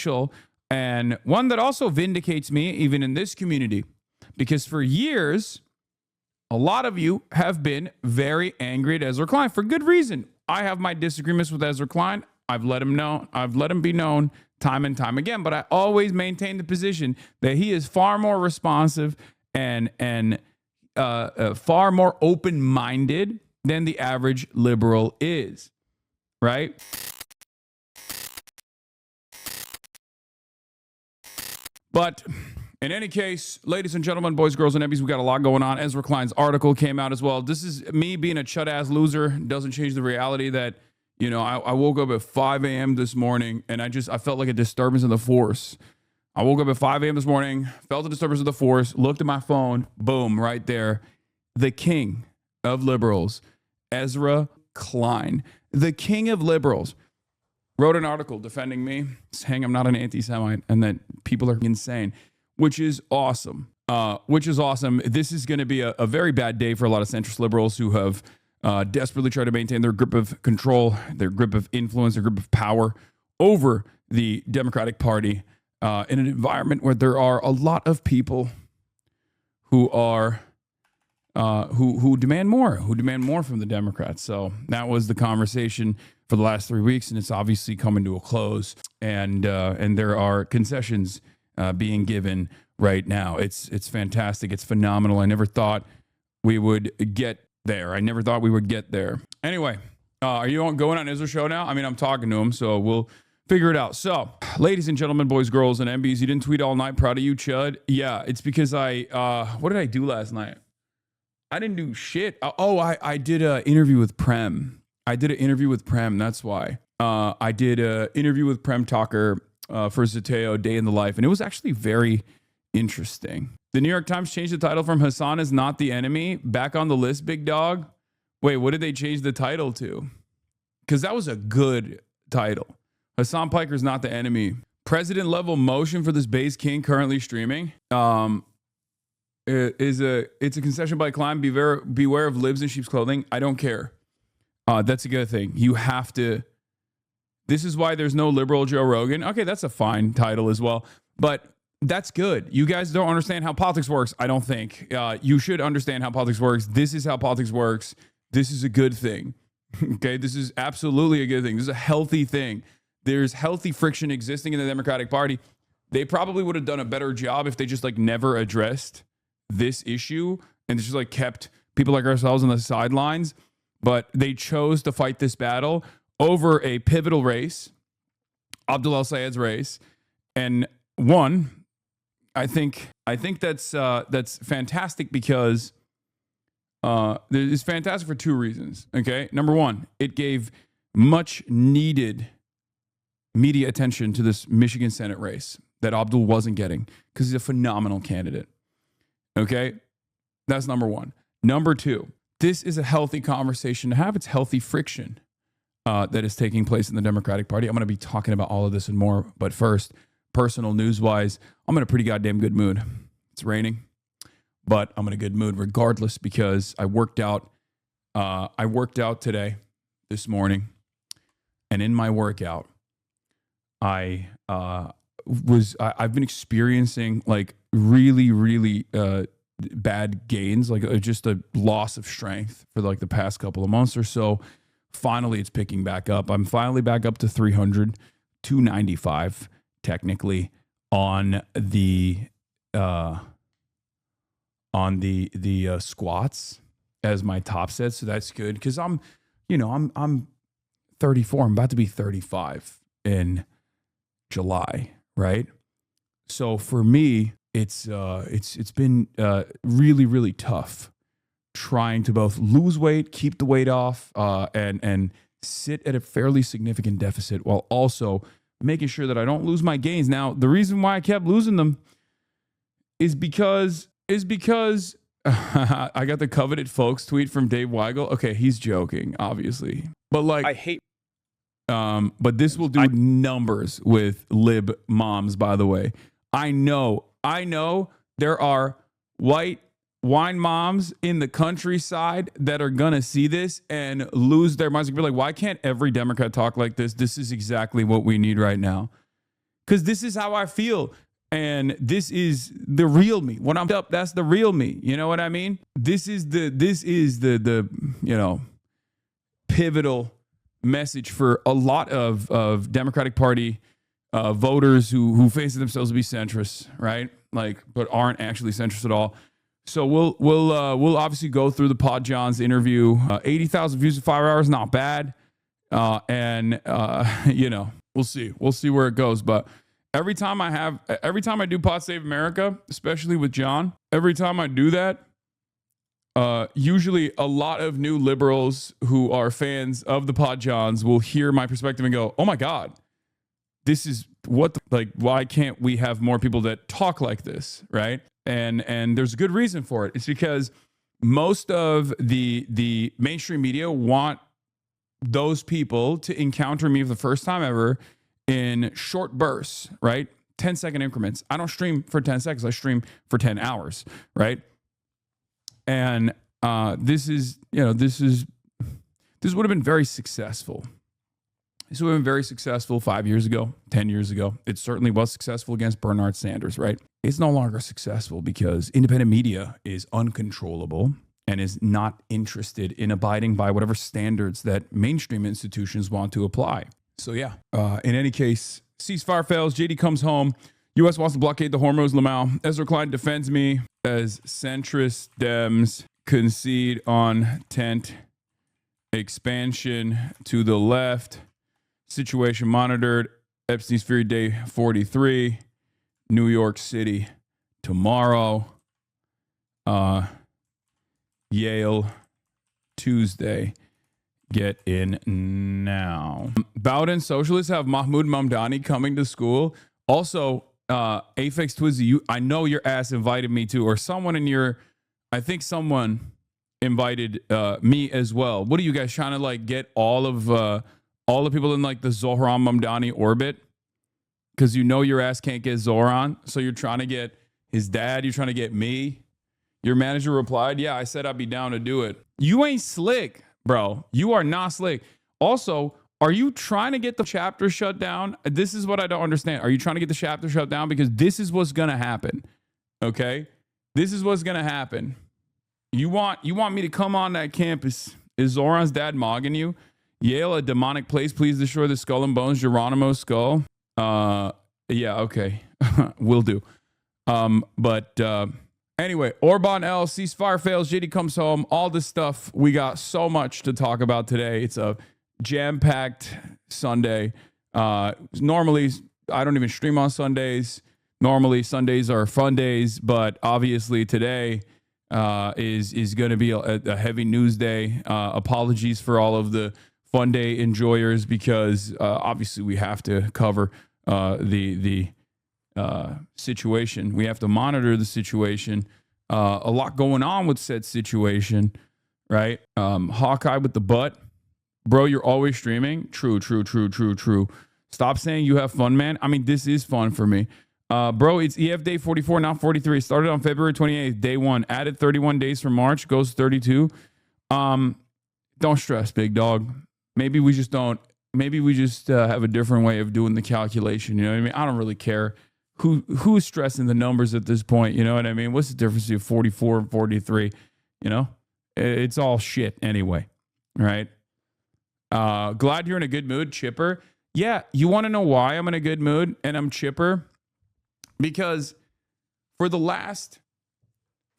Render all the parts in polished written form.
controversial, and one that also vindicates me even in this community, because for years, a lot of you have been very angry at Ezra Klein for good reason. I have my disagreements with Ezra Klein. I've let him know. I've let him be known time and time again, but I always maintain the position that he is far more responsive and far more open-minded than the average liberal is, right? But in any case, ladies and gentlemen, boys, girls, and nebbies, we got a lot going on. Ezra Klein's article came out as well. This is me being a chud-ass loser. Doesn't change the reality that, you know, I woke up at 5 a.m. this morning, and I felt like a disturbance in the force. I woke up at 5 a.m. this morning, felt a disturbance of the force, looked at my phone, boom, right there. The king of liberals, Ezra Klein, the king of liberals, wrote an article defending me, saying I'm not an anti-Semite and that people are insane, which is awesome. This is going to be a very bad day for a lot of centrist liberals who have desperately tried to maintain their grip of control, their grip of influence, their grip of power over the Democratic Party in an environment where there are a lot of people who are who demand more from the Democrats. So that was the conversation for the last 3 weeks, and it's obviously coming to a close. And there are concessions being given right now. It's fantastic. It's phenomenal. I never thought we would get there. Anyway, are you going on Ezra's show now? I mean, I'm talking to him, so we'll figure it out. So, ladies and gentlemen, boys, girls, and MBs, you didn't tweet all night. Proud of you, Chud. Yeah, it's because what did I do last night? I didn't do shit. I did an interview with Prem. That's why. I did an interview with Prem Talker for Zateo, Day in the Life, and it was actually very interesting. The New York Times changed the title from Hasan is Not the Enemy back on the list, big dog. Wait, what did they change the title to? Because that was a good title. Hasan Piker's Not the Enemy. President level motion for this base king currently streaming. It's a concession by Klein. Beware of libs in sheep's clothing. I don't care. That's a good thing. You have to. This is why there's no liberal Joe Rogan. Okay, that's a fine title as well. But that's good. You guys don't understand how politics works, I don't think. You should understand how politics works. This is how politics works. This is a good thing. Okay, this is absolutely a good thing. This is a healthy thing. There's healthy friction existing in the Democratic Party. They probably would have done a better job if they just never addressed this issue and just kept people like ourselves on the sidelines. But they chose to fight this battle over a pivotal race, Abdul El-Sayed's race, and won. I think that's fantastic because it's fantastic for two reasons. Okay, number one, it gave much needed media attention to this Michigan Senate race that Abdul wasn't getting because he's a phenomenal candidate. Okay, that's number one. Number two, this is a healthy conversation to have. It's healthy friction that is taking place in the Democratic Party. I'm going to be talking about all of this and more. But first, personal news-wise, I'm in a pretty goddamn good mood. It's raining, but I'm in a good mood regardless because I worked out. I worked out today, this morning, and in my workout, I've been experiencing really bad gains, just a loss of strength for the past couple of months or so. Finally, it's picking back up. I'm finally back up to 300, 295 technically on the squats as my top set. So that's good because I'm 34. I'm about to be 35 in July, right? So for me, it's been really, really tough trying to both lose weight, keep the weight off, and sit at a fairly significant deficit while also making sure that I don't lose my gains. Now, the reason why I kept losing them is because I got the coveted folks tweet from Dave Weigel. Okay, he's joking, obviously, but I hate. But this will do numbers with lib moms. By the way, I know there are white wine moms in the countryside that are gonna see this and lose their minds. Be like, why can't every Democrat talk like this? This is exactly what we need right now. because this is how I feel. And this is the real me. When I'm up, that's the real me. You know what I mean? This is the pivotal message for a lot of Democratic Party voters who face themselves to be centrists, right? Like, but aren't actually centrists at all. So we'll obviously go through the Pod John's interview. 80,000 views in 5 hours, not bad. And we'll see where it goes. But every time I do Pod Save America, especially with John, every time I do that, usually a lot of new liberals who are fans of the Pod Johns will hear my perspective and go, "Oh my God, this is why can't we have more people that talk like this?" Right? And there's a good reason for it. It's because most of the mainstream media want those people to encounter me for the first time ever in short bursts, right? 10-second increments. I don't stream for 10 seconds. I stream for 10 hours, right? And this would have been very successful. This would have been very successful 5 years ago, 10 years ago. It certainly was successful against Bernard Sanders, right? It's no longer successful because independent media is uncontrollable and is not interested in abiding by whatever standards that mainstream institutions want to apply. So yeah, in any case, ceasefire fails, JD comes home, U.S. wants to blockade the Hormuz, Lamau. Ezra Klein defends me as centrist Dems concede on tent expansion to the left. Situation monitored. Epstein's Fury Day 43. New York City tomorrow. Yale Tuesday. Get in now. Bowden socialists have Mahmoud Mamdani coming to school. Also, Aphex Twizzy, I know your ass invited me to, or someone in your, I think someone invited me as well. What are you guys trying to get all the people in the Zohran Mamdani orbit? Because your ass can't get Zohran, so you're trying to get his dad. You're trying to get me. Your manager replied, "Yeah, I said I'd be down to do it." You ain't slick, bro. You are not slick. Also, are you trying to get the chapter shut down? This is what I don't understand. Are you trying to get the chapter shut down? Because this is what's going to happen. Okay? This is what's going to happen. You want me to come on that campus? Is Zoran's dad mogging you? Yale, a demonic place. Please destroy the skull and bones. Geronimo's skull. Yeah, okay. Will do. Anyway, Orban L, ceasefire fails, JD comes home, all this stuff. We got so much to talk about today. It's a jam-packed Sunday. Normally, I don't even stream on Sundays. Normally, Sundays are fun days, but obviously today is going to be a heavy news day. Apologies for all of the fun day enjoyers, because obviously we have to cover the situation. We have to monitor the situation. A lot going on with said situation, right? Hawkeye with the butt. Bro, you're always streaming. True. Stop saying you have fun, man. I mean, this is fun for me. Bro, it's EF day 44, not 43. Started on February 28th, day 1. Added 31 days from March, goes 32. Don't stress, big dog. Maybe we just have a different way of doing the calculation. You know what I mean? I don't really care who's stressing the numbers at this point. You know what I mean? What's the difference between 44 and 43? You know, it's all shit anyway. Right? Glad you're in a good mood, Chipper. Yeah, you want to know why I'm in a good mood and I'm chipper? Because for the last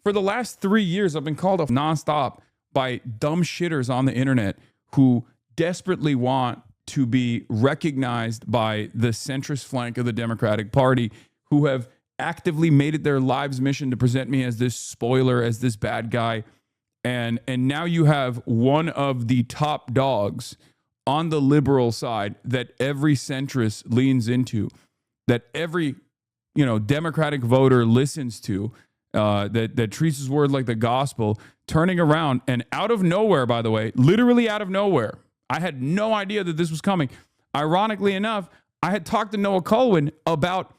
3 years, I've been called off nonstop by dumb shitters on the internet who desperately want to be recognized by the centrist flank of the Democratic Party, who have actively made it their lives' mission to present me as this spoiler, as this bad guy. And now you have one of the top dogs on the liberal side that every centrist leans into, that every Democratic voter listens to, that treats his word like the gospel, turning around and out of nowhere, by the way, literally out of nowhere. I had no idea that this was coming. Ironically enough, I had talked to Noah Colwin about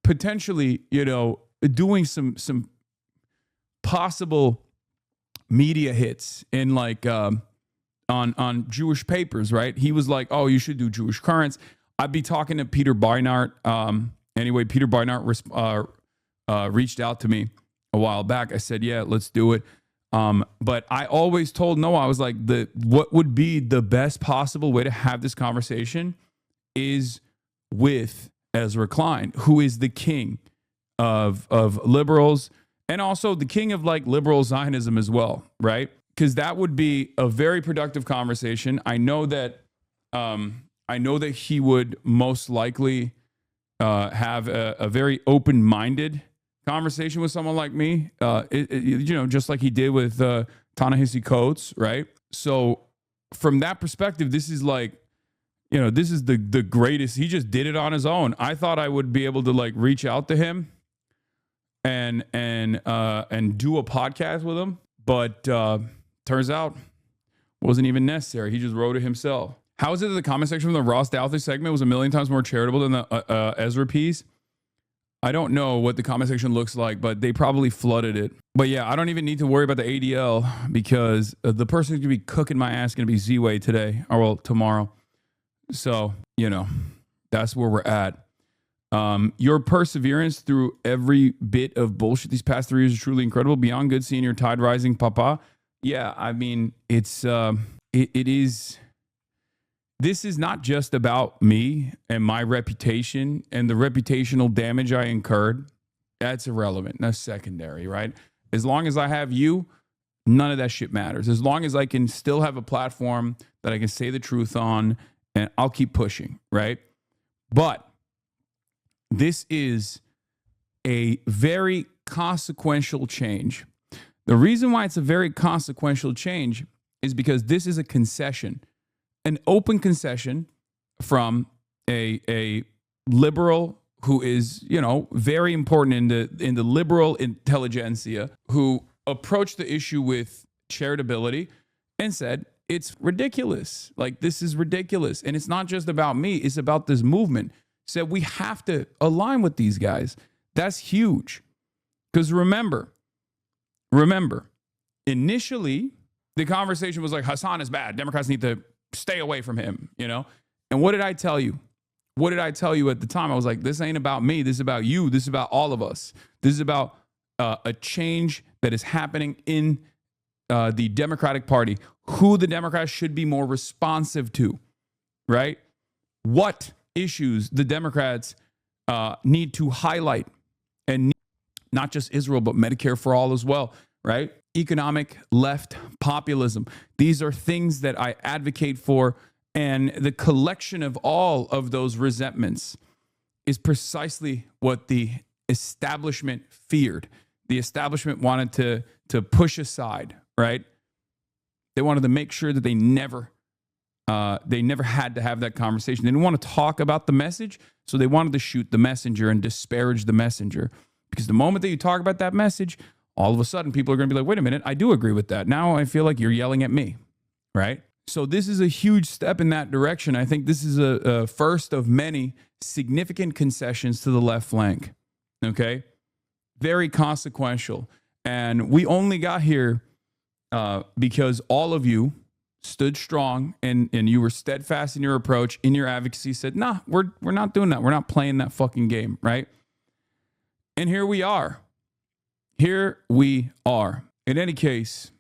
potentially, doing some possible media hits in on Jewish papers, right? He was like, "Oh, you should do Jewish Currents." I'd be talking to Peter Barnart. Anyway, Peter Barnart reached out to me a while back. I said, yeah, let's do it. But I always told Noah, I was like, what would be the best possible way to have this conversation is with Ezra Klein, who is the king of liberals and also the king of like liberal Zionism as well, right? Because that would be a very productive conversation. I know that he would most likely have a very open-minded conversation with someone like me, just like he did with Ta-Nehisi Coates, right? So from that perspective, this is like, this is the greatest. He just did it on his own. I thought I would be able to like reach out to him and do a podcast with him, but turns out wasn't even necessary. He just wrote it himself. How is it that the comment section from the Ross Douthy segment was a million times more charitable than the Ezra piece? I don't know what the comment section looks like, but they probably flooded it. But yeah, I don't even need to worry about the ADL because the person who's going to be cooking my ass is going to be Z-Way today, or well, tomorrow. So, that's where we're at. Your perseverance through every bit of bullshit these past 3 years is truly incredible. Beyond good seeing your tide rising, Papa. Yeah, I mean, it is. This is not just about me and my reputation and the reputational damage I incurred. That's irrelevant. That's secondary, right? As long as I have you, none of that shit matters. As long as I can still have a platform that I can say the truth on, and I'll keep pushing, right? But this is a very consequential change. The reason why it's a very consequential change is because this is a concession. An open concession from a liberal who is, very important in the liberal intelligentsia, who approached the issue with charitability and said, it's ridiculous. Like, this is ridiculous. And it's not just about me. It's about this movement. Said we have to align with these guys. That's huge. Because remember, initially, the conversation was like, Hasan is bad. Democrats need to stay away from him, And what did I tell you? What did I tell you at the time? I was like, this ain't about me. This is about you. This is about all of us. This is about a change that is happening in the Democratic Party, who the Democrats should be more responsive to, right? What issues the Democrats need to highlight, and not just Israel, but Medicare for all as well, right? Economic left populism. These are things that I advocate for, and the collection of all of those resentments is precisely what the establishment feared. The establishment wanted to push aside, right? They wanted to make sure that they never had to have that conversation. They didn't want to talk about the message, so they wanted to shoot the messenger and disparage the messenger. Because the moment that you talk about that message, all of a sudden people are going to be like, wait a minute, I do agree with that. Now I feel like you're yelling at me, right? So this is a huge step in that direction. I think this is a first of many significant concessions to the left flank, okay? Very consequential. And we only got here because all of you stood strong and you were steadfast in your approach, in your advocacy, said, nah, we're not doing that. We're not playing that fucking game, right? And here we are. Here we are. In any case,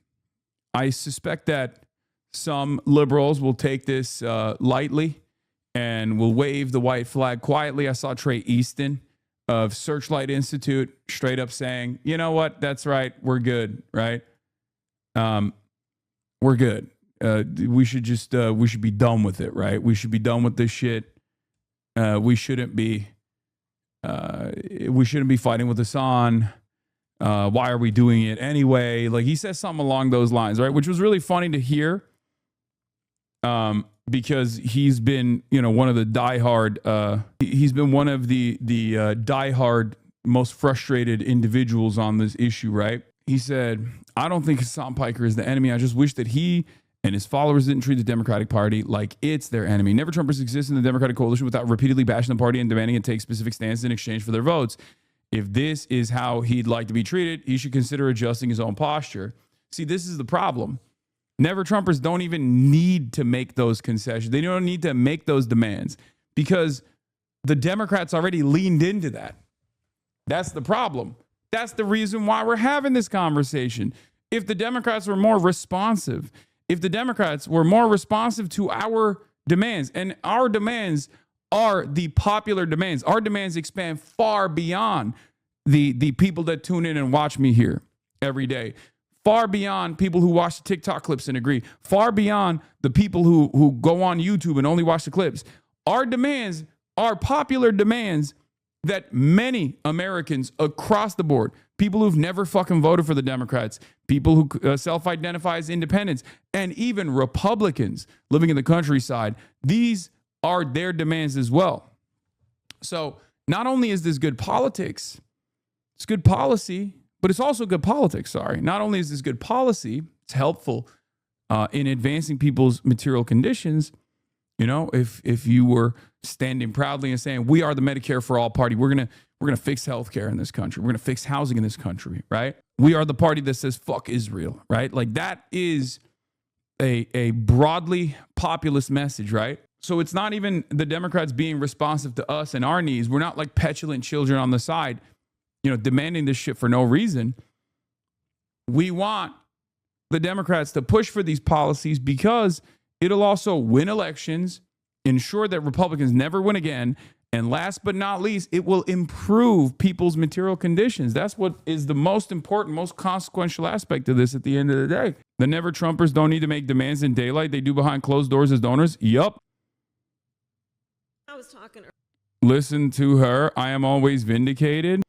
I suspect that some liberals will take this lightly and will wave the white flag quietly. I saw Trey Easton of Searchlight Institute straight up saying, you know what, that's right, we're good, right? We're good. We should be done with it, right? We should be done with this shit. We shouldn't be fighting with Hasan. Why are we doing it anyway? Like, he says something along those lines, right? Which was really funny to hear. Because he's been, one of the diehard, he's been one of the diehard, most frustrated individuals on this issue, right? He said, I don't think Hasan Piker is the enemy. I just wish that he and his followers didn't treat the Democratic Party like it's their enemy. Never Trumpers exist in the Democratic coalition without repeatedly bashing the party and demanding it take specific stances in exchange for their votes. If this is how he'd like to be treated, he should consider adjusting his own posture. See, this is the problem. Never Trumpers don't even need to make those concessions. They don't need to make those demands because the Democrats already leaned into that. That's the problem. That's the reason why we're having this conversation. If the Democrats were more responsive, if the Democrats were more responsive to our demands, and our demands are the popular demands, our demands expand far beyond the people that tune in and watch me here every day, far beyond people who watch the TikTok clips and agree, far beyond the people who go on YouTube and only watch the clips. Our demands are popular demands that many Americans across the board, people who've never fucking voted for the Democrats, people who self-identify as independents, and even Republicans living in the countryside, these are their demands as well. So not only is this good politics, it's good policy, but it's also good politics, sorry. Not only is this good policy, it's helpful in advancing people's material conditions. You know, if you were standing proudly and saying, we are the Medicare for All party, we're gonna fix healthcare in this country, we're gonna fix housing in this country, right? We are the party that says fuck Israel, right? Like that is a broadly populist message, right? So it's not even the Democrats being responsive to us and our needs. We're not like petulant children on the side, you know, demanding this shit for no reason. We want the Democrats to push for these policies because it'll also win elections, ensure that Republicans never win again, and last but not least, it will improve people's material conditions. That's what is the most important, most consequential aspect of this at the end of the day. The never Trumpers don't need to make demands in daylight. They do behind closed doors as donors. Yup. I was talking. Listen to her. I am always vindicated.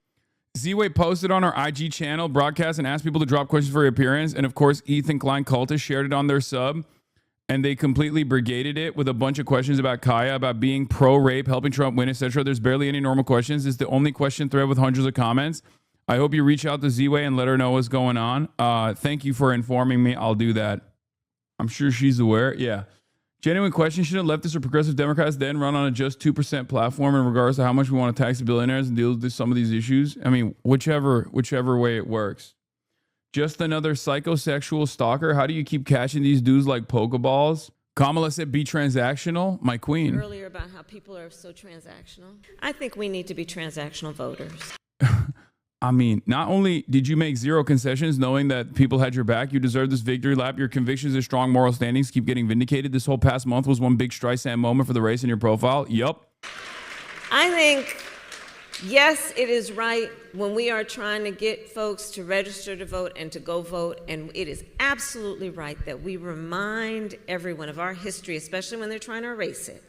Z-Way posted on our IG channel, broadcast, and asked people to drop questions for her appearance. And of course, Ethan Klein Cultist shared it on their sub. And they completely brigaded it with a bunch of questions about Kaya, about being pro-rape, helping Trump win, etc. There's barely any normal questions. It's the only question thread with hundreds of comments. I hope you reach out to Z-Way and let her know what's going on. Thank you for informing me. I'll do that. I'm sure she's aware. Yeah. Genuine question. Shouldn't leftists or progressive Democrats then run on a just 2% platform in regards to how much we want to tax the billionaires and deal with some of these issues? I mean, whichever way it works. Just another psychosexual stalker. How do you keep catching these dudes like Pokeballs? Kamala said, be transactional. My queen. Earlier about how people are so transactional. I think we need to be transactional voters. I mean, not only did you make zero concessions knowing that people had your back, you deserve this victory lap. Your convictions and strong moral standings keep getting vindicated. This whole past month was one big Streisand moment for the race in your profile. Yup. I think, yes, it is right when we are trying to get folks to register to vote and to go vote. And it is absolutely right that we remind everyone of our history, especially when they're trying to erase it.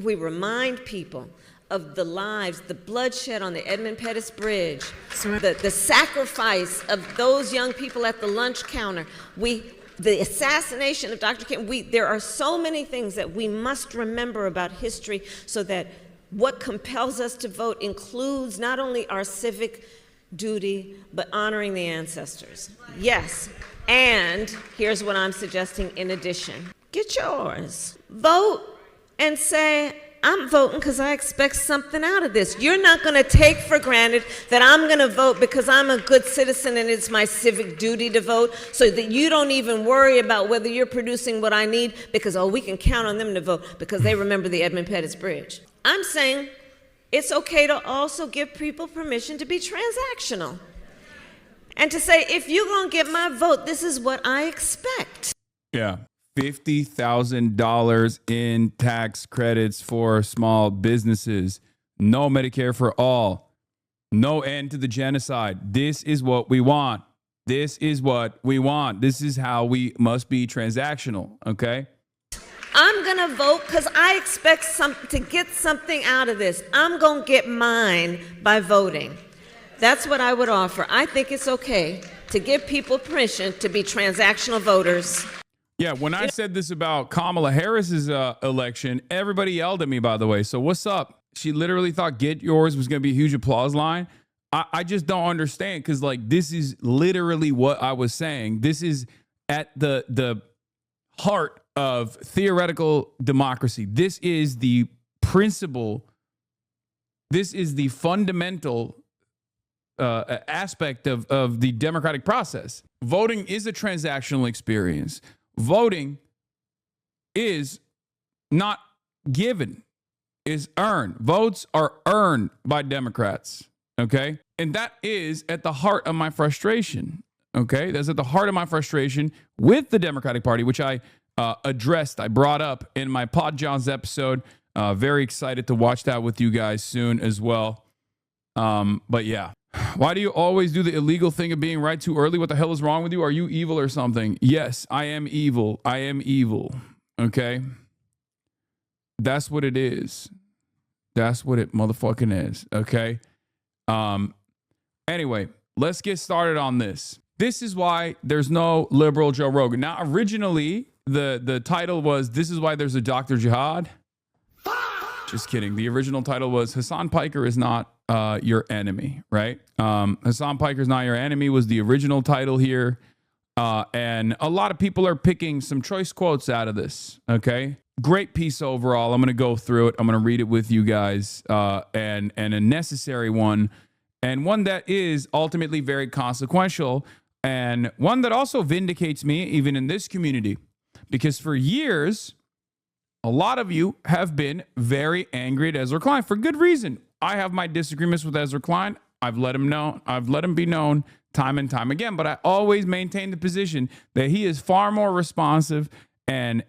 We remind people of the lives, the bloodshed on the Edmund Pettus Bridge, the sacrifice of those young people at the lunch counter, the assassination of Dr. King. There are so many things that we must remember about history so that what compels us to vote includes not only our civic duty, but honoring the ancestors. Yes, and here's what I'm suggesting in addition. Get yours. Vote and say, I'm voting because I expect something out of this. You're not going to take for granted that I'm going to vote because I'm a good citizen and it's my civic duty to vote, so that you don't even worry about whether you're producing what I need because, oh, we can count on them to vote because they remember the Edmund Pettus Bridge. I'm saying it's okay to also give people permission to be transactional and to say, if you're going to get my vote, this is what I expect. Yeah. $50,000 in tax credits for small businesses. No Medicare for all. No end to the genocide. This is what we want. This is what we want. This is how we must be transactional, okay? I'm going to vote because I expect to get something out of this. I'm going to get mine by voting. That's what I would offer. I think it's okay to give people permission to be transactional voters. Yeah, when I said this about Kamala Harris's election, everybody yelled at me, by the way. So what's up? She literally thought get yours was going to be a huge applause line. I just don't understand, because like this is literally what I was saying. This is at the heart of theoretical democracy. This is the principle. This is the fundamental aspect of the democratic process. Voting is a transactional experience. Voting is not given. is earned. Votes are earned by Democrats. Okay. And that is at the heart of my frustration. Okay. That's at the heart of my frustration with the Democratic Party, which I addressed, I brought up in my Pod Johns episode. Very excited to watch that with you guys soon as well. But yeah. Why do you always do the illegal thing of being right too early? What the hell is wrong with you? Are you evil or something? Yes, I am evil. I am evil. Okay. That's what it is. That's what it motherfucking is. Okay. Anyway, let's get started on this. This is why there's no liberal Joe Rogan. Now, originally, the title was, This is Why There's a Dr. Jihad. Just kidding. The original title was Hasan Piker is not your enemy, right? Hasan Piker is not your enemy was the original title here. And a lot of people are picking some choice quotes out of this, okay? Great piece overall. I'm going to go through it. I'm going to read it with you guys, and a necessary one, and one that is ultimately very consequential, and one that also vindicates me even in this community, because for years, a lot of you have been very angry at Ezra Klein for good reason. I have my disagreements with Ezra Klein. I've let him know. I've let him be known time and time again, but I always maintain the position that he is far more responsive and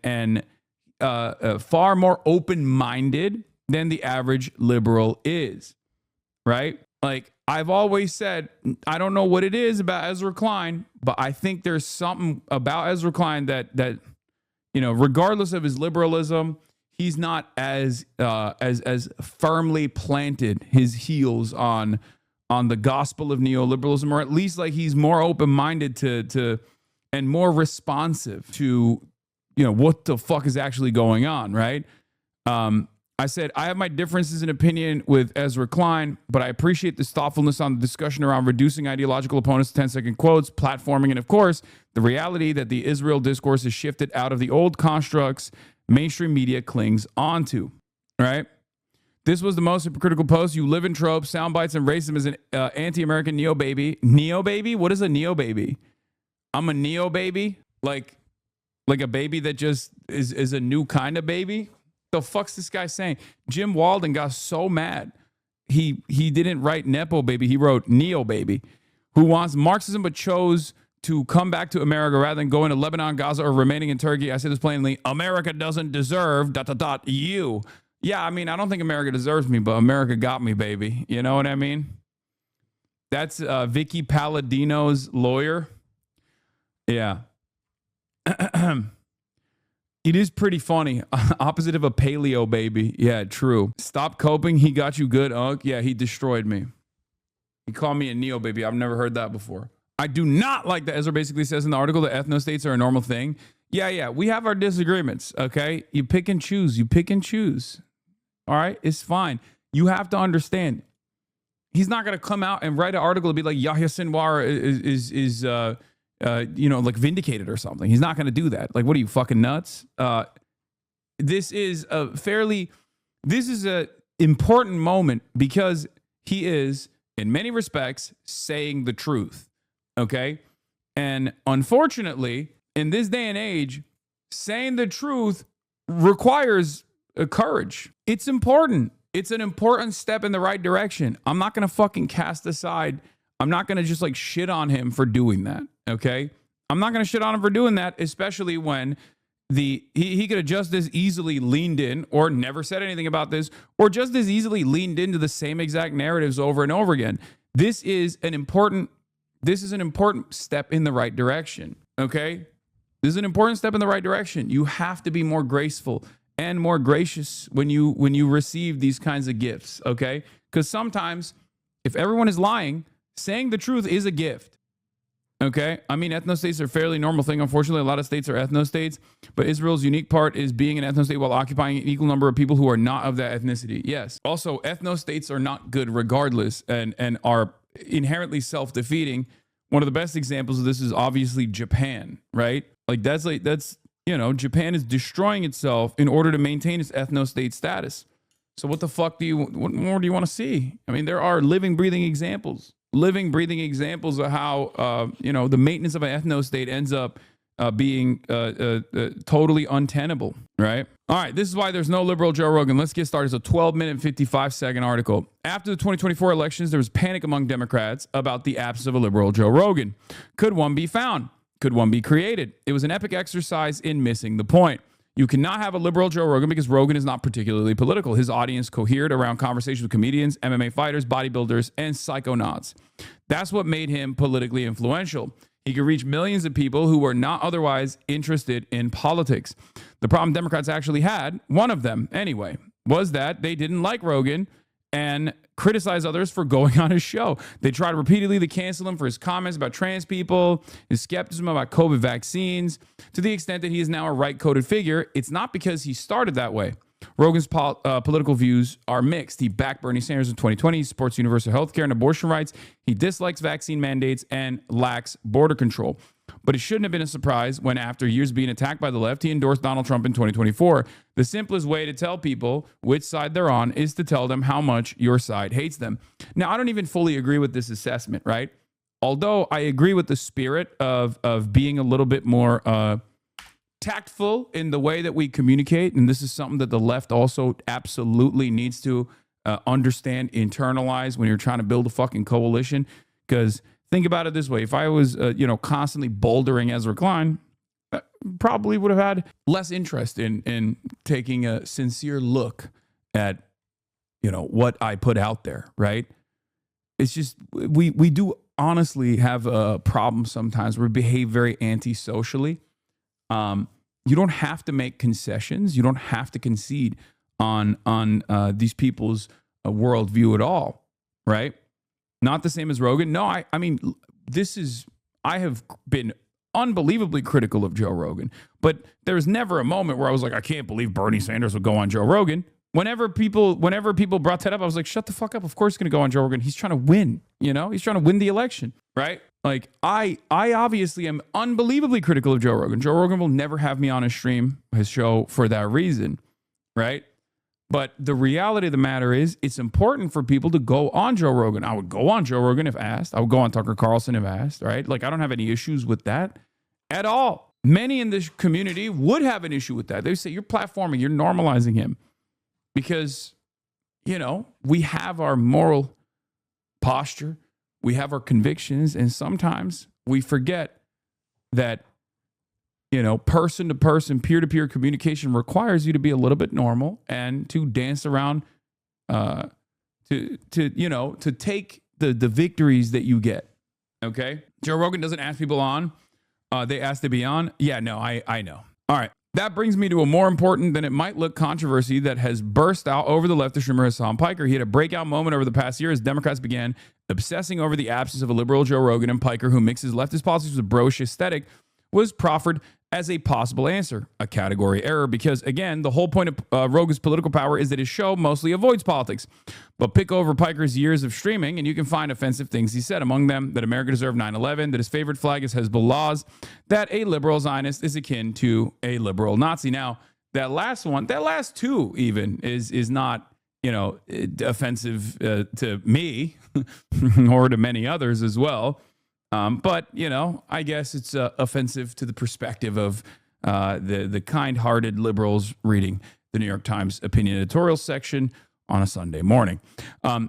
far more open-minded than the average liberal is, right? Like I've always said, I don't know what it is about Ezra Klein, but I think there's something about Ezra Klein that you know, regardless of his liberalism, he's not as firmly planted his heels on the gospel of neoliberalism, or at least like he's more open-minded to and more responsive to, you know, what the fuck is actually going on, right? I said, I have my differences in opinion with Ezra Klein, but I appreciate this thoughtfulness on the discussion around reducing ideological opponents to 10-second quotes, platforming, and of course, the reality that the Israel discourse has shifted out of the old constructs mainstream media clings onto, right? This was the most hypocritical post. You live in tropes, sound bites, and racism is an anti-American neo-baby. Neo-baby? What is a neo-baby? I'm a neo-baby? Like a baby that just is a new kind of baby? The fuck's this guy saying? Jim Walden got so mad. He didn't write Nepo baby. He wrote Neo baby, who wants Marxism but chose to come back to America rather than going to Lebanon, Gaza, or remaining in Turkey. I say this plainly. America doesn't deserve ... you. Yeah, I mean, I don't think America deserves me, but America got me, baby. You know what I mean? That's Vicky Palladino's lawyer. Yeah. It is pretty funny. Opposite of a paleo baby. Yeah, true. Stop coping. He got you good, Unk. Yeah, he destroyed me. He called me a neo baby. I've never heard that before. I do not like that Ezra basically says in the article that ethno-states are a normal thing. Yeah. We have our disagreements, okay? You pick and choose. You pick and choose. All right? It's fine. You have to understand. He's not going to come out and write an article and be like, Yahya Sinwar is like vindicated or something. He's not going to do that. Like, what are you, fucking nuts? This is a important moment because he is, in many respects, saying the truth. Okay. And unfortunately, in this day and age, saying the truth requires courage. It's important. It's an important step in the right direction. I'm not going to fucking cast aside. I'm not going to just like shit on him for doing that. Okay. I'm not going to shit on him for doing that, especially when he could have just as easily leaned in or never said anything about this, or just as easily leaned into the same exact narratives over and over again. This is an important step in the right direction. Okay. This is an important step in the right direction. You have to be more graceful and more gracious when you receive these kinds of gifts. Okay. Because sometimes if everyone is lying, saying the truth is a gift. Okay. I mean, ethno-states are a fairly normal thing. Unfortunately, a lot of states are ethno-states, but Israel's unique part is being an ethno-state while occupying an equal number of people who are not of that ethnicity. Yes. Also, ethno-states are not good regardless and are inherently self-defeating. One of the best examples of this is obviously Japan, right? That's Japan is destroying itself in order to maintain its ethno-state status. So what the fuck what more do you want to see? I mean, there are living, breathing examples of how, the maintenance of an ethno-state ends up being totally untenable, right? All right, this is why there's no liberal Joe Rogan. Let's get started. It's a 12-minute, 55-second article. After the 2024 elections, there was panic among Democrats about the absence of a liberal Joe Rogan. Could one be found? Could one be created? It was an epic exercise in missing the point. You cannot have a liberal Joe Rogan because Rogan is not particularly political. His audience cohered around conversations with comedians, MMA fighters, bodybuilders, and psychonauts. That's what made him politically influential. He could reach millions of people who were not otherwise interested in politics. The problem Democrats actually had, one of them anyway, was that they didn't like Rogan and criticize others for going on his show. They tried repeatedly to cancel him for his comments about trans people, his skepticism about COVID vaccines, to the extent that he is now a right-coded figure. It's not because he started that way. Rogan's political views are mixed. He backed Bernie Sanders in 2020. He supports universal health care and abortion rights. He dislikes vaccine mandates and lacks border control. But it shouldn't have been a surprise when, after years being attacked by the left, he endorsed Donald Trump in 2024. The simplest way to tell people which side they're on is to tell them how much your side hates them. Now, I don't even fully agree with this assessment, right? Although I agree with the spirit of being a little bit more tactful in the way that we communicate. And this is something that the left also absolutely needs to understand, internalize when you're trying to build a fucking coalition. Because think about it this way. If I was, constantly bouldering Ezra Klein, I probably would have had less interest in taking a sincere look at, what I put out there, right? It's just, we do honestly have a problem sometimes where we behave very antisocially. You don't have to make concessions. You don't have to concede on these people's worldview at all, right? Not the same as Rogan. No, I mean, I have been unbelievably critical of Joe Rogan, but there's never a moment where I was like, I can't believe Bernie Sanders would go on Joe Rogan. Whenever people brought that up, I was like, shut the fuck up. Of course he's going to go on Joe Rogan. He's trying to win, he's trying to win the election, right? Like, I obviously am unbelievably critical of Joe Rogan. Joe Rogan will never have me on his show for that reason, right? But the reality of the matter is, it's important for people to go on Joe Rogan. I would go on Joe Rogan if asked. I would go on Tucker Carlson if asked, right? Like, I don't have any issues with that at all. Many in this community would have an issue with that. They say, you're platforming, you're normalizing him. Because, we have our moral posture. We have our convictions, and sometimes we forget that, person to person, peer to peer communication requires you to be a little bit normal and to dance around, to take the victories that you get. Okay, Joe Rogan doesn't ask people on; they ask to be on. Yeah, no, I know. All right. That brings me to a more important than it might look controversy that has burst out over the leftist streamer Hasan Piker. He had a breakout moment over the past year as Democrats began obsessing over the absence of a liberal Joe Rogan, and Piker, who mixes leftist politics with a bro-ish aesthetic, was proffered as a possible answer, a category error, because, again, the whole point of Rogan's political power is that his show mostly avoids politics. But pick over Piker's years of streaming, and you can find offensive things he said, among them that America deserved 9/11, that his favorite flag is Hezbollah's, that a liberal Zionist is akin to a liberal Nazi. Now, that last two even, is not, offensive to me or to many others as well. But, I guess it's offensive to the perspective of the kind-hearted liberals reading the New York Times opinion editorial section on a Sunday morning.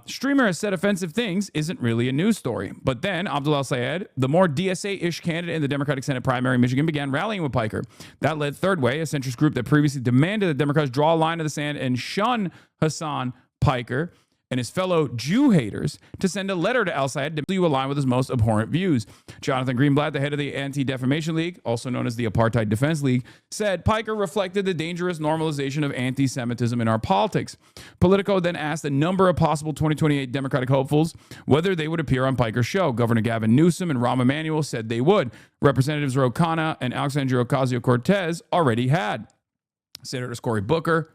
Streamer has said offensive things isn't really a news story. But then Abdul Al-Sayed, the more DSA-ish candidate in the Democratic Senate primary in Michigan, began rallying with Piker. That led Third Way, a centrist group that previously demanded that Democrats draw a line in the sand and shun Hasan Piker and his fellow Jew haters, to send a letter to Al-Sayed to align with his most abhorrent views. Jonathan Greenblatt, the head of the Anti-Defamation League, also known as the Apartheid Defense League, said Piker reflected the dangerous normalization of anti-Semitism in our politics. Politico then asked a number of possible 2028 Democratic hopefuls whether they would appear on Piker's show. Governor Gavin Newsom and Rahm Emanuel said they would. Representatives Ro Khanna and Alexandria Ocasio-Cortez already had. Senators Cory Booker,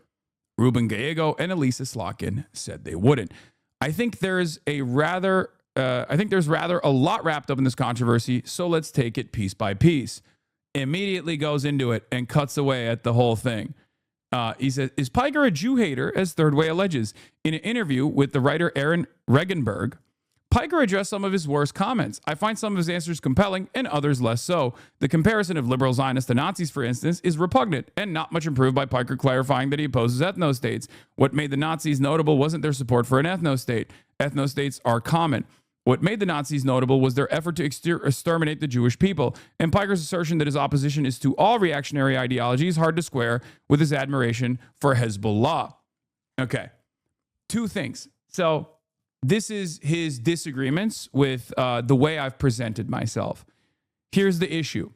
Ruben Gallego, and Elisa Slotkin said they wouldn't. I think there's rather a lot wrapped up in this controversy, so let's take it piece by piece. Immediately goes into it and cuts away at the whole thing. He says, is Piker a Jew hater, as Third Way alleges? In an interview with the writer Aaron Regenberg, Piker addressed some of his worst comments. I find some of his answers compelling and others less so. The comparison of liberal Zionists to Nazis, for instance, is repugnant and not much improved by Piker clarifying that he opposes ethno-states. What made the Nazis notable wasn't their support for an ethno-state. Ethno-states are common. What made the Nazis notable was their effort to exterminate the Jewish people. And Piker's assertion that his opposition is to all reactionary ideology is hard to square with his admiration for Hezbollah. Okay, two things. So this is his disagreements with the way I've presented myself. Here's the issue.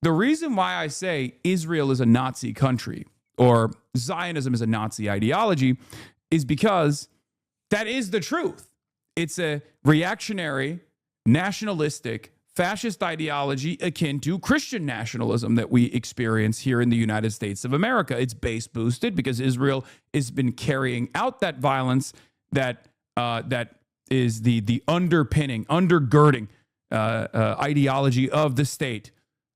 The reason why I say Israel is a Nazi country or Zionism is a Nazi ideology is because that is the truth. It's a reactionary, nationalistic, fascist ideology akin to Christian nationalism that we experience here in the United States of America. It's base boosted because Israel has been carrying out that violence that is the undergirding ideology of the state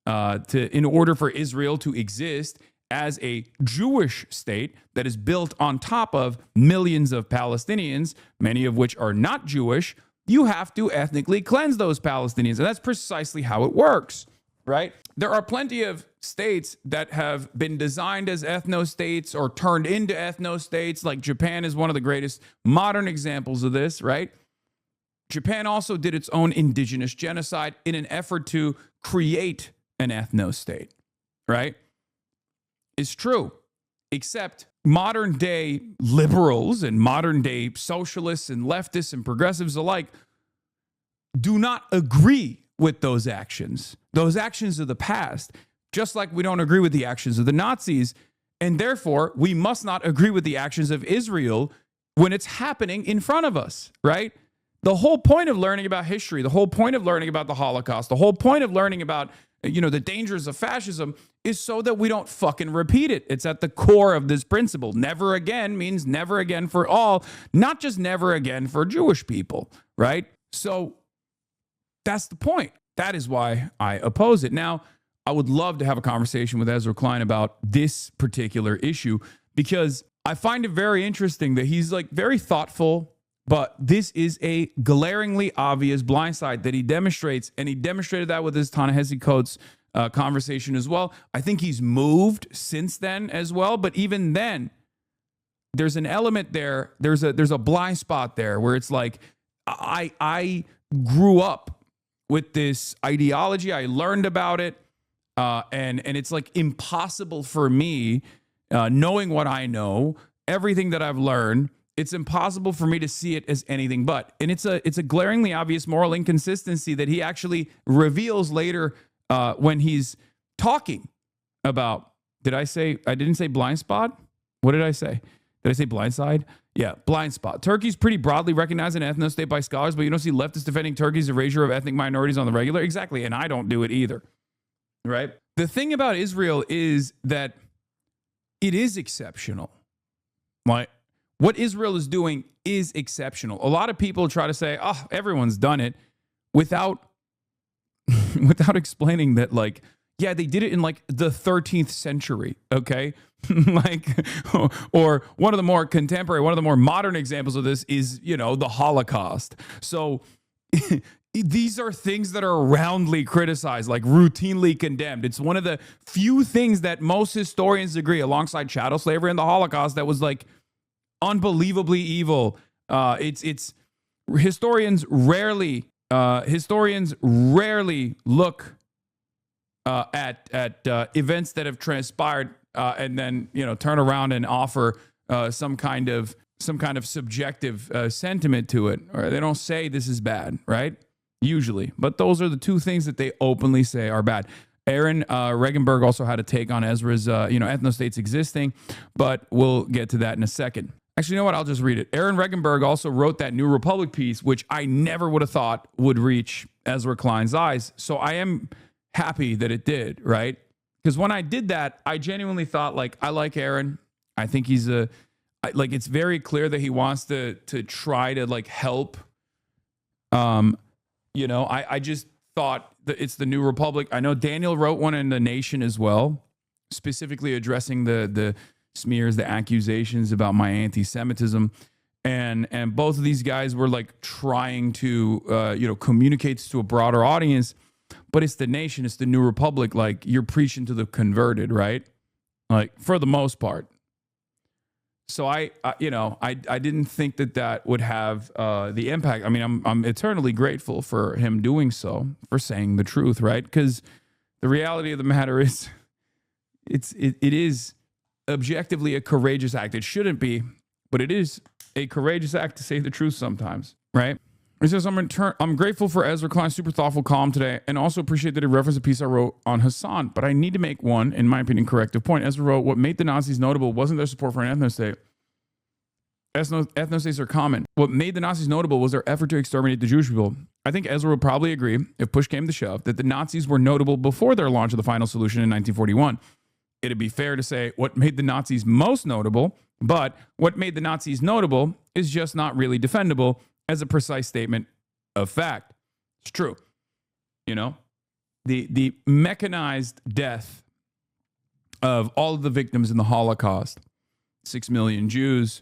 in order for Israel to exist as a Jewish state that is built on top of millions of Palestinians, many of which are not Jewish. You have to ethnically cleanse those Palestinians. And that's precisely how it works, right? There are plenty of states that have been designed as ethno-states or turned into ethno-states, like Japan is one of the greatest modern examples of this, right? Japan also did its own indigenous genocide in an effort to create an ethno-state, right? It's true, except modern day liberals and modern day socialists and leftists and progressives alike do not agree with those actions. Those actions of the past, just like we don't agree with the actions of the Nazis, and therefore we must not agree with the actions of Israel when it's happening in front of us, right? The whole point of learning about history, the whole point of learning about the Holocaust, the whole point of learning about, the dangers of fascism is so that we don't fucking repeat it. It's at the core of this principle. Never again means never again for all, not just never again for Jewish people, right? So that's the point. That is why I oppose it. Now, I would love to have a conversation with Ezra Klein about this particular issue because I find it very interesting that he's like very thoughtful, but this is a glaringly obvious blindside that he demonstrates, and he demonstrated that with his Ta-Nehisi Coates conversation as well. I think he's moved since then as well, but even then, there's an element there. There's a blind spot there where it's like I grew up with this ideology. I learned about it, and it's like impossible for me, knowing what I know, everything that I've learned. It's impossible for me to see it as anything but. And it's a glaringly obvious moral inconsistency that he actually reveals later when he's talking about, I didn't say blind spot? What did I say? Did I say blind side? Yeah, blind spot. Turkey's pretty broadly recognized an ethno-state by scholars, but you don't see leftists defending Turkey's erasure of ethnic minorities on the regular. Exactly, and I don't do it either, right? The thing about Israel is that it is exceptional. What Israel is doing is exceptional. A lot of people try to say, oh, everyone's done it without explaining that, like, yeah, they did it in like the 13th century, okay? or one of the more contemporary, one of the more modern examples of this is, the Holocaust. So these are things that are roundly criticized, like routinely condemned. It's one of the few things that most historians agree, alongside chattel slavery and the Holocaust, that was like unbelievably evil. It's historians rarely look at events that have transpired and then turn around and offer some kind of subjective sentiment to it, or they don't say this is bad, right? Usually, but those are the two things that they openly say are bad. Aaron Regenberg also had a take on Ezra's ethno-states existing, but we'll get to that in a second. Actually, you know what? I'll just read it. Aaron Regenberg also wrote that New Republic piece, which I never would have thought would reach Ezra Klein's eyes. So I am happy that it did, right? Because when I did that, I genuinely thought, like, I like Aaron. I think he's it's very clear that he wants to try to like help. I just thought that it's the New Republic. I know Daniel wrote one in The Nation as well, specifically addressing the smears, the accusations about my anti-Semitism. And both of these guys were like trying to communicate to a broader audience, but it's the nation, it's the new republic. Like, you're preaching to the converted, right? Like, for the most part. So I didn't think that would have the impact. I mean, I'm eternally grateful for him doing so, for saying the truth, right? Because the reality of the matter is, it is objectively a courageous act. It shouldn't be, but it is a courageous act to say the truth sometimes, right? It says, I'm grateful for Ezra Klein's super thoughtful column today, and also appreciate that he referenced a piece I wrote on Hasan, but I need to make one, in my opinion, corrective point. Ezra wrote, what made the Nazis notable wasn't their support for an ethno-state. Ethno-states are common. What made the Nazis notable was their effort to exterminate the Jewish people. I think Ezra would probably agree, if push came to shove, that the Nazis were notable before their launch of the final solution in 1941. It'd be fair to say what made the Nazis most notable, but what made the Nazis notable is just not really defendable as a precise statement of fact. It's true. You know, the mechanized death of all of the victims in the Holocaust, 6 million Jews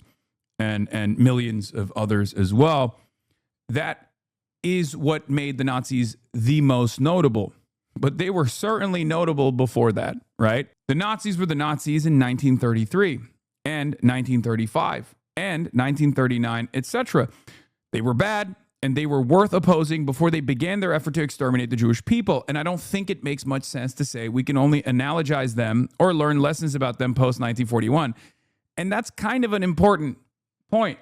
and millions of others as well, that is what made the Nazis the most notable. But they were certainly notable before that, right? The Nazis were the Nazis in 1933 and 1935 and 1939, etc. They were bad, and they were worth opposing before they began their effort to exterminate the Jewish people. And I don't think it makes much sense to say we can only analogize them or learn lessons about them post-1941. And that's kind of an important point,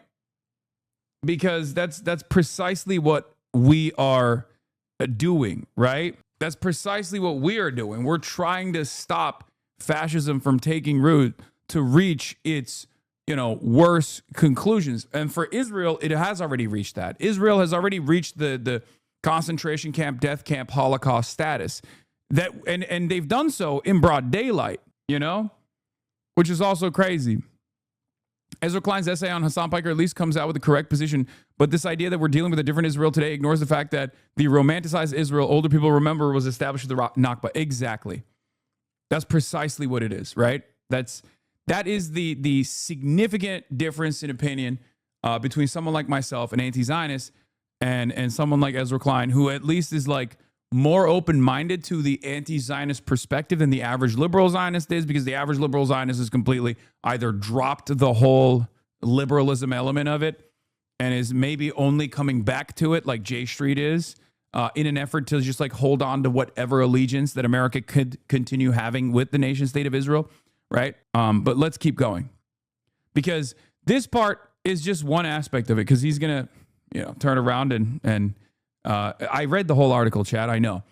because that's precisely what we are doing, right? That's precisely what we are doing. We're trying to stop fascism from taking root to reach its worse conclusions. And for Israel, it has already reached that. Israel has already reached the concentration camp, death camp, Holocaust status. And they've done so in broad daylight, which is also crazy. Ezra Klein's essay on Hasan Piker at least comes out with the correct position, but this idea that we're dealing with a different Israel today ignores the fact that the romanticized Israel older people remember was established with the Nakba. Exactly. That's precisely what it is, right? That is the significant difference in opinion between someone like myself, an anti-Zionist, and someone like Ezra Klein, who at least is like more open-minded to the anti-Zionist perspective than the average liberal Zionist is, because the average liberal Zionist has completely either dropped the whole liberalism element of it and is maybe only coming back to it like J Street is in an effort to just like hold on to whatever allegiance that America could continue having with the nation state of Israel, right? But let's keep going, because this part is just one aspect of it, because he's going to turn around and I read the whole article, Chad, I know.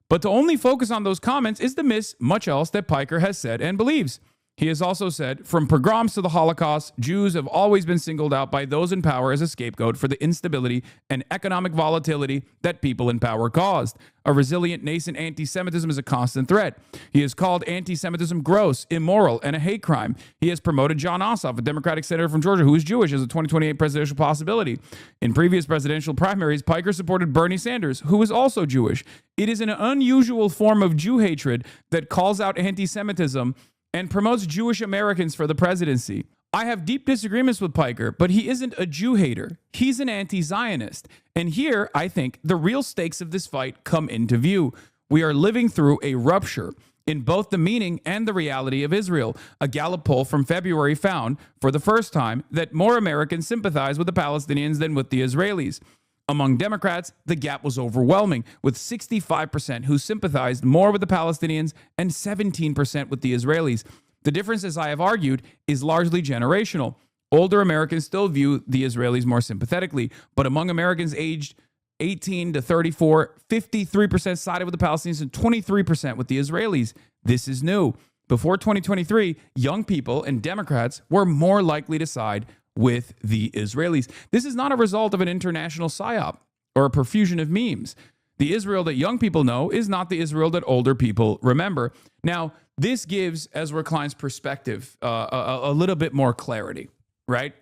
But to only focus on those comments is to miss much else that Piker has said and believes. He has also said, from pogroms to the Holocaust, Jews have always been singled out by those in power as a scapegoat for the instability and economic volatility that people in power caused. A resilient, nascent anti-Semitism is a constant threat. He has called anti-Semitism gross, immoral, and a hate crime. He has promoted John Ossoff, a Democratic senator from Georgia who is Jewish, as a 2028 presidential possibility. In previous presidential primaries, Piker supported Bernie Sanders, who is also Jewish. It is an unusual form of Jew hatred that calls out anti-Semitism and promotes Jewish Americans for the presidency. I have deep disagreements with Piker, but he isn't a Jew hater. He's an anti-Zionist. And here, I think, the real stakes of this fight come into view. We are living through a rupture in both the meaning and the reality of Israel. A Gallup poll from February found, for the first time, that more Americans sympathize with the Palestinians than with the Israelis. Among Democrats, the gap was overwhelming, with 65% who sympathized more with the Palestinians and 17% with the Israelis. The difference, as I have argued, is largely generational. Older Americans still view the Israelis more sympathetically, but among Americans aged 18 to 34, 53% sided with the Palestinians and 23% with the Israelis. This is new. Before 2023, young people and Democrats were more likely to side with the Israelis. This is not a result of an international psyop or a profusion of memes. The Israel that young people know is not the Israel that older people remember. Now, this gives Ezra Klein's perspective a little bit more clarity, right?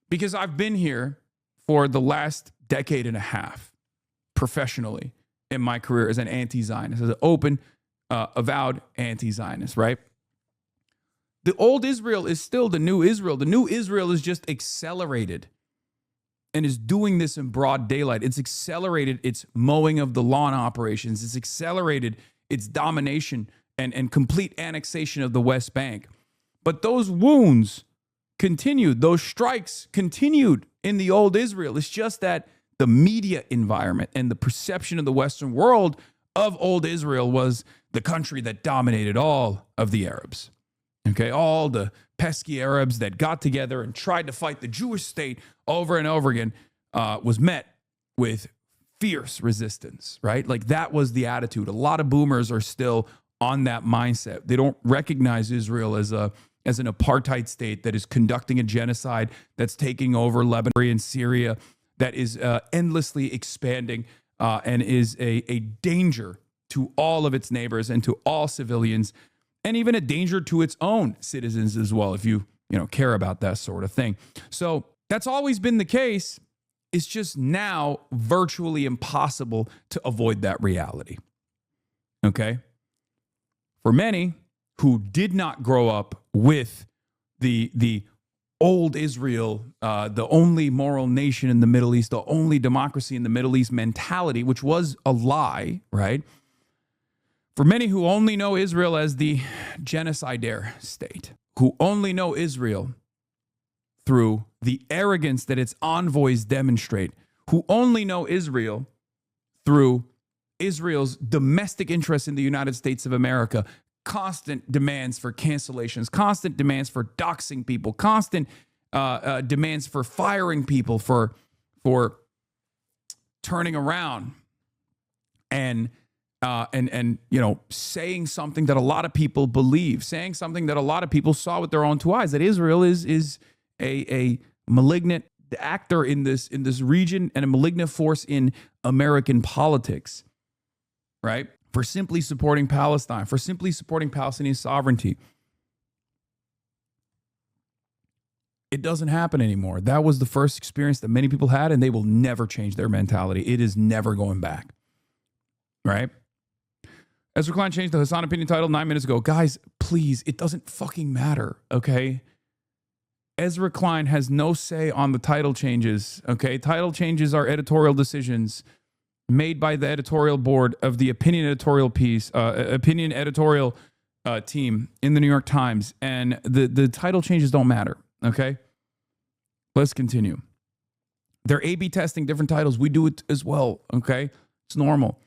Because I've been here for the last decade and a half professionally in my career as an anti-Zionist, as an open, avowed anti-Zionist, right? The old Israel is still the new Israel. The new Israel is just accelerated and is doing this in broad daylight. It's accelerated its mowing of the lawn operations. It's accelerated its domination and complete annexation of the West Bank. But those wounds continued. Those strikes continued in the old Israel. It's just that the media environment and the perception of the Western world of old Israel was the country that dominated all of the Arabs. Okay, all the pesky Arabs that got together and tried to fight the Jewish state over and over again was met with fierce resistance, right? Like that was the attitude. A lot of boomers are still on that mindset. They don't recognize Israel as an apartheid state that is conducting a genocide, that's taking over Lebanon and Syria, that is endlessly expanding and is a danger to all of its neighbors and to all civilians, and even a danger to its own citizens as well, if you care about that sort of thing. So that's always been the case. It's just now virtually impossible to avoid that reality. Okay? For many who did not grow up with the old Israel, the only moral nation in the Middle East, the only democracy in the Middle East mentality, which was a lie, right? For many who only know Israel as the genocidaire state, who only know Israel through the arrogance that its envoys demonstrate, who only know Israel through Israel's domestic interests in the United States of America, constant demands for cancellations, constant demands for doxing people, constant demands for firing people, for turning around and saying something that a lot of people believe, saying something that a lot of people saw with their own two eyes, that Israel is a malignant actor in this region and a malignant force in American politics, right? For simply supporting Palestine, for simply supporting Palestinian sovereignty. It doesn't happen anymore. That was the first experience that many people had, and they will never change their mentality. It is never going back, right? Ezra Klein changed the Hasan opinion title 9 minutes ago. Guys, please, it doesn't fucking matter, okay? Ezra Klein has no say on the title changes, okay? Title changes are editorial decisions made by the editorial board of the opinion editorial team in the New York Times, and the title changes don't matter, okay? Let's continue. They're A/B testing different titles. We do it as well, okay? It's normal.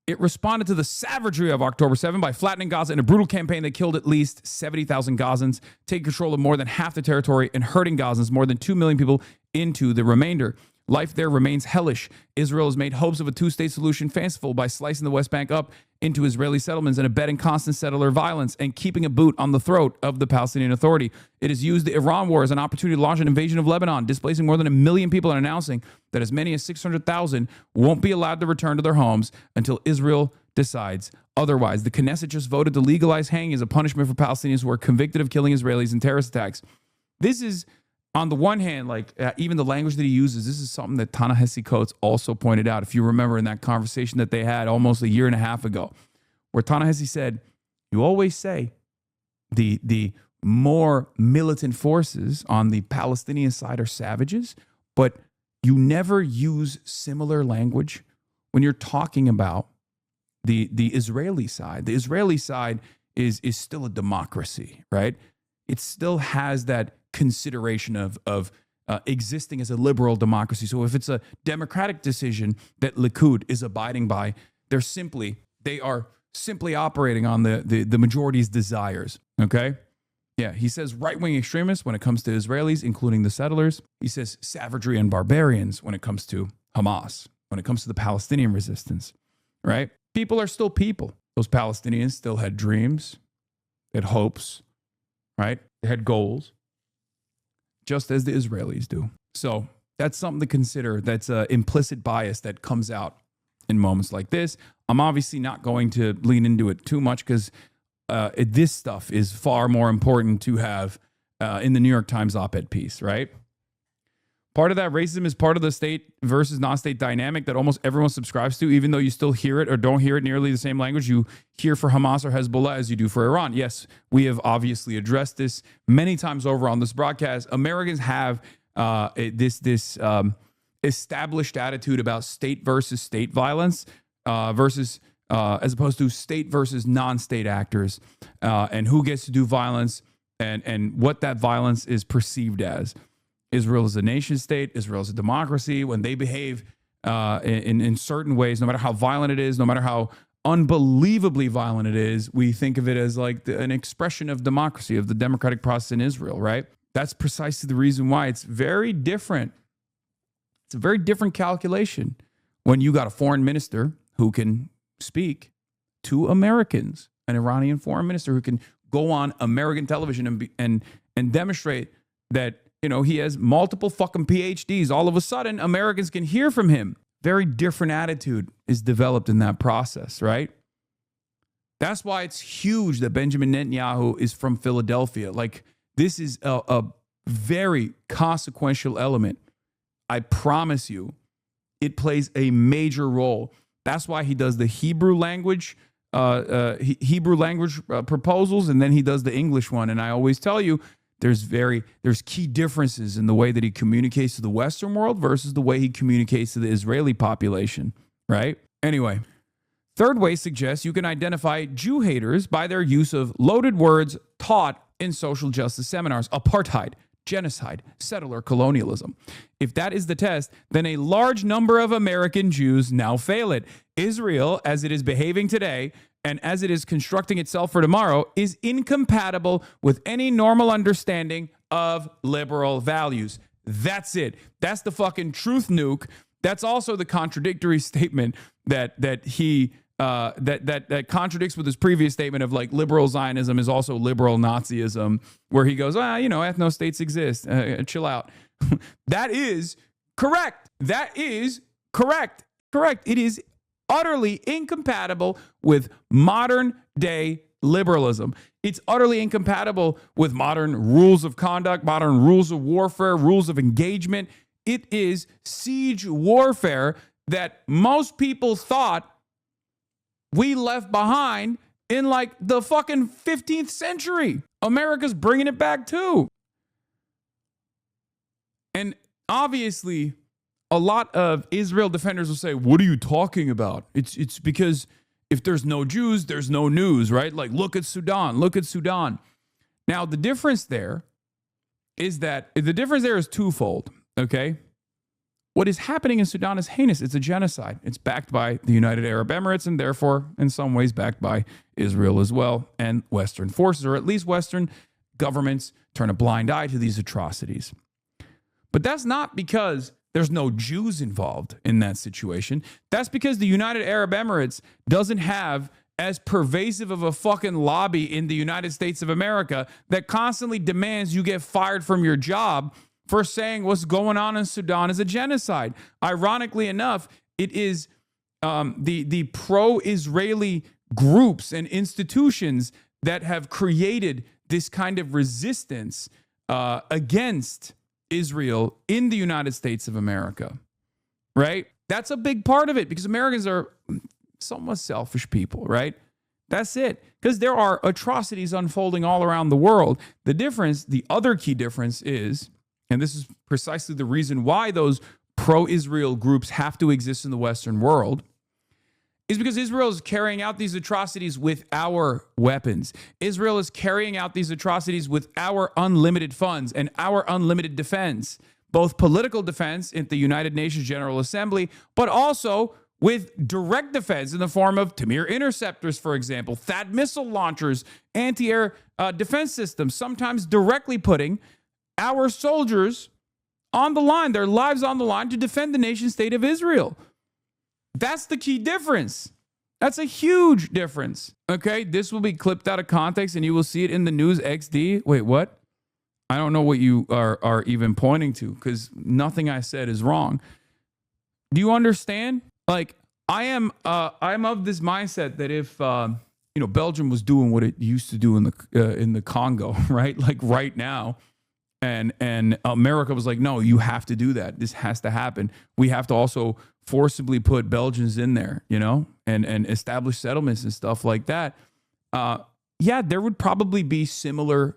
It responded to the savagery of October 7 by flattening Gaza in a brutal campaign that killed at least 70,000 Gazans, taking control of more than half the territory, and herding Gazans, more than 2 million people, into the remainder. Life there remains hellish. Israel has made hopes of a two-state solution fanciful by slicing the West Bank up into Israeli settlements and abetting constant settler violence and keeping a boot on the throat of the Palestinian Authority. It has used the Iran war as an opportunity to launch an invasion of Lebanon, displacing more than 1 million people and announcing that as many as 600,000 won't be allowed to return to their homes until Israel decides otherwise. The Knesset just voted to legalize hanging as a punishment for Palestinians who are convicted of killing Israelis in terrorist attacks. This is, on the one hand, even the language that he uses, this is something that Ta-Nehisi Coates also pointed out, if you remember in that conversation that they had almost a year and a half ago, where Ta-Nehisi said, you always say the more militant forces on the Palestinian side are savages, but you never use similar language when you're talking about the Israeli side. The Israeli side is still a democracy, right? It still has that consideration of existing as a liberal democracy. So if it's a democratic decision that Likud is abiding by, they are simply operating on the majority's desires, okay? Yeah, he says right-wing extremists when it comes to Israelis, including the settlers. He says savagery and barbarians when it comes to Hamas, when it comes to the Palestinian resistance, right? People are still people. Those Palestinians still had dreams, had hopes, right? They had goals, just as the Israelis do. So that's something to consider. That's an implicit bias that comes out in moments like this. I'm obviously not going to lean into it too much because this stuff is far more important to have in the New York Times op-ed piece, right? Part of that racism is part of the state versus non-state dynamic that almost everyone subscribes to, even though you still hear it or don't hear it nearly the same language you hear for Hamas or Hezbollah as you do for Iran. Yes, we have obviously addressed this many times over on this broadcast. Americans have this established attitude about state versus state violence versus as opposed to state versus non-state actors, and who gets to do violence and what that violence is perceived as. Israel is a nation state. Israel is a democracy. When they behave in certain ways, no matter how violent it is, no matter how unbelievably violent it is, we think of it as like an expression of democracy, of the democratic process in Israel, right? That's precisely the reason why it's very different. It's a very different calculation when you got a foreign minister who can speak to Americans, an Iranian foreign minister who can go on American television and demonstrate that, you know, he has multiple fucking PhDs. All of a sudden, Americans can hear from him. Very different attitude is developed in that process, right? That's why it's huge that Benjamin Netanyahu is from Philadelphia. Like, this is a very consequential element. I promise you, it plays a major role. That's why he does the Hebrew language proposals, and then he does the English one. And I always tell you, there's key differences in the way that he communicates to the Western world versus the way he communicates to the Israeli population, right? Anyway, third way suggests you can identify Jew haters by their use of loaded words taught in social justice seminars: apartheid, genocide, settler colonialism. If that is the test, then a large number of American Jews now fail it. Israel, as it is behaving today, and as it is constructing itself for tomorrow, is incompatible with any normal understanding of liberal values. That's it. That's the fucking truth nuke. That's also the contradictory statement that he that contradicts with his previous statement of like liberal Zionism is also liberal Nazism, where he goes, ethno-states exist. Chill out. That is correct. That is correct. Correct. It is utterly incompatible with modern day liberalism. It's utterly incompatible with modern rules of conduct, modern rules of warfare, rules of engagement. It is siege warfare that most people thought we left behind in like the fucking 15th century. America's bringing it back too. And obviously, a lot of Israel defenders will say, what are you talking about? It's because if there's no Jews, there's no news, right? Like, look at Sudan. Look at Sudan. Now, the difference there is twofold, okay? What is happening in Sudan is heinous. It's a genocide. It's backed by the United Arab Emirates and therefore, in some ways, backed by Israel as well and Western forces, or at least Western governments turn a blind eye to these atrocities. But that's not because there's no Jews involved in that situation. That's because the United Arab Emirates doesn't have as pervasive of a fucking lobby in the United States of America that constantly demands you get fired from your job for saying what's going on in Sudan is a genocide. Ironically enough, it is the pro-Israeli groups and institutions that have created this kind of resistance against Israel in the United States of America, right? That's a big part of it because Americans are somewhat selfish people, right? That's it. Because there are atrocities unfolding all around the world. The difference, the other key difference is, and this is precisely the reason why those pro-Israel groups have to exist in the Western world, is because Israel is carrying out these atrocities with our weapons. Israel is carrying out these atrocities with our unlimited funds and our unlimited defense, both political defense at the United Nations General Assembly, but also with direct defense in the form of Tamir interceptors, for example, THAAD missile launchers, anti-air defense systems, sometimes directly putting our soldiers on the line, their lives on the line to defend the nation state of Israel. That's the key difference. That's a huge difference. Okay, this will be clipped out of context and you will see it in the news XD. Wait, what? I don't know what you are even pointing to because nothing I said is wrong. Do you understand? Like, I'm of this mindset that if Belgium was doing what it used to do in the Congo, right? Like right now, and America was like, no, you have to do that. This has to happen. We have to also forcibly put Belgians in there, and establish settlements and stuff like that. Yeah, there would probably be similar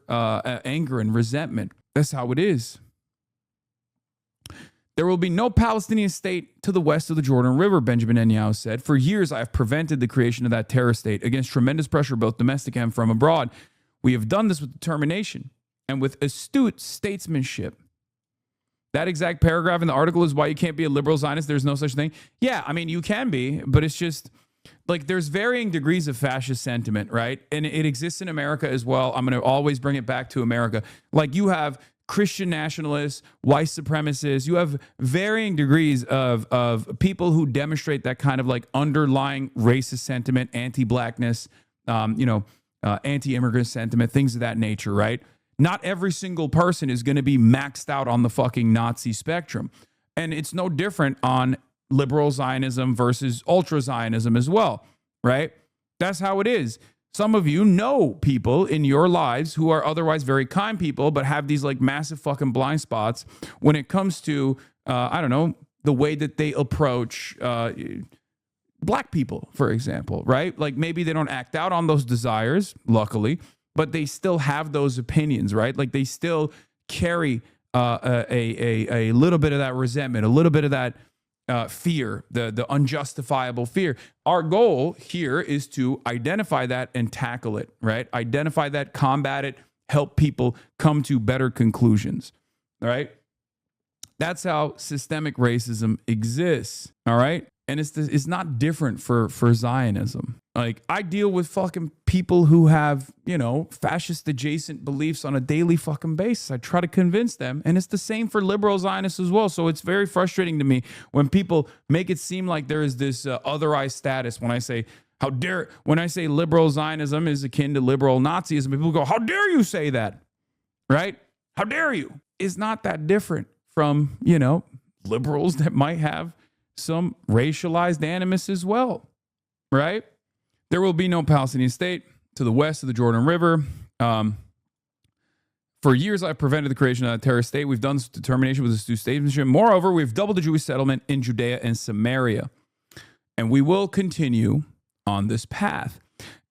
anger and resentment. That's how it is. There will be no Palestinian state to the west of the Jordan River, Benjamin Netanyahu said. For years, I have prevented the creation of that terror state against tremendous pressure, both domestic and from abroad. We have done this with determination and with astute statesmanship. That exact paragraph in the article is why you can't be a liberal Zionist. There's no such thing. Yeah, I mean, you can be, but it's just like there's varying degrees of fascist sentiment, right? And it exists in America as well. I'm going to always bring it back to America. Like you have Christian nationalists, white supremacists. You have varying degrees of people who demonstrate that kind of like underlying racist sentiment, anti-blackness, anti-immigrant sentiment, things of that nature, right? Not every single person is going to be maxed out on the fucking Nazi spectrum. And it's no different on liberal Zionism versus ultra Zionism as well, right? That's how it is. Some of you know people in your lives who are otherwise very kind people, but have these like massive fucking blind spots when it comes to, the way that they approach black people, for example, right? Like maybe they don't act out on those desires, luckily, but they still have those opinions, right? Like they still carry a little bit of that resentment, a little bit of that fear, the unjustifiable fear. Our goal here is to identify that and tackle it, right? Identify that, combat it, help people come to better conclusions, all right? That's how systemic racism exists, all right? And it's not different for Zionism. Like, I deal with fucking people who have, fascist adjacent beliefs on a daily fucking basis. I try to convince them. And it's the same for liberal Zionists as well. So it's very frustrating to me when people make it seem like there is this otherized status. When I say, when I say liberal Zionism is akin to liberal Nazism, people go, how dare you say that? Right? How dare you? It's not that different from, liberals that might have some racialized animus as well, right? There will be no Palestinian state to the west of the Jordan River. For years, I've prevented the creation of a terrorist state. We've done this with determination with this new statesmanship. Moreover, we've doubled the Jewish settlement in Judea and Samaria, and we will continue on this path.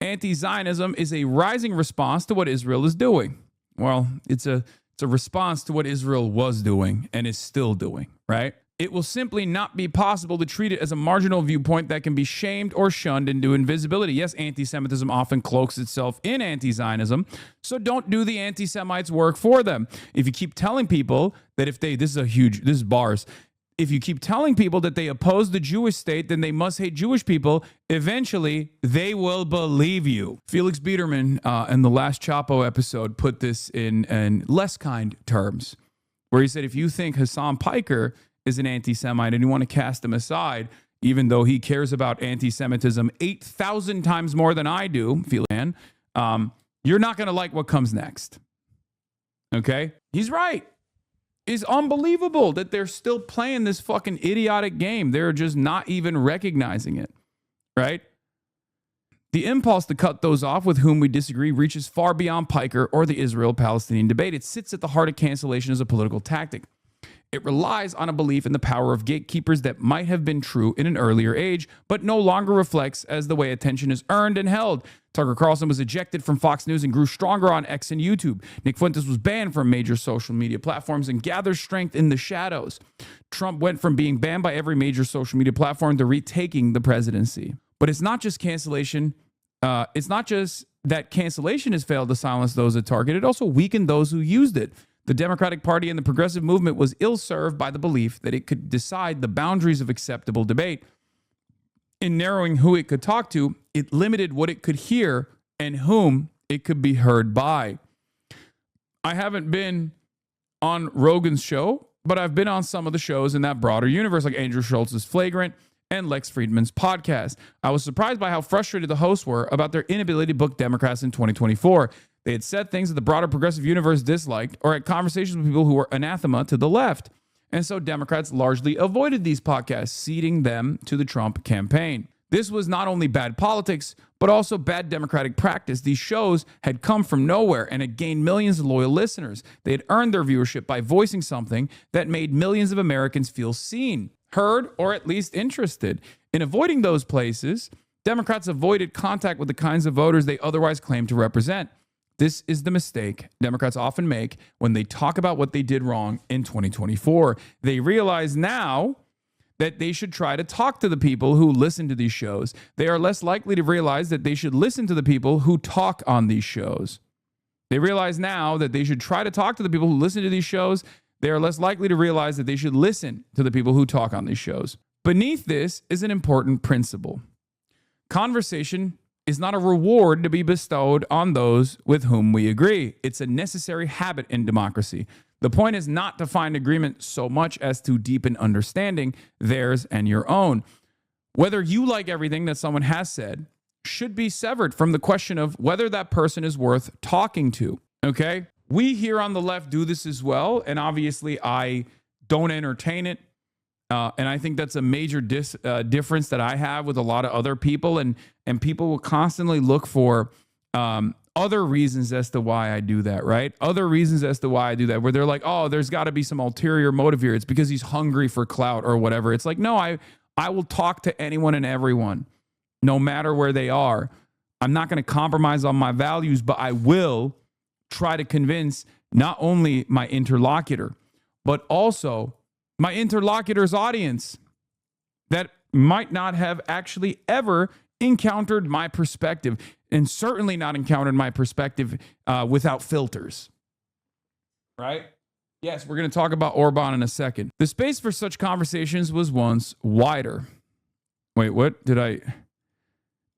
Anti-Zionism is a rising response to what Israel is doing. Well, it's a response to what Israel was doing and is still doing, right? It will simply not be possible to treat it as a marginal viewpoint that can be shamed or shunned into invisibility. Yes, anti-Semitism often cloaks itself in anti-Zionism, so don't do the anti-Semites work for them. If you keep telling people that this is bars. If you keep telling people that they oppose the Jewish state, then they must hate Jewish people. Eventually, they will believe you. Felix Biederman, in the last Chapo episode, put this in less kind terms, where he said, if you think Hasan Piker is an anti-Semite and you want to cast him aside, even though he cares about anti-Semitism 8,000 times more than I do, Philan, you're not going to like what comes next. Okay? He's right. It's unbelievable that they're still playing this fucking idiotic game. They're just not even recognizing it, right? The impulse to cut those off with whom we disagree reaches far beyond Piker or the Israel-Palestinian debate. It sits at the heart of cancellation as a political tactic. It relies on a belief in the power of gatekeepers that might have been true in an earlier age, but no longer reflects as the way attention is earned and held. Tucker Carlson was ejected from Fox News and grew stronger on X and YouTube. Nick Fuentes was banned from major social media platforms and gathers strength in the shadows. Trump went from being banned by every major social media platform to retaking the presidency. But it's not just cancellation. It's not just that cancellation has failed to silence those it targeted. It also weakened those who used it. The Democratic Party and the progressive movement was ill-served by the belief that it could decide the boundaries of acceptable debate. In narrowing who it could talk to, it limited what it could hear and whom it could be heard by. I haven't been on Rogan's show, but I've been on some of the shows in that broader universe, like Andrew Schultz's Flagrant and Lex Friedman's podcast. I was surprised by how frustrated the hosts were about their inability to book Democrats in 2024. They had said things that the broader progressive universe disliked or had conversations with people who were anathema to the left. And so Democrats largely avoided these podcasts, ceding them to the Trump campaign. This was not only bad politics, but also bad democratic practice. These shows had come from nowhere and had gained millions of loyal listeners. They had earned their viewership by voicing something that made millions of Americans feel seen, heard, or at least interested. In avoiding those places, Democrats avoided contact with the kinds of voters they otherwise claimed to represent. This is the mistake Democrats often make when they talk about what they did wrong in 2024. They realize now that they should try to talk to the people who listen to these shows. They are less likely to realize that they should listen to the people who talk on these shows. They realize now that they should try to talk to the people who listen to these shows. They are less likely to realize that they should listen to the people who talk on these shows. Beneath this is an important principle. Conversation is not a reward to be bestowed on those with whom we agree. It's a necessary habit in democracy. The point is not to find agreement so much as to deepen understanding, theirs and your own. Whether you like everything that someone has said should be severed from the question of whether that person is worth talking to, okay? We here on the left do this as well, and obviously I don't entertain it, and I think that's a major difference that I have with a lot of other people, and people will constantly look for other reasons as to why I do that, right? Other reasons as to why I do that, where they're like, oh, there's got to be some ulterior motive here. It's because he's hungry for clout or whatever. It's like, no, I will talk to anyone and everyone, no matter where they are. I'm not going to compromise on my values, but I will try to convince not only my interlocutor, but also my interlocutor's audience that might not have actually ever encountered my perspective, and certainly not encountered my perspective without filters, right? Yes, we're going to talk about Orban in a second. The space for such conversations was once wider. Wait, what did I...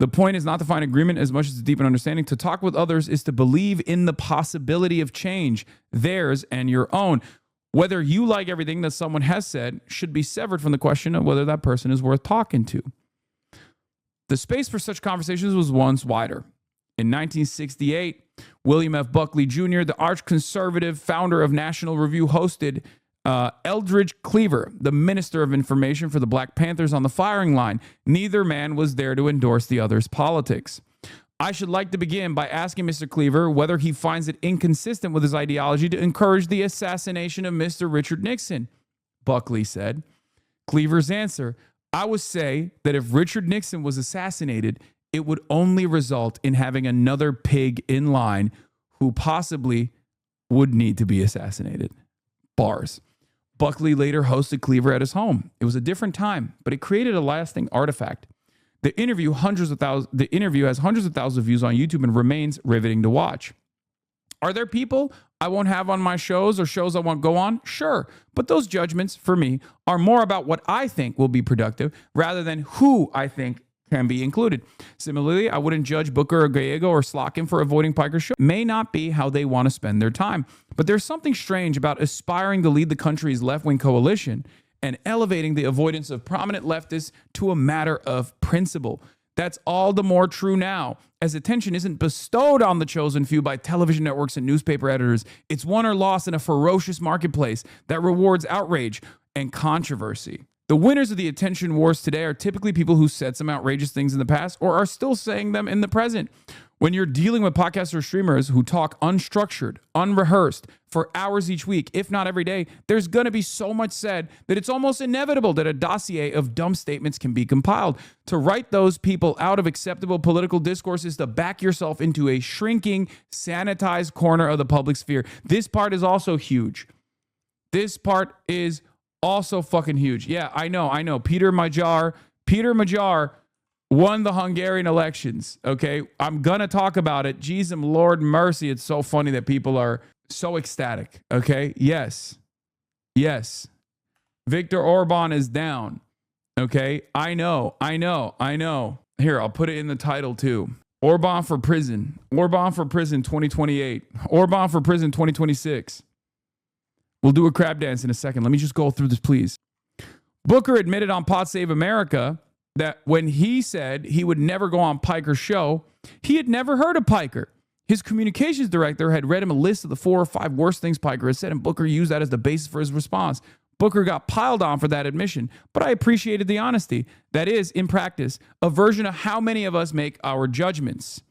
The point is not to find agreement as much as to deepen understanding. To talk with others is to believe in the possibility of change, theirs and your own. Whether you like everything that someone has said should be severed from the question of whether that person is worth talking to. The space for such conversations was once wider. In 1968, William F. Buckley Jr., the arch-conservative founder of National Review, hosted Eldridge Cleaver, the Minister of Information for the Black Panthers, on the firing line. Neither man was there to endorse the other's politics. I should like to begin by asking Mr. Cleaver whether he finds it inconsistent with his ideology to encourage the assassination of Mr. Richard Nixon, Buckley said. Cleaver's answer: I would say that if Richard Nixon was assassinated, it would only result in having another pig in line who possibly would need to be assassinated. Bars. Buckley later hosted Cleaver at his home. It was a different time, but it created a lasting artifact. The interview has hundreds of thousands of views on YouTube and remains riveting to watch. Are there people I won't have on my shows or shows I won't go on? Sure. But those judgments, for me, are more about what I think will be productive rather than who I think can be included. Similarly, I wouldn't judge Booker or Gallego or Slotkin for avoiding Piker's show. It may not be how they want to spend their time. But there's something strange about aspiring to lead the country's left-wing coalition and elevating the avoidance of prominent leftists to a matter of principle. That's all the more true now, as attention isn't bestowed on the chosen few by television networks and newspaper editors. It's won or lost in a ferocious marketplace that rewards outrage and controversy. The winners of the attention wars today are typically people who said some outrageous things in the past or are still saying them in the present. When you're dealing with podcasters or streamers who talk unstructured, unrehearsed for hours each week, if not every day, there's going to be so much said that it's almost inevitable that a dossier of dumb statements can be compiled. To write those people out of acceptable political discourse is to back yourself into a shrinking, sanitized corner of the public sphere. This part is also huge. This part is also fucking huge. Yeah, I know. Peter Magyar won the Hungarian elections, okay? I'm going to talk about it. Jeez, Lord mercy, it's so funny that people are so ecstatic, okay? Yes. Viktor Orban is down, okay? I know. Here, I'll put it in the title too. Orban for prison. Orban for prison 2028. Orban for prison 2026. We'll do a crab dance in a second. Let me just go through this, please. Booker admitted on Pod Save America that when he said he would never go on Piker's show, he had never heard of Piker. His communications director had read him a list of the 4 or 5 worst things Piker had said, and Booker used that as the basis for his response. Booker got piled on for that admission, but I appreciated the honesty. That is, in practice, a version of how many of us make our judgments.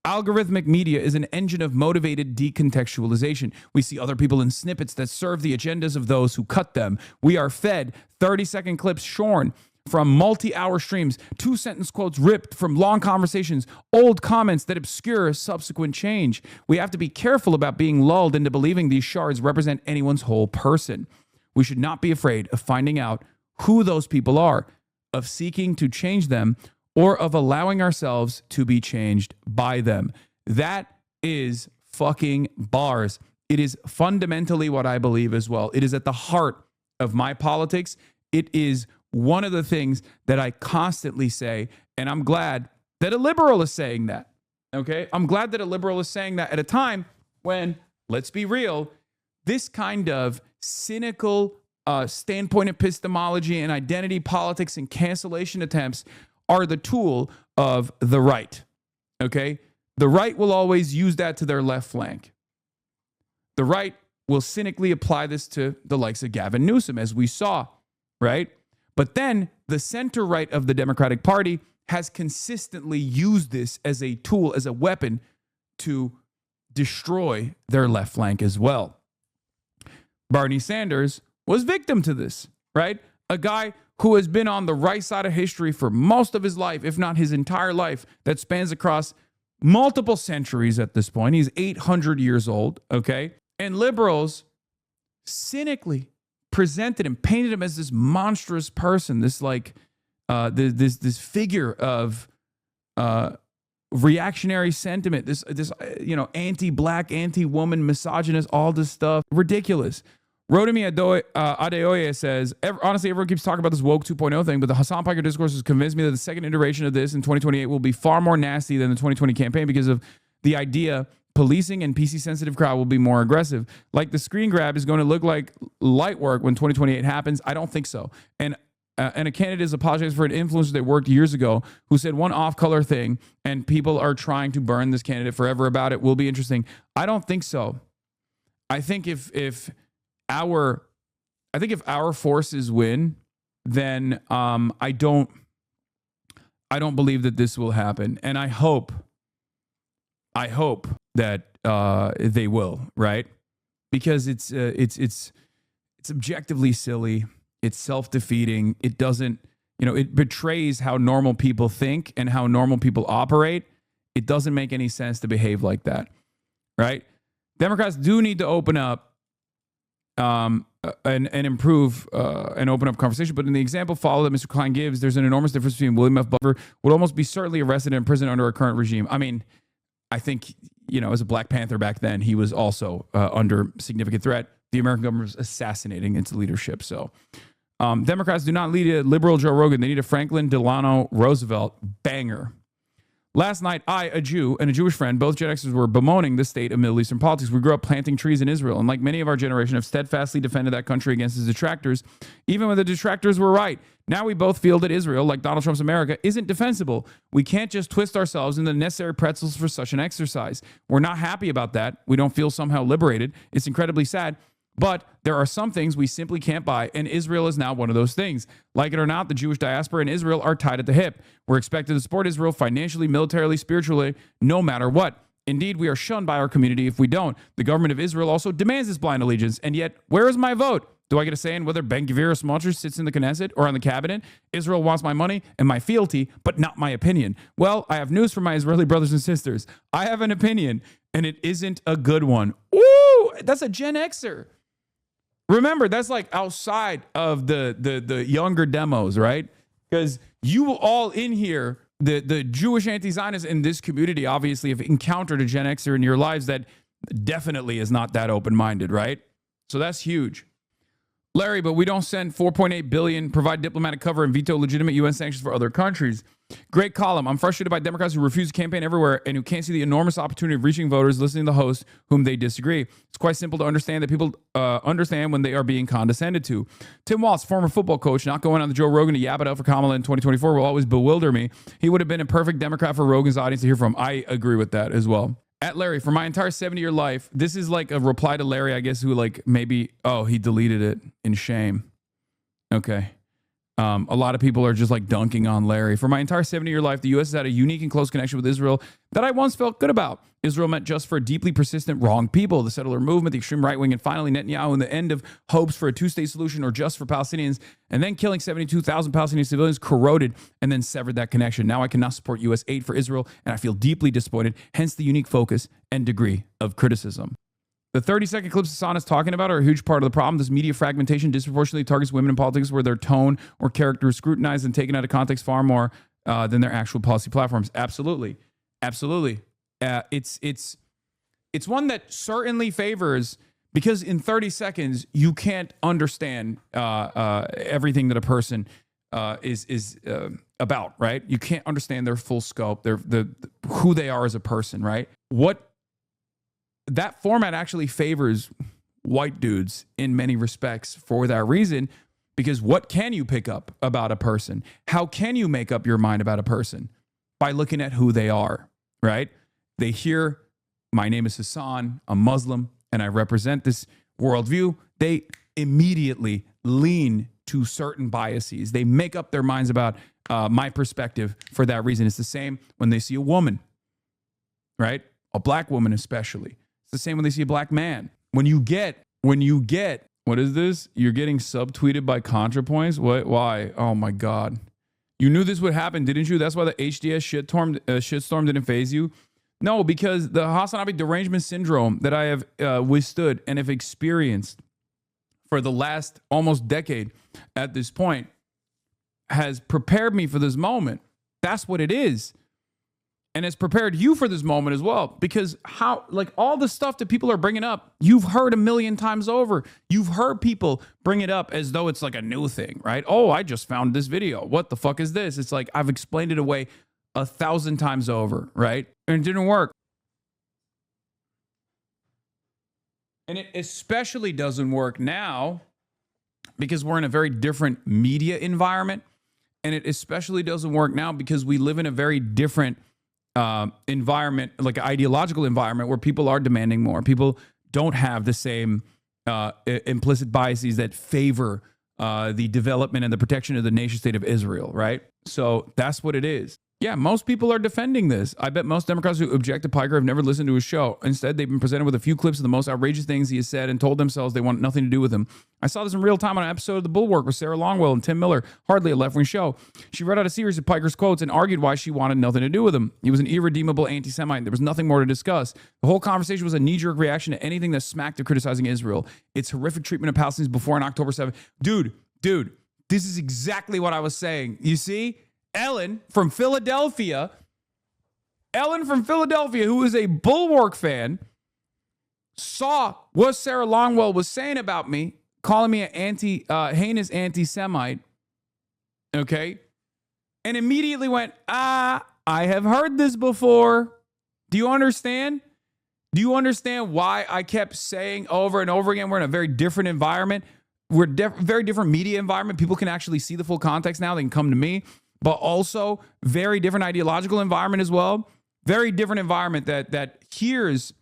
Algorithmic media is an engine of motivated decontextualization. We see other people in snippets that serve the agendas of those who cut them. We are fed 30-second clips shorn from multi-hour streams, 2-sentence quotes ripped from long conversations, old comments that obscure subsequent change. We have to be careful about being lulled into believing these shards represent anyone's whole person. We should not be afraid of finding out who those people are, of seeking to change them, or of allowing ourselves to be changed by them. That is fucking bars. It is fundamentally what I believe as well. It is at the heart of my politics. It is one of the things that I constantly say, and I'm glad that a liberal is saying that. Okay? I'm glad that a liberal is saying that at a time when, let's be real, this kind of cynical standpoint epistemology and identity politics and cancellation attempts are the tool of the right. Okay? The right will always use that to their left flank. The right will cynically apply this to the likes of Gavin Newsom, as we saw, right? But then the center right of the Democratic Party has consistently used this as a tool, as a weapon to destroy their left flank as well. Bernie Sanders was victim to this, right? A guy who has been on the right side of history for most of his life, if not his entire life, that spans across multiple centuries at this point. He's 800 years old, okay? And liberals cynically presented him, painted him as this monstrous person, this like this figure of reactionary sentiment, this anti-black, anti-woman, misogynist, all this stuff, ridiculous. Rotimi Adeoye says, honestly, everyone keeps talking about this woke 2.0 thing, but the Hasan Piker discourse has convinced me that the second iteration of this in 2028 will be far more nasty than the 2020 campaign because of the idea policing and PC-sensitive crowd will be more aggressive. Like the screen grab is going to look like light work when 2028 happens. I don't think so. And a candidate is apologizing for an influencer that worked years ago who said one off-color thing, and people are trying to burn this candidate forever about it. Will be interesting. I don't think so. I think if our forces win, then I don't believe that this will happen, and I hope that they will, right? Because it's objectively silly. It's self-defeating. It doesn't, it betrays how normal people think and how normal people operate. It doesn't make any sense to behave like that, right? Democrats do need to open up and improve and open up conversation. But in the example follow that Mr. Klein gives, there's an enormous difference between William F. Butler would almost be certainly arrested and imprisoned under a current regime. I mean, I think, as a Black Panther back then, he was also under significant threat. The American government was assassinating its leadership. So Democrats do not need a liberal Joe Rogan. They need a Franklin Delano Roosevelt banger. Last night, I, a Jew, and a Jewish friend, both Gen Xers, were bemoaning the state of Middle Eastern politics. We grew up planting trees in Israel, and like many of our generation, have steadfastly defended that country against its detractors, even when the detractors were right. Now we both feel that Israel, like Donald Trump's America, isn't defensible. We can't just twist ourselves into the necessary pretzels for such an exercise. We're not happy about that. We don't feel somehow liberated. It's incredibly sad. But there are some things we simply can't buy, and Israel is now one of those things. Like it or not, the Jewish diaspora in Israel are tied at the hip. We're expected to support Israel financially, militarily, spiritually, no matter what. Indeed, we are shunned by our community if we don't. The government of Israel also demands this blind allegiance, and yet, where is my vote? Do I get a say in whether Ben Gvir or Smotrich sits in the Knesset or on the cabinet? Israel wants my money and my fealty, but not my opinion. Well, I have news for my Israeli brothers and sisters. I have an opinion, and it isn't a good one. Ooh, that's a Gen Xer. Remember, that's like outside of the younger demos, right? Because you all in here, the Jewish anti-Zionists in this community obviously have encountered a Gen Xer in your lives that definitely is not that open-minded, right? So that's huge. Larry, but we don't send $4.8 billion, provide diplomatic cover, and veto legitimate UN sanctions for other countries. Great column. I'm frustrated by Democrats who refuse to campaign everywhere and who can't see the enormous opportunity of reaching voters listening to hosts whom they disagree. It's quite simple to understand that people understand when they are being condescended to. Tim Walz, former football coach, not going on the Joe Rogan to yab it out for Kamala in 2024 will always bewilder me. He would have been a perfect Democrat for Rogan's audience to hear from. I agree with that as well. At Larry, for my entire 70-year life, this is like a reply to Larry, I guess, who like maybe, he deleted it in shame. Okay. A lot of people are just like dunking on Larry. For my entire 70-year life, the U.S. has had a unique and close connection with Israel that I once felt good about. Israel meant just for deeply persistent wrong people, the settler movement, the extreme right wing, and finally Netanyahu and the end of hopes for a two-state solution or just for Palestinians, and then killing 72,000 Palestinian civilians corroded and then severed that connection. Now I cannot support U.S. aid for Israel, and I feel deeply disappointed, hence the unique focus and degree of criticism. The 30-second clips Hasan is talking about are a huge part of the problem. This media fragmentation disproportionately targets women in politics where their tone or character is scrutinized and taken out of context far more than their actual policy platforms. Absolutely. Absolutely. It's one that certainly favors, because in 30 seconds, you can't understand everything that a person is about, right? You can't understand their full scope, who they are as a person, right? That format actually favors white dudes in many respects for that reason, because what can you pick up about a person? How can you make up your mind about a person? By looking at who they are, right? They hear, my name is Hasan, I'm Muslim, and I represent this worldview. They immediately lean to certain biases. They make up their minds about my perspective for that reason. It's the same when they see a woman, right? A black woman especially. The same when they see a black man. When you get, what is this? You're getting subtweeted by ContraPoints? What? Why? Oh my God. You knew this would happen, didn't you? That's why the HDS shitstorm didn't faze you. No, because the HasanAbi derangement syndrome that I have withstood and have experienced for the last almost decade at this point has prepared me for this moment. That's what it is. And it's prepared you for this moment as well, because all the stuff that people are bringing up, you've heard a million times over. You've heard people bring it up as though it's like a new thing, right? Oh, I just found this video. What the fuck is this? It's like, I've explained it away 1,000 times over, right? And it didn't work. And it especially doesn't work now because we're in a very different media environment. And it especially doesn't work now because we live in a very different environment, like an ideological environment where people are demanding more. People don't have the same implicit biases that favor the development and the protection of the nation state of Israel, right? So that's what it is. Yeah, most people are defending this. I bet most Democrats who object to Piker have never listened to his show. Instead, they've been presented with a few clips of the most outrageous things he has said and told themselves they want nothing to do with him. I saw this in real time on an episode of The Bulwark with Sarah Longwell and Tim Miller, hardly a left-wing show. She read out a series of Piker's quotes and argued why she wanted nothing to do with him. He was an irredeemable anti-Semite. There was nothing more to discuss. The whole conversation was a knee-jerk reaction to anything that smacked of criticizing Israel. It's horrific treatment of Palestinians before and October 7th. Dude, this is exactly what I was saying. You see? Ellen from Philadelphia, who is a Bulwark fan, saw what Sarah Longwell was saying about me, calling me an heinous anti-Semite, okay? And immediately went, I have heard this before. Do you understand? Do you understand why I kept saying over and over again, we're in a very different environment. We're very different media environment. People can actually see the full context now. They can come to me. But also very different ideological environment as well. Very different environment that hears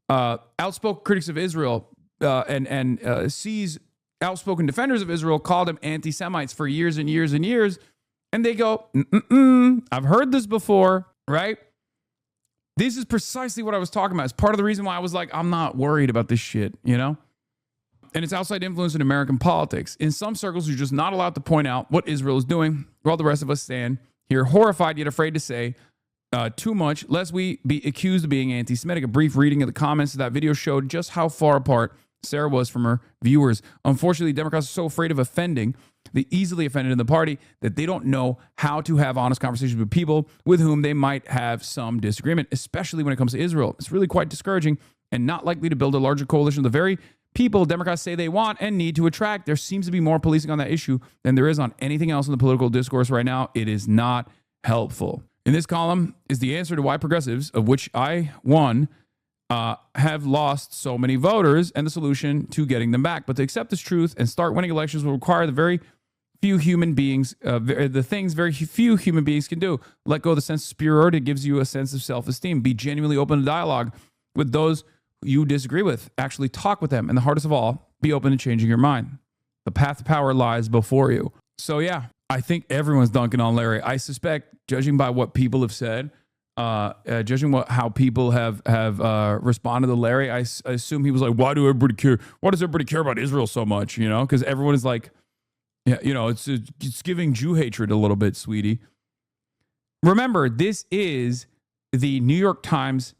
outspoken critics of Israel and sees outspoken defenders of Israel call them anti-Semites for years and years and years. And they go, I've heard this before, right? This is precisely what I was talking about. It's part of the reason why I was like, I'm not worried about this shit, you know? And it's outside influence in American politics. In some circles, you're just not allowed to point out what Israel is doing, while the rest of us stand here horrified yet afraid to say too much, lest we be accused of being anti-Semitic. A brief reading of the comments of that video showed just how far apart Sarah was from her viewers. Unfortunately, Democrats are so afraid of offending the easily offended in the party that they don't know how to have honest conversations with people with whom they might have some disagreement, especially when it comes to Israel. It's really quite discouraging and not likely to build a larger coalition of the very people Democrats say they want and need to attract. There seems to be more policing on that issue than there is on anything else in the political discourse right now. It is not helpful. In this column is the answer to why progressives, of which I one, have lost so many voters and the solution to getting them back. But to accept this truth and start winning elections will require the very few human beings, the things very few human beings can do. Let go of the sense of superiority. It gives you a sense of self-esteem. Be genuinely open to dialogue with those you disagree with. Actually talk with them. And the hardest of all, be open to changing your mind. The path to power lies before you. So yeah, I think everyone's dunking on Larry. I suspect, judging by what people have said, judging how people have responded to Larry, I assume he was like, why do everybody care? Why does everybody care about Israel so much? You know, because everyone is like, yeah, you know, it's giving Jew hatred a little bit, sweetie. Remember, this is the New York Times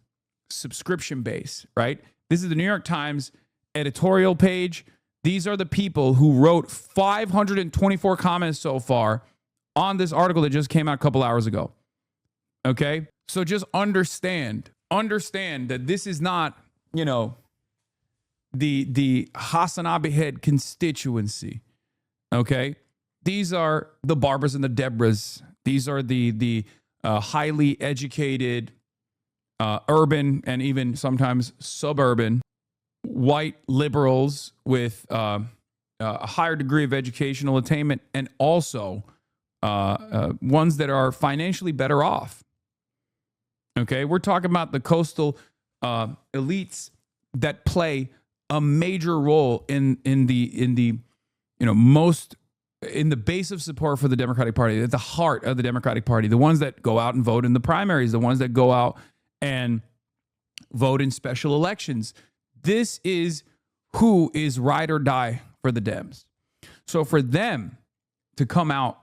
subscription base, right? This is the New York Times editorial page. These are the people who wrote 524 comments so far on this article that just came out a couple hours ago. Okay? So just understand that this is not, you know, the HasanAbi head constituency. Okay? These are the Barbaras and the Deborahs. These are the highly educated, urban, and even sometimes suburban white liberals with a higher degree of educational attainment, and also ones that are financially better off. Okay, we're talking about the coastal elites that play a major role in the base of support for the Democratic Party, at the heart of the Democratic Party, the ones that go out and vote in the primaries, the ones that go out and vote in special elections. This is who is ride or die for the Dems. So for them to come out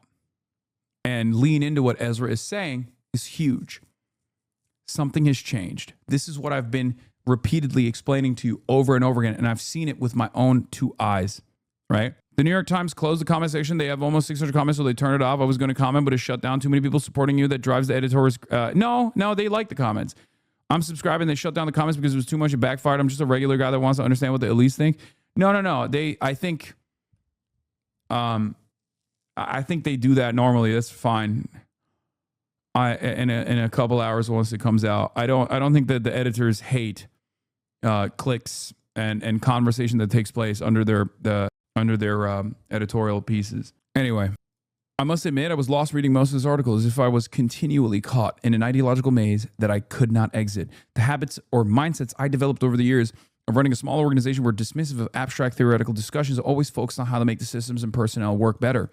and lean into what Ezra is saying is huge. Something has changed. This is what I've been repeatedly explaining to you over and over again, and I've seen it with my own two eyes, right? The New York Times closed the comment section. They have almost 600 comments, so they turned it off. I was going to comment, but it shut down. Too many people supporting you. That drives the editors. No, they like the comments. I'm subscribing. They shut down the comments because it was too much. It backfired. I'm just a regular guy that wants to understand what the elites think. No. I think they do that normally. That's fine. In a couple hours once it comes out. I don't think that the editors hate clicks and conversation that takes place under their editorial pieces. Anyway, I must admit I was lost reading most of this article, as if I was continually caught in an ideological maze that I could not exit. The habits or mindsets I developed over the years of running a small organization were dismissive of abstract theoretical discussions, always focused on how to make the systems and personnel work better.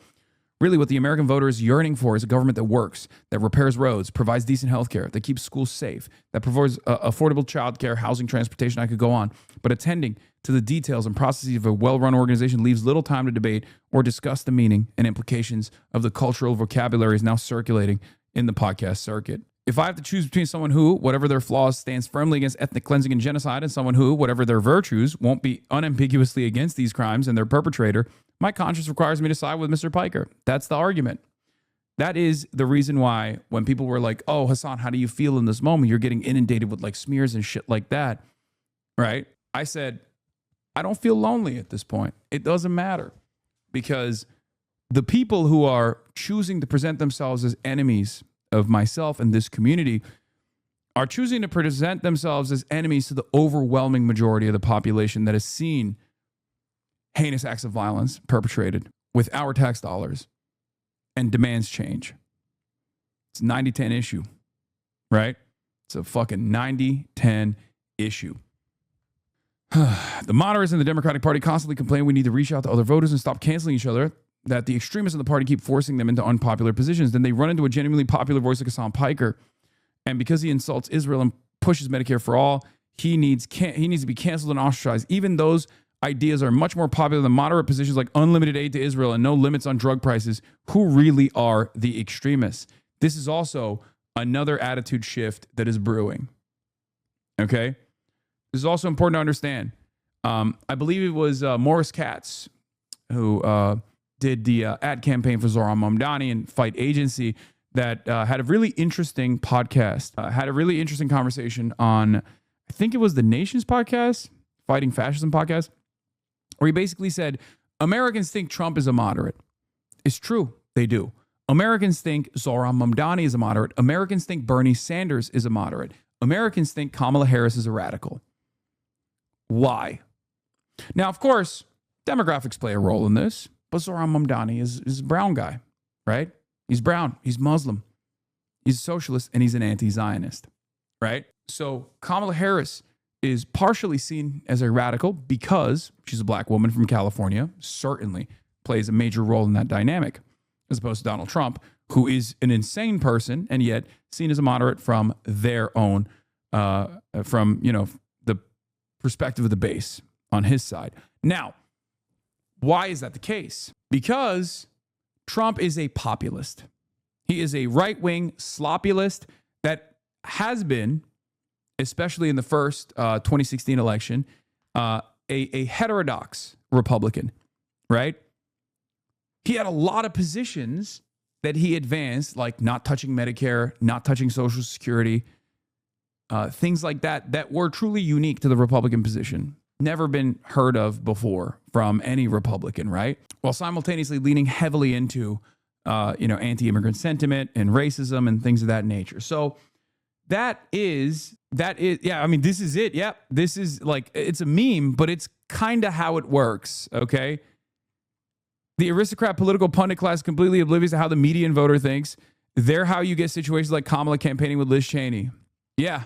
Really, what the American voter is yearning for is a government that works, that repairs roads, provides decent health care, that keeps schools safe, that provides affordable childcare, housing, transportation. I could go on. But attending to the details and processes of a well-run organization leaves little time to debate or discuss the meaning and implications of the cultural vocabularies now circulating in the podcast circuit. If I have to choose between someone who, whatever their flaws, stands firmly against ethnic cleansing and genocide, and someone who, whatever their virtues, won't be unambiguously against these crimes and their perpetrator, my conscience requires me to side with Mr. Piker. That's the argument. That is the reason why when people were like, oh, Hasan, how do you feel in this moment? You're getting inundated with like smears and shit like that, right? I said, I don't feel lonely at this point. It doesn't matter, because the people who are choosing to present themselves as enemies of myself and this community are choosing to present themselves as enemies to the overwhelming majority of the population that has seen heinous acts of violence perpetrated with our tax dollars and demands change. It's a 90-10 issue, right? It's a fucking 90-10 issue. The moderates in the Democratic Party constantly complain we need to reach out to other voters and stop canceling each other, that the extremists in the party keep forcing them into unpopular positions. Then they run into a genuinely popular voice like Hasan Piker. And because he insults Israel and pushes Medicare for all, he needs to be canceled and ostracized. Even those ideas are much more popular than moderate positions like unlimited aid to Israel and no limits on drug prices. Who really are the extremists? This is also another attitude shift that is brewing. Okay? This is also important to understand. I believe it was Morris Katz who did the ad campaign for Zohran Mamdani and Fight Agency that had a really interesting podcast, had a really interesting conversation on, I think it was the Nation's podcast, Fighting Fascism podcast, where he basically said, Americans think Trump is a moderate. It's true, they do. Americans think Zohran Mamdani is a moderate. Americans think Bernie Sanders is a moderate. Americans think Kamala Harris is a radical. Why? Now, of course, demographics play a role in this, but Zohran Mamdani is a brown guy, right? He's brown, he's Muslim, he's a socialist, and he's an anti-Zionist, right? So Kamala Harris is partially seen as a radical because she's a black woman from California, certainly plays a major role in that dynamic. as opposed to Donald Trump, who is an insane person and yet seen as a moderate from their own, from, the perspective of the base on his side. Now, why is that the case? Because Trump is a populist. He is a right-wing sloppulist that has been, especially in the first 2016 election, a heterodox Republican, right? He had a lot of positions that he advanced, like not touching Medicare, not touching Social Security, things like that, that were truly unique to the Republican position. Never been heard of before from any Republican, right? While simultaneously leaning heavily into, anti-immigrant sentiment and racism and things of that nature. So that is, yeah, I mean, this is it. Yep. This is like, it's a meme, but it's kind of how it works. Okay. The aristocrat political pundit class completely oblivious to how the median voter thinks. They're how you get situations like Kamala campaigning with Liz Cheney. Yeah.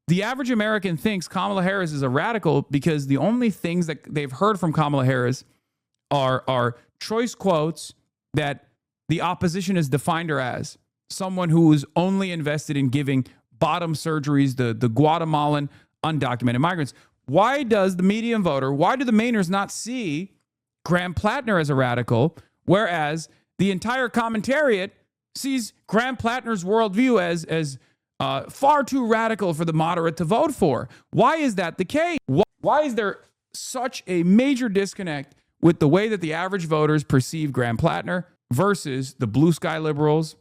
The average American thinks Kamala Harris is a radical because the only things that they've heard from Kamala Harris are choice quotes that the opposition has defined her as someone who is only invested in giving bottom surgeries, the Guatemalan undocumented migrants. Why does the median voter, why do the Mainers not see Graham Plattner as a radical, whereas the entire commentariat sees Graham Plattner's worldview as far too radical for the moderate to vote for? Why is that the case? Why is there such a major disconnect with the way that the average voters perceive Graham Plattner versus the blue sky liberals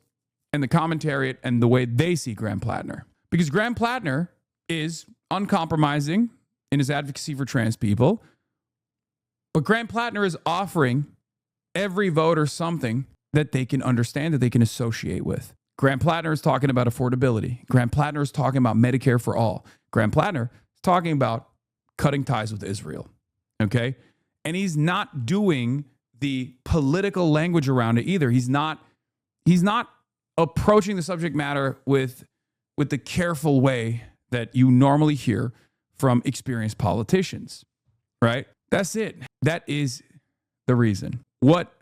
and the commentariat and the way they see Graham Plattner? Because Graham Plattner is uncompromising in his advocacy for trans people, but Graham Plattner is offering every voter something that they can understand, that they can associate with. Graham Plattner is talking about affordability. Graham Plattner is talking about Medicare for all. Graham Plattner is talking about cutting ties with Israel. Okay? And he's not doing the political language around it either. He's not approaching the subject matter with the careful way that you normally hear from experienced politicians. Right? That's it. That is the reason. What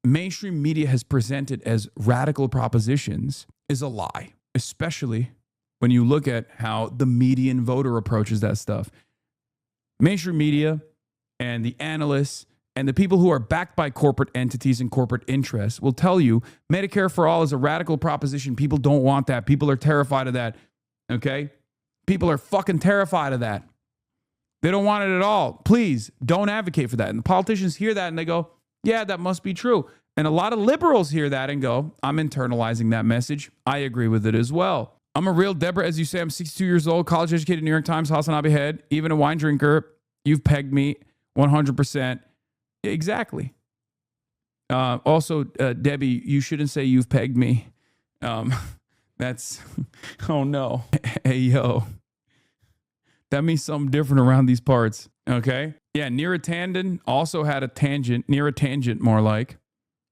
mainstream media has presented as radical propositions is a lie, especially when you look at how the median voter approaches that stuff. Mainstream media and the analysts and the people who are backed by corporate entities and corporate interests will tell you Medicare for all is a radical proposition. People don't want that. People are terrified of that. Okay? People are fucking terrified of that. They don't want it at all. Please don't advocate for that. And the politicians hear that and they go, yeah, that must be true. And a lot of liberals hear that and go, I'm internalizing that message. I agree with it as well. I'm a real Deborah, as you say. I'm 62 years old, college educated, New York Times, HasanAbi head, even a wine drinker. You've pegged me 100%. Exactly. Also, Debbie, you shouldn't say you've pegged me. That's, oh no. Hey, yo. That means something different around these parts. Okay. Yeah. Neera Tanden also had a tangent, near a tangent more like,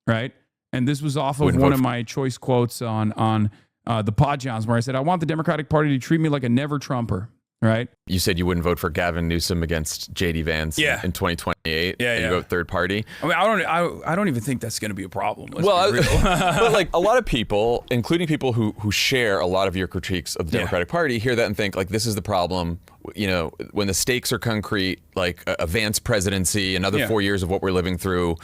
right? And this was off of one of my choice quotes on the Podjams where I said, I want the Democratic Party to treat me like a never Trumper. Right. You said you wouldn't vote for Gavin Newsom against J.D. Vance in 2028. Yeah, and you vote third party. I mean, I don't even think that's going to be a problem. Well, but like a lot of people, including people who share a lot of your critiques of the Democratic Party, hear that and think like this is the problem. You know, when the stakes are concrete, like a Vance presidency, another 4 years of what we're living through.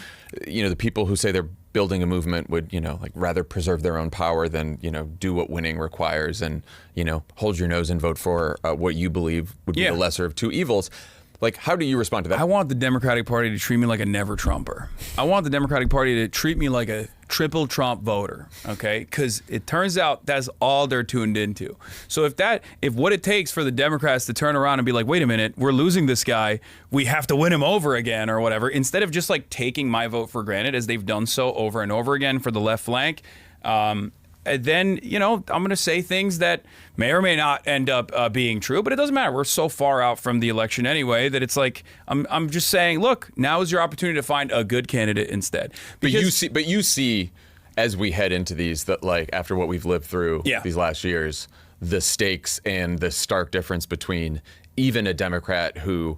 You know, the people who say they're building a movement would, like rather preserve their own power than, do what winning requires and, hold your nose and vote for what you believe would be the lesser of two evils. Like, how do you respond to that? I want the Democratic Party to treat me like a never Trumper. I want the Democratic Party to treat me like a triple Trump voter, okay? Because it turns out that's all they're tuned into. So if what it takes for the Democrats to turn around and be like, wait a minute, we're losing this guy, we have to win him over again or whatever, instead of just like taking my vote for granted as they've done so over and over again for the left flank, then, I'm going to say things that may or may not end up being true, but it doesn't matter. We're so far out from the election anyway that it's like, I'm just saying, look, now is your opportunity to find a good candidate instead. Because, but you see, as we head into these, that like after what we've lived through these last years, the stakes and the stark difference between even a Democrat who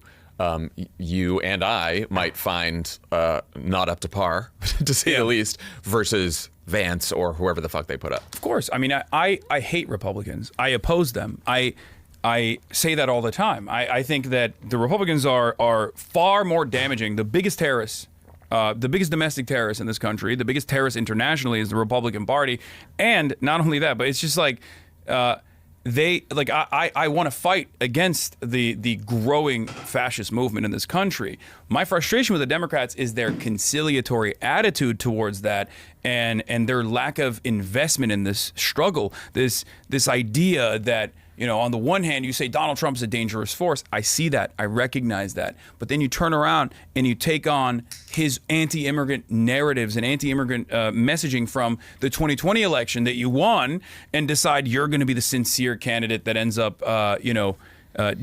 you and I might find not up to par, to say the least, versus Vance or whoever the fuck they put up. Of course. I mean, I hate Republicans. I oppose them. I say that all the time. I think that the Republicans are far more damaging. The biggest terrorists, the biggest domestic terrorists in this country, the biggest terrorist internationally is the Republican Party. And not only that, but it's just like I want to fight against the growing fascist movement in this country. My frustration with the Democrats is their conciliatory attitude towards that and their lack of investment in this struggle. This idea that, you know, on the one hand, you say Donald Trump's a dangerous force. I see that. I recognize that. But then you turn around and you take on his anti-immigrant narratives and anti-immigrant messaging from the 2020 election that you won and decide you're going to be the sincere candidate that ends up,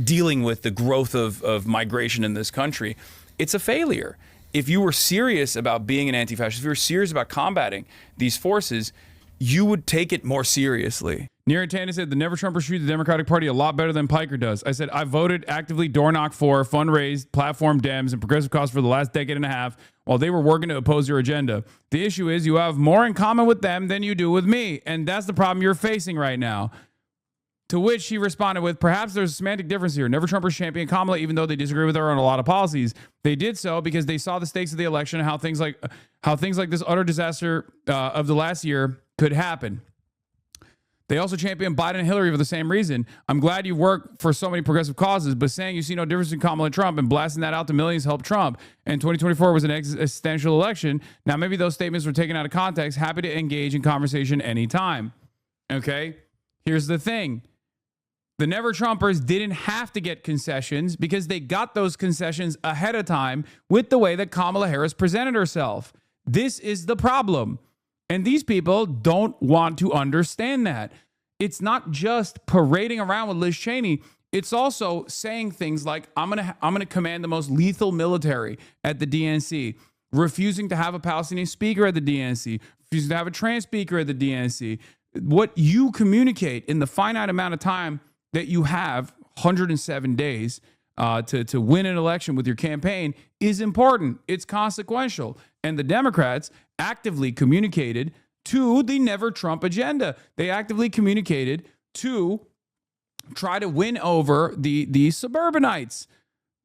dealing with the growth of migration in this country. It's a failure. If you were serious about being an anti-fascist, if you were serious about combating these forces, you would take it more seriously. Neera Tanden said the Never Trumpers treat the Democratic Party a lot better than Piker does. I said I voted actively door knock for, fundraised, platform Dems, and progressive cause for the last decade and a half while they were working to oppose your agenda. The issue is you have more in common with them than you do with me, and that's the problem you're facing right now. To which he responded with, perhaps there's a semantic difference here. Never Trumpers champion Kamala, even though they disagree with her on a lot of policies. They did so because they saw the stakes of the election and how things like this utter disaster of the last year could happen. They also champion Biden and Hillary for the same reason. I'm glad you work for so many progressive causes, but saying you see no difference in Kamala and Trump and blasting that out to millions helped Trump. And 2024 was an existential election. Now, maybe those statements were taken out of context. Happy to engage in conversation anytime. Okay? Here's the thing. The Never Trumpers didn't have to get concessions because they got those concessions ahead of time with the way that Kamala Harris presented herself. This is the problem. And these people don't want to understand that. It's not just parading around with Liz Cheney. It's also saying things like, I'm gonna command the most lethal military at the DNC, refusing to have a Palestinian speaker at the DNC, refusing to have a trans speaker at the DNC. What you communicate in the finite amount of time that you have, 107 days, to win an election with your campaign is important. It's consequential. And the Democrats actively communicated to the Never Trump agenda. They actively communicated to try to win over the suburbanites,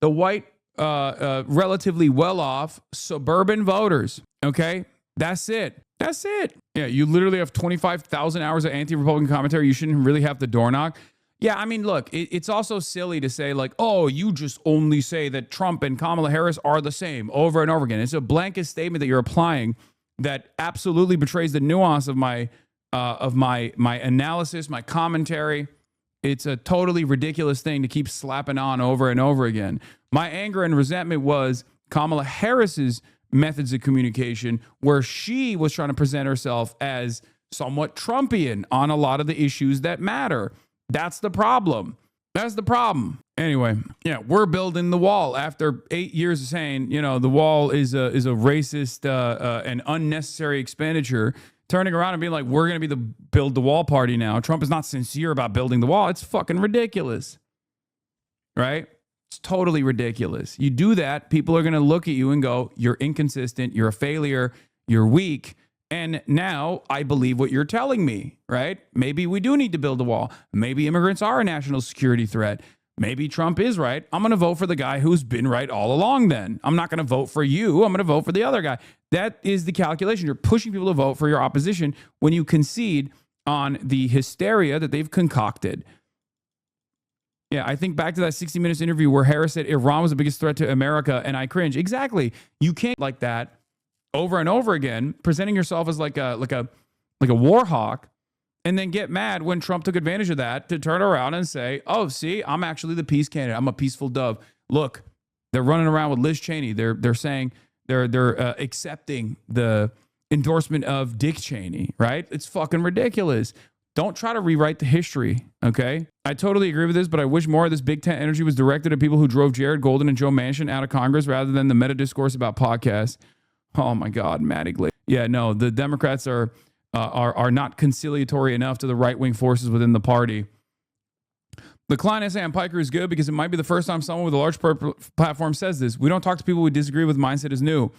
the white, relatively well-off suburban voters. Okay? That's it. That's it. Yeah, you literally have 25,000 hours of anti-Republican commentary. You shouldn't really have to door knock. Yeah, I mean, look, it's also silly to say like, oh, you just only say that Trump and Kamala Harris are the same over and over again. It's a blanket statement that you're applying that absolutely betrays the nuance of my analysis, my commentary. It's a totally ridiculous thing to keep slapping on over and over again. My anger and resentment was Kamala Harris's methods of communication, where she was trying to present herself as somewhat Trumpian on a lot of the issues that matter. That's the problem. That's the problem. Anyway, yeah, we're building the wall after 8 years of saying, you know, the wall is a racist and unnecessary expenditure. Turning around and being like, we're going to be the build the wall party now. Trump is not sincere about building the wall. It's fucking ridiculous. Right? It's totally ridiculous. You do that, people are going to look at you and go, you're inconsistent, you're a failure, you're weak. And now I believe what you're telling me, right? Maybe we do need to build a wall. Maybe immigrants are a national security threat. Maybe Trump is right. I'm going to vote for the guy who's been right all along then. I'm not going to vote for you. I'm going to vote for the other guy. That is the calculation. You're pushing people to vote for your opposition when you concede on the hysteria that they've concocted. Yeah, I think back to that 60 Minutes interview where Harris said Iran was the biggest threat to America, and I cringe. Exactly. You can't like that over and over again, presenting yourself as like a war hawk, and then get mad when Trump took advantage of that to turn around and say, oh, see, I'm actually the peace candidate. I'm a peaceful dove. Look, they're running around with Liz Cheney. They're saying they're accepting the endorsement of Dick Cheney, right? It's fucking ridiculous. Don't try to rewrite the history, okay? I totally agree with this, but I wish more of this big tent energy was directed at people who drove Jared Golden and Joe Manchin out of Congress rather than the meta discourse about podcasts. Oh my God, Mattingly. Yeah, no, the Democrats are not conciliatory enough to the right-wing forces within the party. The Klein essay on Piker is good because it might be the first time someone with a large platform says this. We don't talk to people we disagree with. Mindset is new.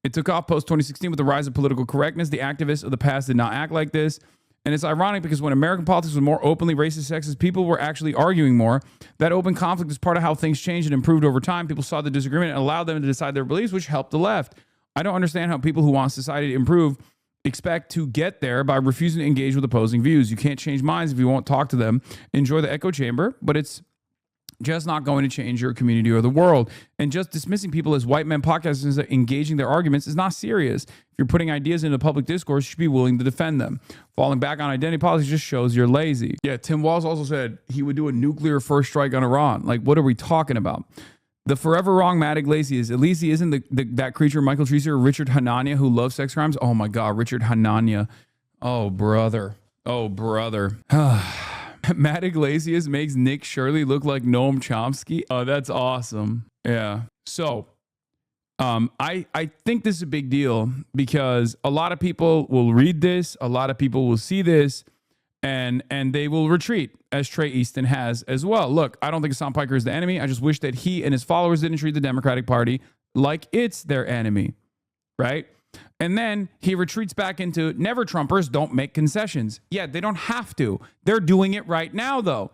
It took off post-2016 with the rise of political correctness. The activists of the past did not act like this. And it's ironic because when American politics was more openly racist, sexist, people were actually arguing more. That open conflict is part of how things changed and improved over time. People saw the disagreement and allowed them to decide their beliefs, which helped the left. I don't understand how people who want society to improve expect to get there by refusing to engage with opposing views. You can't change minds if you won't talk to them. Enjoy the echo chamber, but it's just not going to change your community or the world. And just dismissing people as white men podcasters that engaging their arguments is not serious. If you're putting ideas into public discourse, you should be willing to defend them. Falling back on identity politics just shows you're lazy. Yeah, Tim Walz also said he would do a nuclear first strike on Iran. Like, what are we talking about? The forever wrong Matt Iglesias. At least he isn't that creature, Michael Treacer, Richard Hanania, who loves sex crimes. Oh my God, Richard Hanania. Oh, brother. Oh, brother. Matt Iglesias makes Nick Shirley look like Noam Chomsky. Oh, that's awesome. Yeah. So, I think this is a big deal because a lot of people will read this, a lot of people will see this, and they will retreat, as Trey Easton has as well. Look, I don't think Hasan Piker is the enemy. I just wish that he and his followers didn't treat the Democratic Party like it's their enemy, right? And then he retreats back into never Trumpers don't make concessions. Yeah, they don't have to. They're doing it right now, though,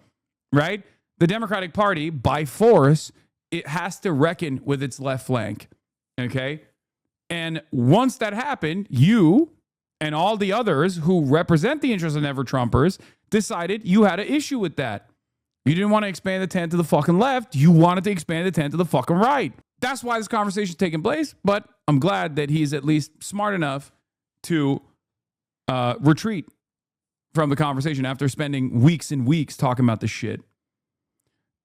right? The Democratic Party, by force, it has to reckon with its left flank, okay? And once that happened, you and all the others who represent the interests of never Trumpers decided you had an issue with that. You didn't want to expand the tent to the fucking left. You wanted to expand the tent to the fucking right. That's why this conversation is taking place, but I'm glad that he's at least smart enough to retreat from the conversation after spending weeks and weeks talking about this shit.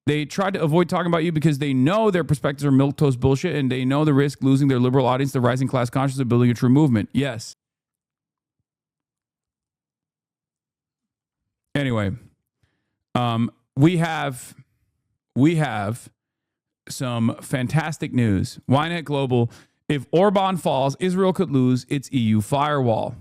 They tried to avoid talking about you because they know their perspectives are milquetoast bullshit and they know the risk losing their liberal audience, the rising class consciousness of building a true movement. Yes. Anyway, we have some fantastic news. Ynet Global. If Orban falls, Israel could lose its EU firewall.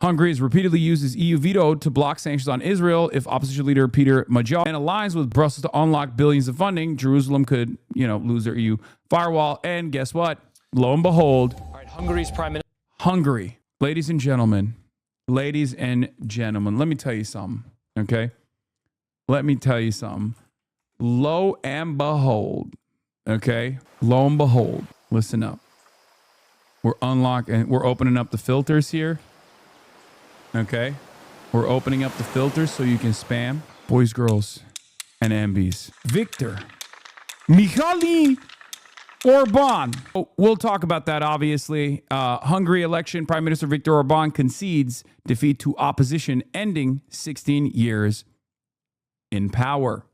Hungary has repeatedly used its EU veto to block sanctions on Israel. If opposition leader Peter Major and aligns with Brussels to unlock billions of funding, Jerusalem could, lose their EU firewall. And guess what? Lo and behold, all right, Hungary's prime minister. Hungary, ladies and gentlemen, let me tell you something, okay? Let me tell you something. Lo and behold, okay? Lo and behold, listen up. We're opening up the filters here. Okay? We're opening up the filters so you can spam. Boys, girls, and ambies. Victor Mihaly Orban. We'll talk about that, obviously. Hungary election, Prime Minister Viktor Orban concedes defeat to opposition, ending 16 years in power.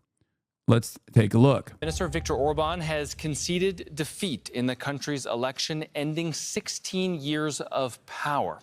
Let's take a look. Minister Viktor Orban has conceded defeat in the country's election, ending 16 years of power.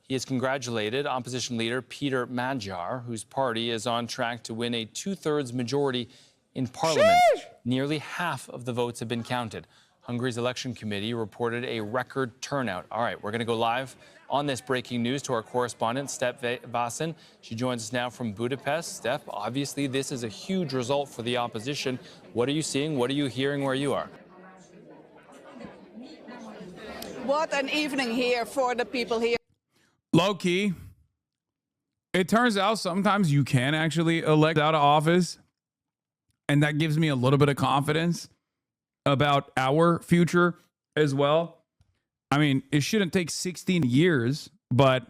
He has congratulated opposition leader Peter Magyar, whose party is on track to win a two-thirds majority in parliament. Sheesh! Nearly half of the votes have been counted. Hungary's election committee reported a record turnout. All right, we're going to go live on this breaking news to our correspondent, Steph Vasin. She joins us now from Budapest. Steph, obviously this is a huge result for the opposition. What are you seeing? What are you hearing where you are? What an evening here for the people here. Low key, it turns out sometimes you can actually elect out of office, and that gives me a little bit of confidence about our future as well. I mean, it shouldn't take 16 years, but,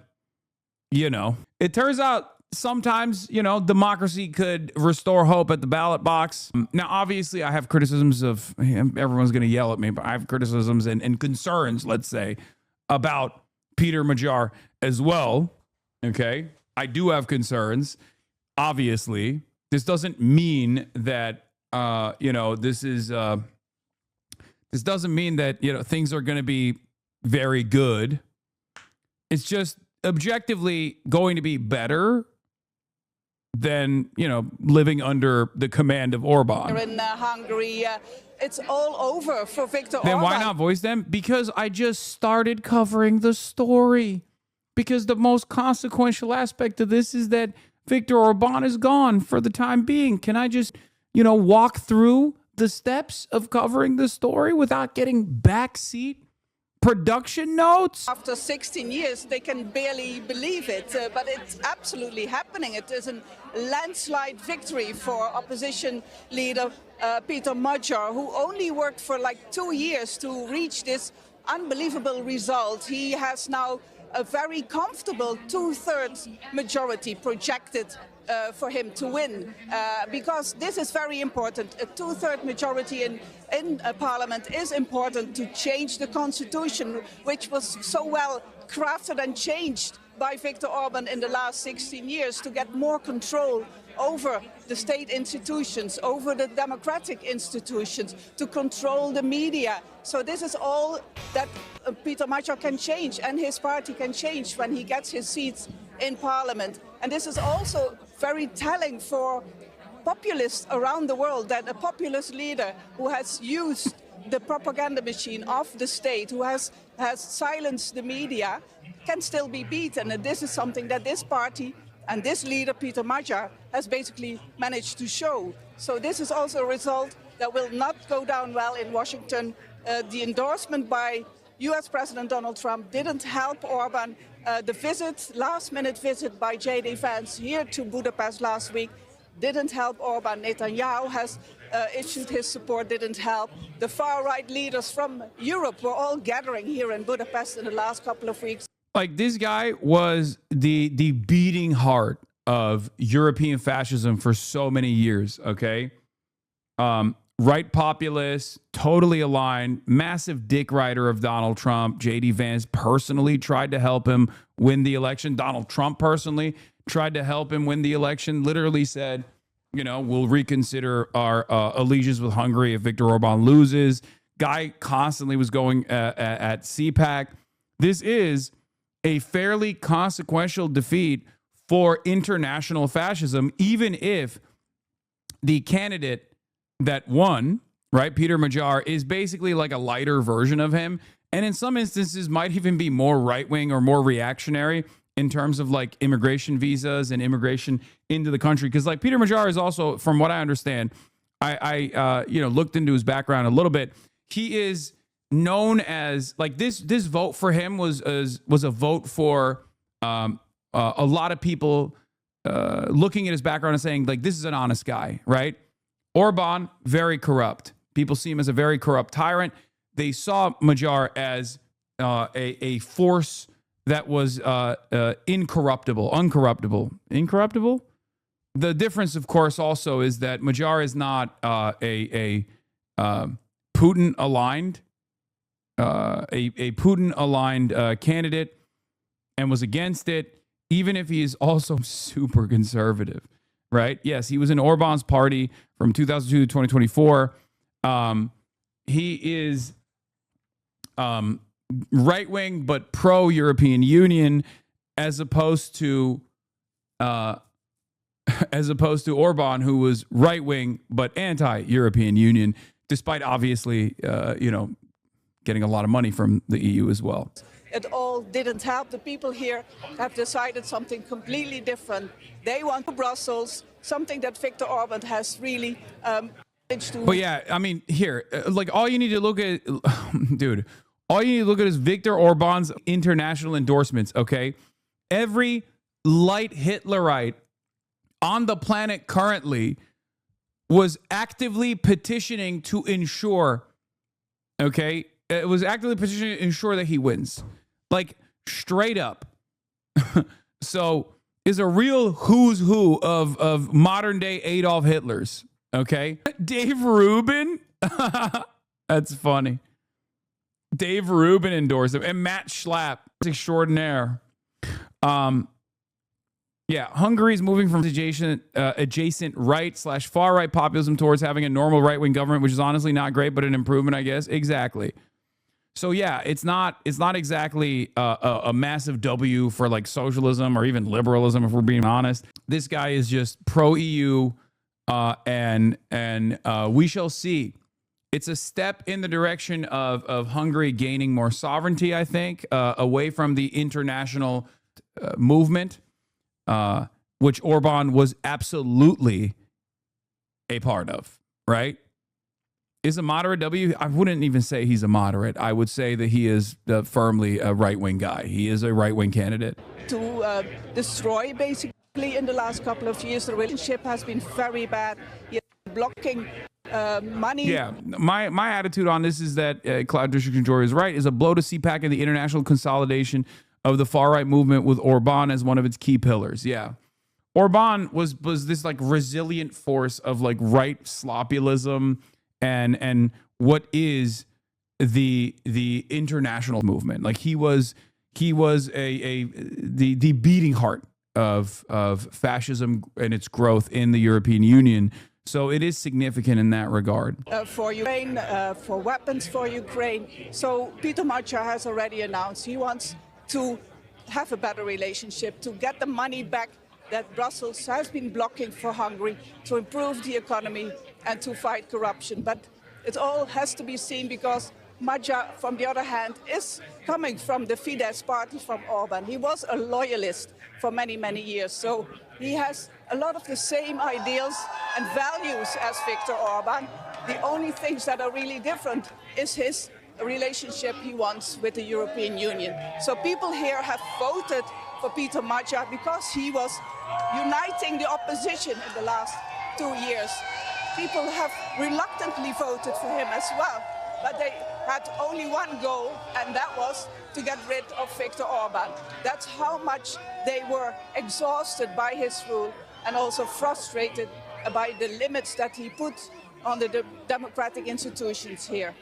it turns out sometimes, democracy could restore hope at the ballot box. Now, obviously, I have criticisms of, everyone's going to yell at me, but I have criticisms and concerns, let's say, about Peter Magyar as well. Okay. I do have concerns. Obviously, this doesn't mean that, this doesn't mean that, things are going to be very good. It's just objectively going to be better than, living under the command of Orban. In Hungary, it's all over for Viktor Orban. Then why not voice them? Because I just started covering the story. Because the most consequential aspect of this is that Viktor Orban is gone for the time being. Can I just, walk through the steps of covering the story without getting backseat production notes? After 16 years, they can barely believe it, but it's absolutely happening. It is a landslide victory for opposition leader Peter Magyar, who only worked for like 2 years to reach this unbelievable result. He has now a very comfortable 2/3 majority projected for him to win, because this is very important. A 2/3 majority in Parliament is important to change the constitution, which was so well crafted and changed by Viktor Orban in the last 16 years to get more control over the state institutions, over the democratic institutions, to control the media. So this is all that Peter Magyar can change and his party can change when he gets his seats in Parliament. And this is also very telling for populists around the world, that a populist leader who has used the propaganda machine of the state, who has silenced the media, can still be beaten. And this is something that this party and this leader, Peter Magyar, has basically managed to show. So this is also a result that will not go down well in Washington. The endorsement by US President Donald Trump didn't help Orban. The last-minute visit by J.D. Vance here to Budapest last week didn't help Orban. Netanyahu has issued his support, didn't help. The far-right leaders from Europe were all gathering here in Budapest in the last couple of weeks. Like, this guy was the beating heart of European fascism for so many years, okay? Right populist, totally aligned, massive dick rider of Donald Trump. J.D. Vance personally tried to help him win the election. Donald Trump personally tried to help him win the election, literally said, we'll reconsider our allegiance with Hungary if Viktor Orban loses. Guy constantly was going at CPAC. This is a fairly consequential defeat for international fascism, even if the candidate that won, right, Peter Magyar, is basically like a lighter version of him, and in some instances might even be more right-wing or more reactionary in terms of like immigration visas and immigration into the country. Because like Peter Magyar is also, from what I understand, I looked into his background a little bit. He is known as, like, this vote for him was a vote for a lot of people looking at his background and saying, like, this is an honest guy, right? Orban, very corrupt. People see him as a very corrupt tyrant. They saw Magyar as a force that was incorruptible. The difference, of course, also is that Magyar is not a Putin-aligned candidate and was against it, even if he is also super conservative, right? Yes, he was in Orban's party from 2002 to 2024. He is right-wing but pro-European Union, as opposed to Orban, who was right-wing but anti-European Union, despite obviously getting a lot of money from the EU as well. It all didn't help. The people here have decided something completely different. They want Brussels, something that Viktor Orban has really managed to. But yeah, I mean, here, like, all you need to look at, dude, all you need to look at is Viktor Orban's international endorsements, okay? Every light Hitlerite on the planet currently was actively petitioning to ensure, okay? It was actively petitioning to ensure that he wins. Like, straight up. So, is a real who's who of modern day Adolf Hitlers, okay? Dave Rubin? That's funny. Dave Rubin endorsed him. And Matt Schlapp, extraordinaire. Yeah, Hungary's moving from adjacent right/far right populism towards having a normal right-wing government, which is honestly not great, but an improvement, I guess. Exactly. So yeah, it's not exactly a massive W for like socialism or even liberalism, if we're being honest. This guy is just pro-EU, and we shall see. It's a step in the direction of Hungary gaining more sovereignty, I think, away from the international movement. which Orban was absolutely a part of, right? Is a moderate W? I wouldn't even say he's a moderate. I would say that he is firmly a right-wing guy. He is a right-wing candidate. To destroy, basically, in the last couple of years, the relationship has been very bad. He is blocking money. Yeah, my attitude on this is that Cloud District Enjoyer is right. Is a blow to CPAC and the international consolidation of the far-right movement with Orban as one of its key pillars. Yeah. Orban was this like resilient force of like right sloppyism and what is the international movement. Like he was the beating heart of fascism and its growth in the European Union. So it is significant in that regard. For Ukraine, for weapons for Ukraine. So Peter Magyar has already announced he wants to have a better relationship, to get the money back that Brussels has been blocking for Hungary, to improve the economy and to fight corruption. But it all has to be seen because Magyar, from the other hand, is coming from the Fidesz party from Orban. He was a loyalist for many, many years. So he has a lot of the same ideals and values as Viktor Orban. The only things that are really different is his relationship he wants with the European Union. So people here have voted for Peter Magyar because he was uniting the opposition in the last 2 years. People have reluctantly voted for him as well, but they had only one goal, and that was to get rid of Viktor Orban. That's how much they were exhausted by his rule and also frustrated by the limits that he put on the democratic institutions here.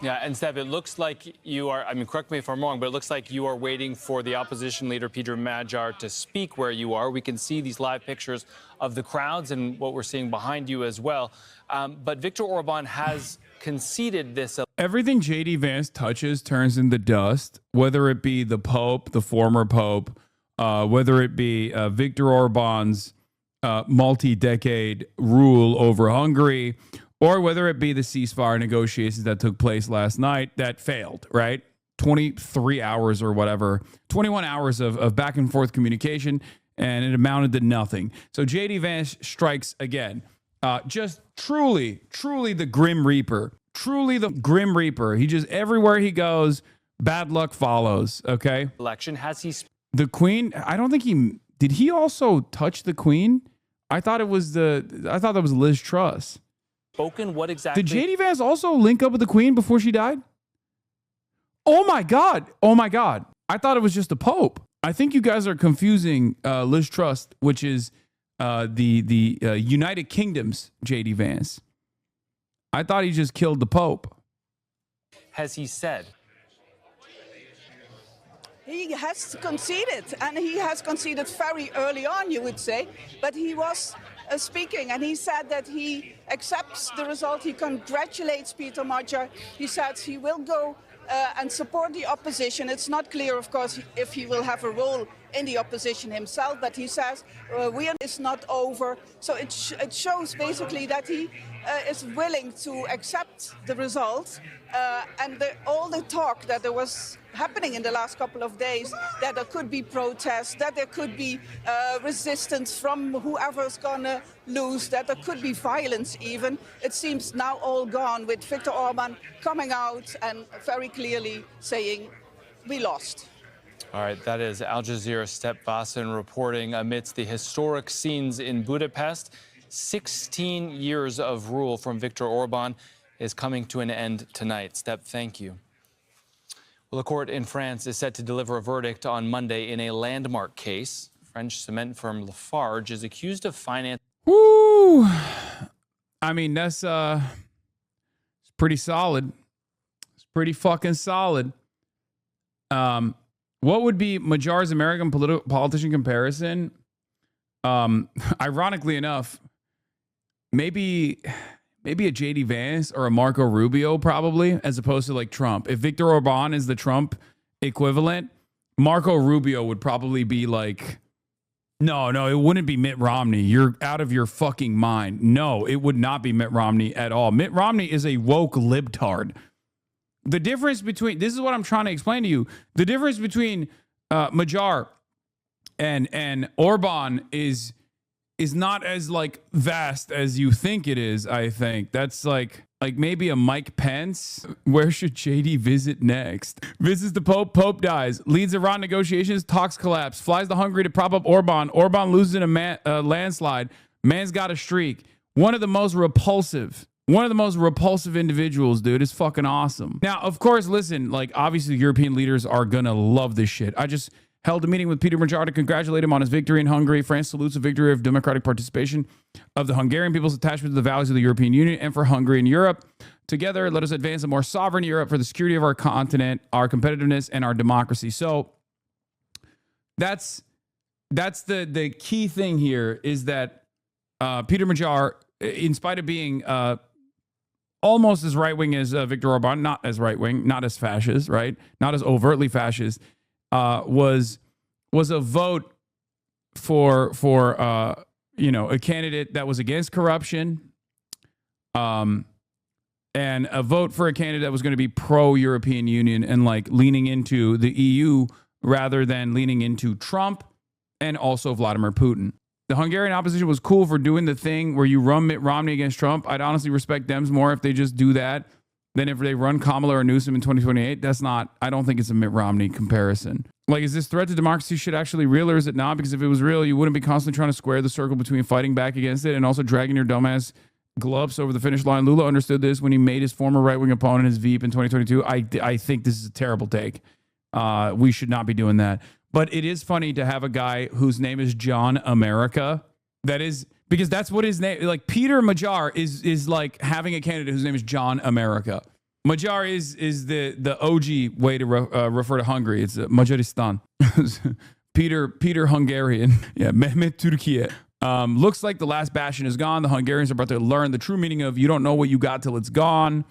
Yeah, and Steph, it looks like you are, I mean, correct me if I'm wrong, but it looks like you are waiting for the opposition leader, Peter Magyar, to speak where you are. We can see these live pictures of the crowds and what we're seeing behind you as well. But Viktor Orban has conceded this. Everything J.D. Vance touches turns into dust, whether it be the Pope, the former Pope, whether it be Viktor Orban's multi-decade rule over Hungary, or whether it be the ceasefire negotiations that took place last night that failed, right? 23 hours or whatever, 21 hours of back and forth communication, and it amounted to nothing. So J.D. Vance strikes again. Just truly the Grim Reaper. Truly the Grim Reaper. He just, everywhere he goes, bad luck follows, okay? Election, has he... The Queen, I don't think did he also touch the Queen? I thought that was Liz Truss. Spoken what exactly? Did J.D. Vance also link up with the Queen before she died? Oh my God. I thought it was just the Pope. I think you guys are confusing Liz Truss, which is the United Kingdom's J.D. Vance. I thought he just killed the Pope. Has he said? He has conceded, and he has conceded very early on, you would say, but he was speaking, and he said that he accepts the result. He congratulates Peter Magyar. He says he will go and support the opposition. It's not clear, of course, if he will have a role in the opposition himself, but he says is not over. So it shows basically that he is willing to accept the result, and all the talk that there was happening in the last couple of days, that there could be protests, that there could be resistance from whoever's gonna lose, that there could be violence even. It seems now all gone, with Viktor Orban coming out and very clearly saying, we lost. All right, that is Al Jazeera's Step Vassen reporting amidst the historic scenes in Budapest. 16 years of rule from Viktor Orban is coming to an end tonight. Step, thank you. Well, the court in France is set to deliver a verdict on Monday in a landmark case. French cement firm Lafarge is accused of financing. Woo! I mean, that's it's pretty solid. It's pretty fucking solid. What would be Magyar's American politician comparison? Ironically enough, maybe a J.D. Vance or a Marco Rubio, probably, as opposed to like Trump. If Viktor Orban is the Trump equivalent, Marco Rubio would probably be like, no, it wouldn't be Mitt Romney. You're out of your fucking mind. No, it would not be Mitt Romney at all. Mitt Romney is a woke libtard. The difference between, this is what I'm trying to explain to you. The difference between Magyar and Orban is is not as like vast as you think it is. I think that's like maybe a Mike Pence. Where should JD visit next? Visits the Pope. Pope dies. Leads Iran negotiations. Talks collapse. Flies to Hungary to prop up Orban. Orban loses in a landslide. Man's got a streak. One of the most repulsive individuals, dude. Is fucking awesome. Now, of course, listen, like obviously European leaders are gonna love this shit. I just held a meeting with Peter Magyar to congratulate him on his victory in Hungary. France salutes the victory of democratic participation of the Hungarian people's attachment to the values of the European Union and for Hungary and Europe. Together, let us advance a more sovereign Europe for the security of our continent, our competitiveness, and our democracy. So that's the key thing here is that Peter Magyar, in spite of being almost as right-wing as Viktor Orban, not as right-wing, not as fascist, right? Not as overtly fascist, was a vote for a candidate that was against corruption, and a vote for a candidate that was going to be pro-European Union and like leaning into the EU rather than leaning into Trump and also Vladimir Putin. The Hungarian opposition was cool for doing the thing where you run Mitt Romney against Trump. I'd honestly respect Dems more if they just do that than if they run Kamala or Newsom in 2028. I don't think it's a Mitt Romney comparison. Like, is this threat to democracy shit actually real or is it not? Because if it was real, you wouldn't be constantly trying to square the circle between fighting back against it and also dragging your dumbass gloves over the finish line. Lula understood this when he made his former right-wing opponent his Veep in 2022. I think this is a terrible take. We should not be doing that. But it is funny to have a guy whose name is John America. That is because that's what his name, like Peter Magyar is like having a candidate whose name is John America. Magyar is the OG way to refer to Hungary. It's Majaristan. Peter Hungarian. Yeah, Mehmet Türkiye. Looks like the last bastion is gone. The Hungarians are about to learn the true meaning of you don't know what you got till it's gone.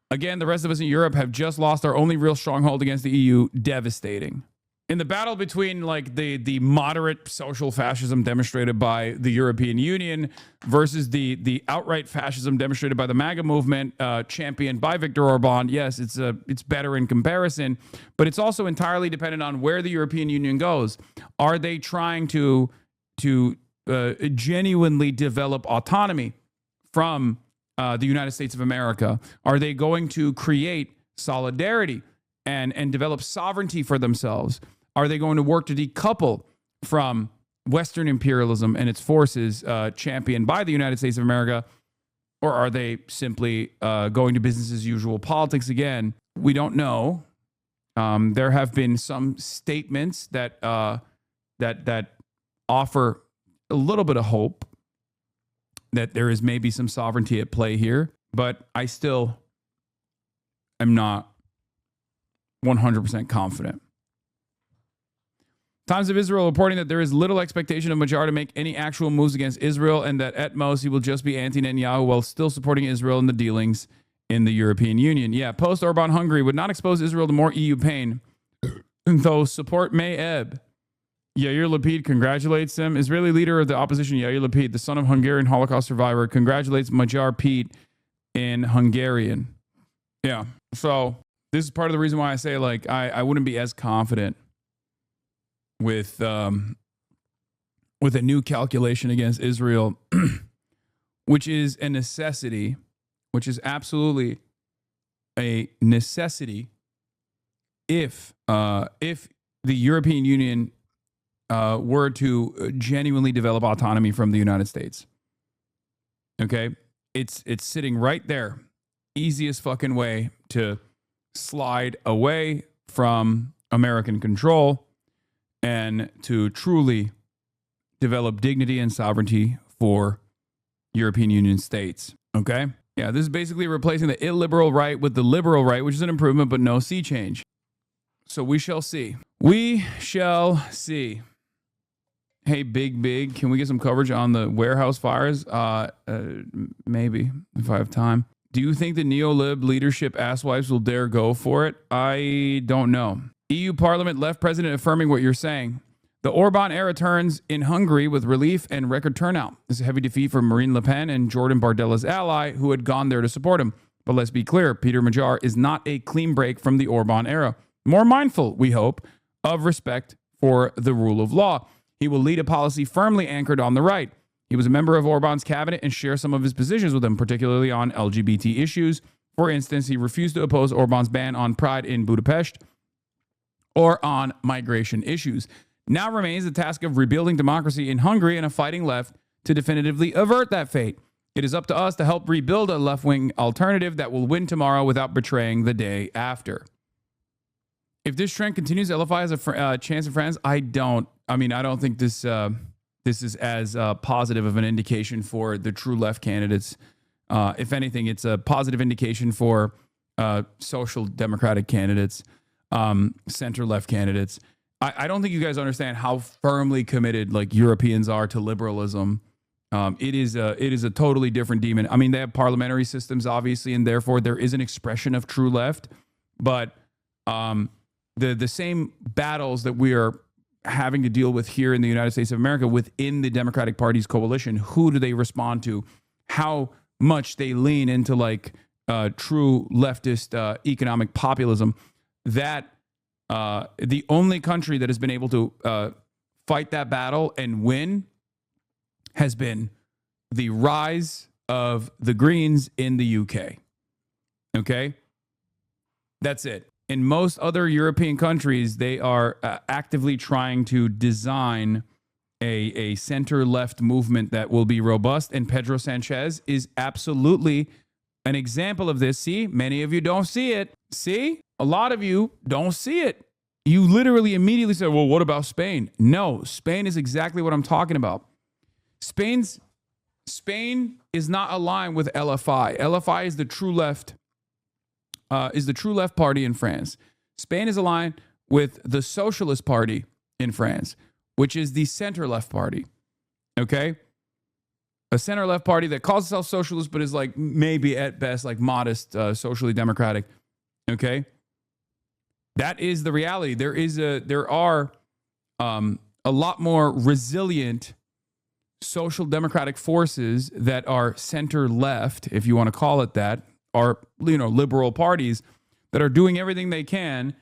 Again, the rest of us in Europe have just lost our only real stronghold against the EU. Devastating. In the battle between like the moderate social fascism demonstrated by the European Union versus the outright fascism demonstrated by the MAGA movement, championed by Viktor Orban, yes, it's better in comparison, but it's also entirely dependent on where the European Union goes. Are they trying to genuinely develop autonomy from the United States of America? Are they going to create solidarity and develop sovereignty for themselves? Are they going to work to decouple from Western imperialism and its forces championed by the United States of America? Or are they simply going to business as usual politics again? We don't know. There have been some statements that offer a little bit of hope that there is maybe some sovereignty at play here, but I still am not 100% confident. Times of Israel reporting that there is little expectation of Magyar to make any actual moves against Israel and that at most he will just be anti-Netanyahu while still supporting Israel in the dealings in the European Union. Yeah, post-Orban Hungary would not expose Israel to more EU pain, though support may ebb. Yair Lapid congratulates him. Israeli leader of the opposition, Yair Lapid, the son of Hungarian Holocaust survivor, congratulates Magyar Pete in Hungarian. Yeah, so this is part of the reason why I say, like, I wouldn't be as confident with a new calculation against Israel, which is a necessity, which is absolutely a necessity if the European Union were to genuinely develop autonomy from the United States. Okay? It's sitting right there. Easiest fucking way to slide away from American control and to truly develop dignity and sovereignty for European Union states. Okay? Yeah, this is basically replacing the illiberal right with the liberal right, which is an improvement, but no sea change. So we shall see. We shall see. Hey, Big, can we get some coverage on the warehouse fires? Maybe, if I have time. Do you think the neo-lib leadership asswipes will dare go for it? I don't know. EU Parliament left president affirming what you're saying. The Orban era turns in Hungary with relief and record turnout. This is a heavy defeat for Marine Le Pen and Jordan Bardella's ally, who had gone there to support him. But let's be clear, Peter Magyar is not a clean break from the Orban era. More mindful, we hope, of respect for the rule of law. He will lead a policy firmly anchored on the right. He was a member of Orban's cabinet and shares some of his positions with him, particularly on LGBT issues. For instance, he refused to oppose Orban's ban on Pride in Budapest or on migration issues. Now remains the task of rebuilding democracy in Hungary and a fighting left to definitively avert that fate. It is up to us to help rebuild a left-wing alternative that will win tomorrow without betraying the day after. If this trend continues, LFI has a chance of friends. I don't think this is as positive of an indication for the true left candidates. If anything, it's a positive indication for social democratic candidates, center-left candidates. I don't think you guys understand how firmly committed like Europeans are to liberalism. It is a totally different demon. I mean, they have parliamentary systems, obviously, and therefore there is an expression of true left. But the same battles that we are having to deal with here in the United States of America within the Democratic Party's coalition, who do they respond to? How much they lean into like true leftist economic populism? That the only country that has been able to fight that battle and win has been the rise of the Greens in the UK. Okay? That's it. In most other European countries, they are actively trying to design a center-left movement that will be robust, and Pedro Sanchez is absolutely an example of this. See, many of you don't see it. See, a lot of you don't see it. You literally immediately say, well, what about Spain? No, Spain is exactly what I'm talking about. Spain is not aligned with LFI. LFI is the true left. Is the true left party in France. Spain is aligned with the Socialist Party in France, which is the center-left party. Okay? A center-left party that calls itself socialist, but is like maybe at best like modest, socially democratic. Okay? That is the reality. There are a lot more resilient social democratic forces that are center-left, if you want to call it that, are, liberal parties that are doing everything they can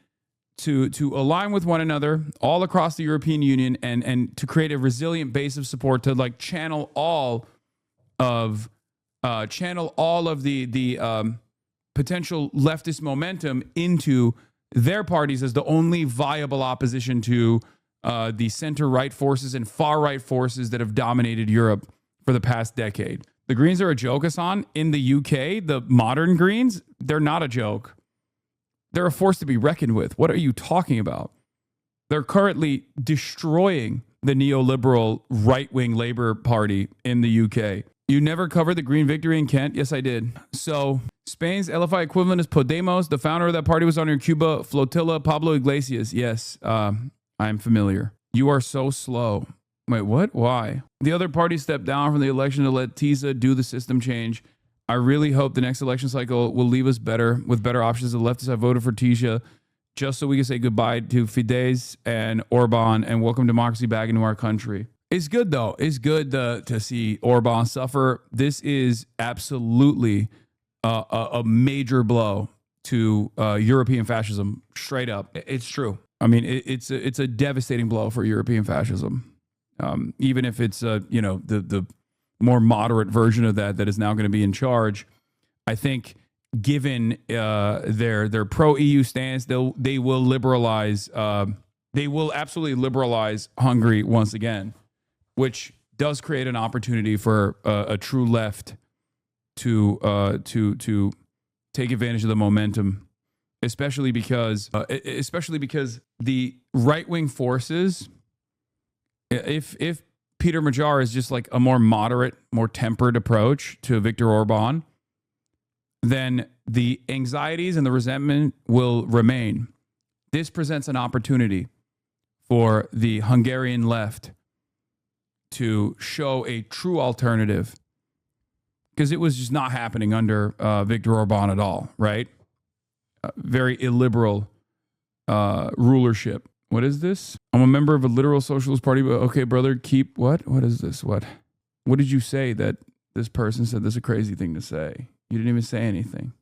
to align with one another all across the European Union and to create a resilient base of support to like channel all of the potential leftist momentum into their parties as the only viable opposition to the center-right forces and far-right forces that have dominated Europe for the past decade. The Greens are a joke, Hasan. In the UK, the modern Greens, they're not a joke. They're a force to be reckoned with. What are you talking about? They're currently destroying the neoliberal right-wing Labour Party in the UK. You never covered the Green victory in Kent? Yes, I did. So Spain's LFI equivalent is Podemos. The founder of that party was on your Cuba flotilla, Pablo Iglesias. Yes, I'm familiar. You are so slow. Wait, what? Why? The other party stepped down from the election to let Tisa do the system change. I really hope the next election cycle will leave us with better options. The leftists have voted for Tisha just so we can say goodbye to Fidesz and Orban and welcome democracy back into our country. It's good, though. It's good to see Orban suffer. This is absolutely a major blow to European fascism, straight up. It's true. I mean, it's a devastating blow for European fascism. Even if it's the more moderate version of that is now going to be in charge, I think given their pro-EU stance, they will liberalize. They will absolutely liberalize Hungary once again, which does create an opportunity for a true left to take advantage of the momentum, especially because the right-wing forces. If Peter Magyar is just like a more moderate, more tempered approach to Viktor Orban, then the anxieties and the resentment will remain. This presents an opportunity for the Hungarian left to show a true alternative, because it was just not happening under Viktor Orban at all, right? Very illiberal rulership. What is this? I'm a member of a literal socialist party, but okay, brother, keep what? What is this? What did you say that this person said this is a crazy thing to say? You didn't even say anything.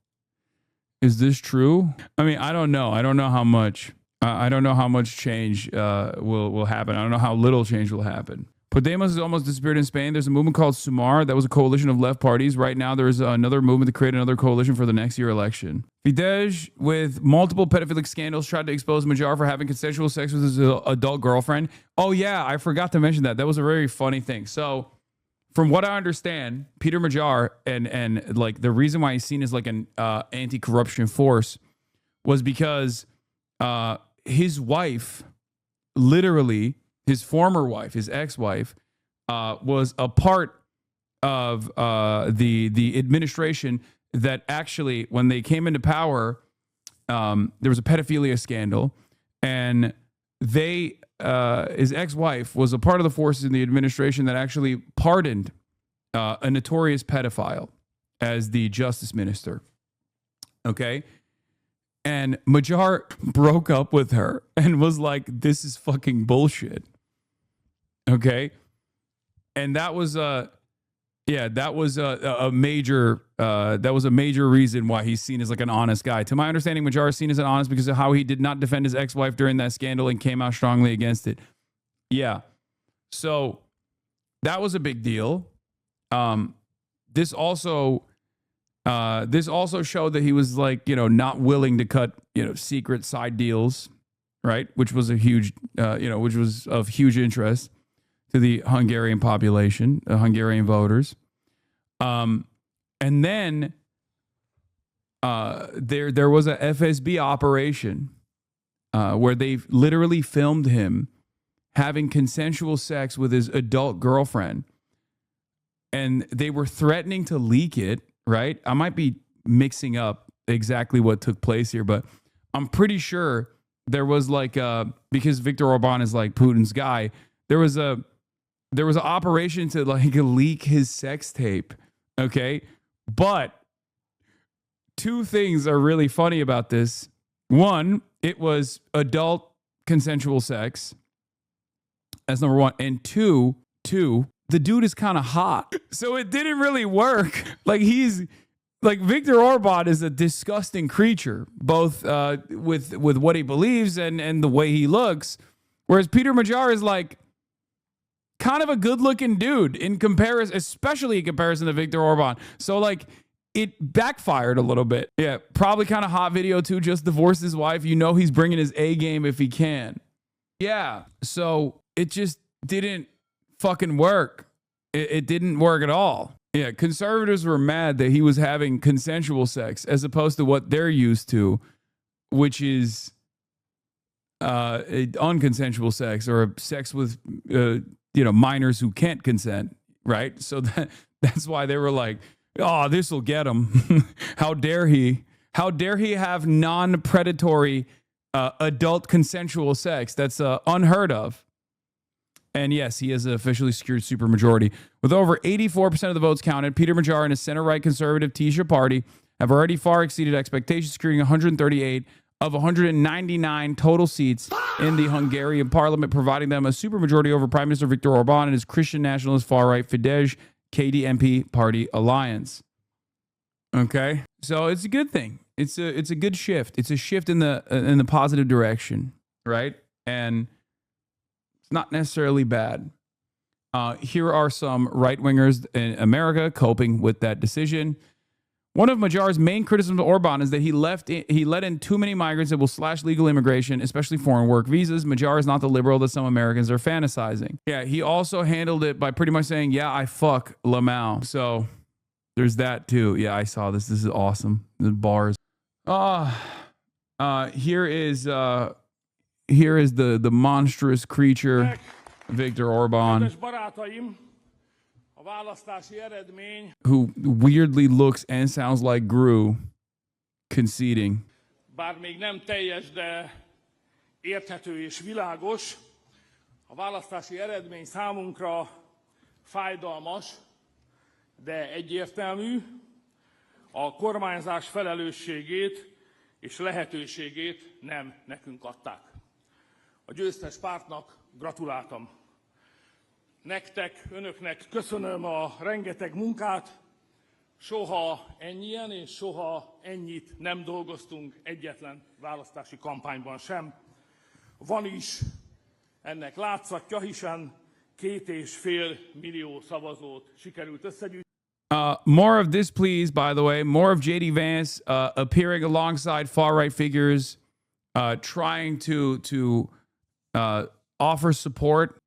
Is this true? I mean, I don't know. I don't know how much. I don't know how much change will happen. I don't know how little change will happen. Podemos has almost disappeared in Spain. There's a movement called Sumar that was a coalition of left parties. Right now, there's another movement to create another coalition for the next year election. Fidesz, with multiple pedophilic scandals, tried to expose Magyar for having consensual sex with his adult girlfriend. Oh, yeah, I forgot to mention that. That was a very funny thing. So, from what I understand, Peter Magyar and like the reason why he's seen as like an anti-corruption force was because his wife, literally, his former wife, his ex-wife, was a part of the administration that actually, when they came into power, there was a pedophilia scandal, and his ex-wife was a part of the forces in the administration that actually pardoned a notorious pedophile as the justice minister. Okay? And Magyar broke up with her and was like, this is fucking bullshit. Okay? And that was a major reason why he's seen as like an honest guy. To my understanding, Magyar is seen as an honest because of how he did not defend his ex-wife during that scandal and came out strongly against it. Yeah. So that was a big deal. This also showed that he was like, not willing to cut, secret side deals, right? Which was which was of huge interest to the Hungarian population, the Hungarian voters. And then there was a FSB operation where they literally filmed him having consensual sex with his adult girlfriend. And they were threatening to leak it, right? I might be mixing up exactly what took place here, but I'm pretty sure there was like, because Viktor Orban is like Putin's guy, there was an operation to like leak his sex tape. Okay. But two things are really funny about this. One, it was adult consensual sex. That's number one. And two, the dude is kind of hot. So it didn't really work. Like Viktor Orban is a disgusting creature, both with what he believes and the way he looks. Whereas Peter Magyar is like kind of a good-looking dude in comparison, especially in comparison to Viktor Orban. So like it backfired a little bit. Yeah, probably kind of hot video too. Just divorced his wife. He's bringing his A game if he can. Yeah. So it just didn't fucking work. It didn't work at all. Yeah, conservatives were mad that he was having consensual sex as opposed to what they're used to, which is unconsensual sex or sex with minors who can't consent, right? So that's why they were like, "Oh, this will get him. How dare he? How dare he have non-predatory adult consensual sex? That's unheard of." And yes, he has officially secured supermajority. With over 84% of the votes counted, Peter Magyar and his center-right conservative Tisza party have already far exceeded expectations, securing 138 of 199 total seats in the Hungarian parliament, providing them a supermajority over Prime Minister Viktor Orban and his Christian nationalist far-right Fidesz KDNP party alliance. Okay, so it's a good thing. It's a good shift. It's a shift in the positive direction, right? And it's not necessarily bad. Here are some right-wingers in America coping with that decision. One of Magyar's main criticisms of Orban is that he let in too many migrants that will slash legal immigration, especially foreign work visas. Magyar is not the liberal that some Americans are fantasizing. Yeah, he also handled it by pretty much saying, "Yeah, I fuck Lamau." So there's that too. Yeah, I saw this. This is awesome. The bars. Here is the monstrous creature, Viktor Orban, who weirdly looks and sounds like Gru, conceding. Bár még nem teljes, de érthető és világos, a választási eredmény számunkra fájdalmas, de egyértelmű. A kormányzás felelősségét és lehetőségét nem nekünk adták. A győztes pártnak gratuláltam. Nektek, önöknek köszönöm a rengeteg munkát. Soha ennyien és soha ennyit nem dolgoztunk egyetlen választási kampányban sem. Van is ennek látszatja, hiszen 2,5 millió szavazót sikerült összegyűjteni. More of this, please, by the way. More of J.D. Vance appearing alongside far-right figures, trying to offer support,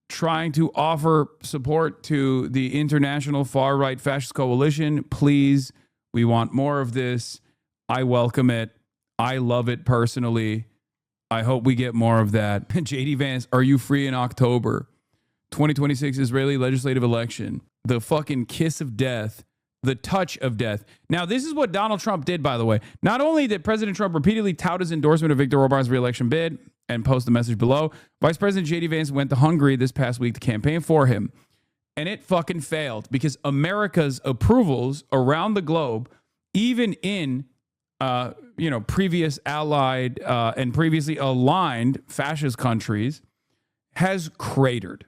to the international far-right fascist coalition. Please, we want more of this. I welcome it. I love it personally. I hope we get more of that. J.D. Vance, are you free in October? 2026 Israeli legislative election. The fucking kiss of death. The touch of death. Now, this is what Donald Trump did, by the way. Not only did President Trump repeatedly tout his endorsement of Viktor Orban's re-election bid and post the message below, Vice President J.D. Vance went to Hungary this past week to campaign for him. And it fucking failed because America's approvals around the globe, even in previous allied and previously aligned fascist countries, has cratered.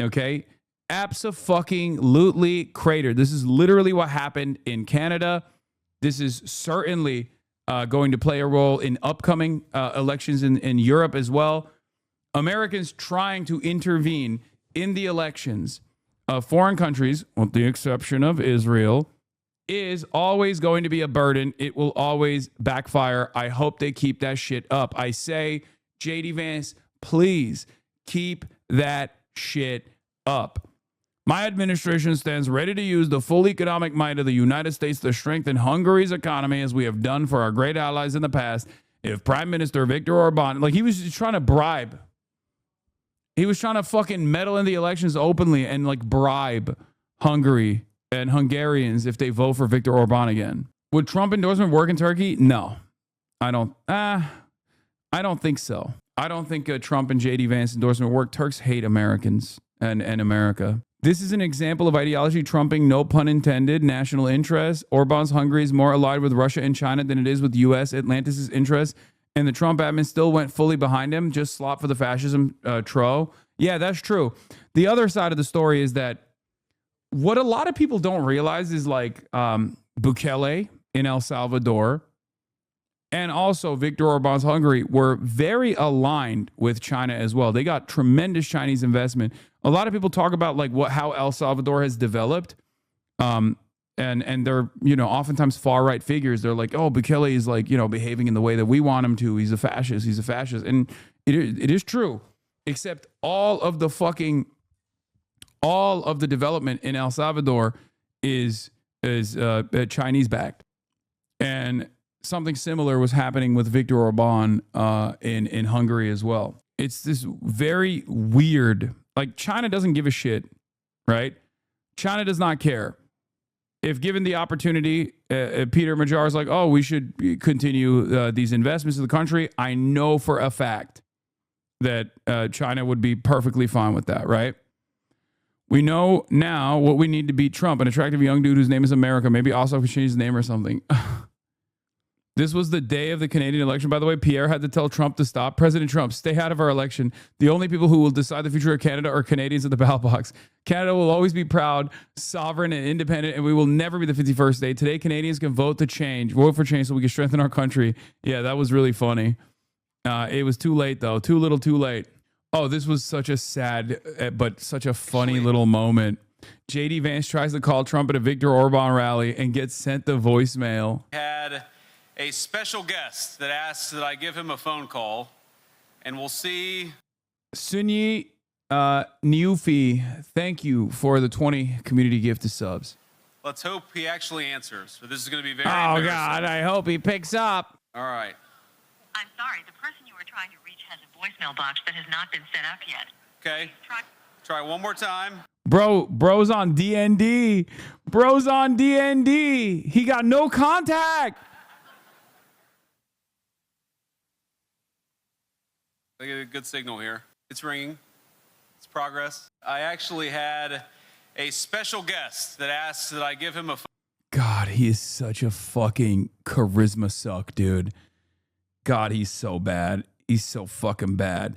Okay? Abso-fucking-lutely cratered. This is literally what happened in Canada. This is certainly going to play a role in upcoming elections in Europe as well. Americans trying to intervene in the elections of foreign countries, with the exception of Israel, is always going to be a burden. It will always backfire. I hope they keep that shit up. I say, J.D. Vance, please keep that shit up. My administration stands ready to use the full economic might of the United States to strengthen Hungary's economy as we have done for our great allies in the past. If Prime Minister Viktor Orban, he was just trying to bribe. He was trying to fucking meddle in the elections openly and bribe Hungary and Hungarians if they vote for Viktor Orban again. Would Trump endorsement work in Turkey? No, I don't think so. I don't think Trump and J.D. Vance endorsement work. Turks hate Americans and America. This is an example of ideology trumping, no pun intended, national interests. Orban's Hungary is more allied with Russia and China than it is with U.S. Atlantis' interests. And the Trump admin still went fully behind him, just slop for the fascism tro. Yeah, that's true. The other side of the story is that what a lot of people don't realize is Bukele in El Salvador and also Viktor Orban's Hungary were very aligned with China as well. They got tremendous Chinese investment. A lot of people talk about how El Salvador has developed, and they're oftentimes far right figures. They're like, oh, Bukele is behaving in the way that we want him to. He's a fascist. And it is true, except all of the development in El Salvador is Chinese backed, and something similar was happening with Viktor Orban in Hungary as well. It's this very weird. China doesn't give a shit, right? China does not care. If given the opportunity, Peter Major is like, oh, we should continue these investments in the country. I know for a fact that China would be perfectly fine with that, right? We know now what we need to beat Trump, an attractive young dude whose name is America. Maybe also could change his name or something. This was the day of the Canadian election, by the way. Pierre had to tell Trump to stop. President Trump, stay out of our election. The only people who will decide the future of Canada are Canadians at the ballot box. Canada will always be proud, sovereign, and independent, and we will never be the 51st state. Today, Canadians can vote for change so we can strengthen our country. Yeah, that was really funny. It was too late, though. Too little, too late. Oh, this was such a sad, but such a funny little moment. J.D. Vance tries to call Trump at a Viktor Orban rally and gets sent the voicemail. Had a special guest that asks that I give him a phone call, and we'll see. Sunyi Niufi, thank you for the 20 community gift to subs. Let's hope he actually answers. So this is going to be very Oh, God, I hope he picks up. All right. I'm sorry, the person you were trying to reach has a voicemail box that has not been set up yet. Okay. Try one more time. Bro's on DND. Bro's on DND. He got no contact. I get a good signal here. It's ringing. It's progress. I actually had a special guest that asked that I give him a phone. God, he is such a fucking charisma suck, dude. God, he's so bad. He's so fucking bad.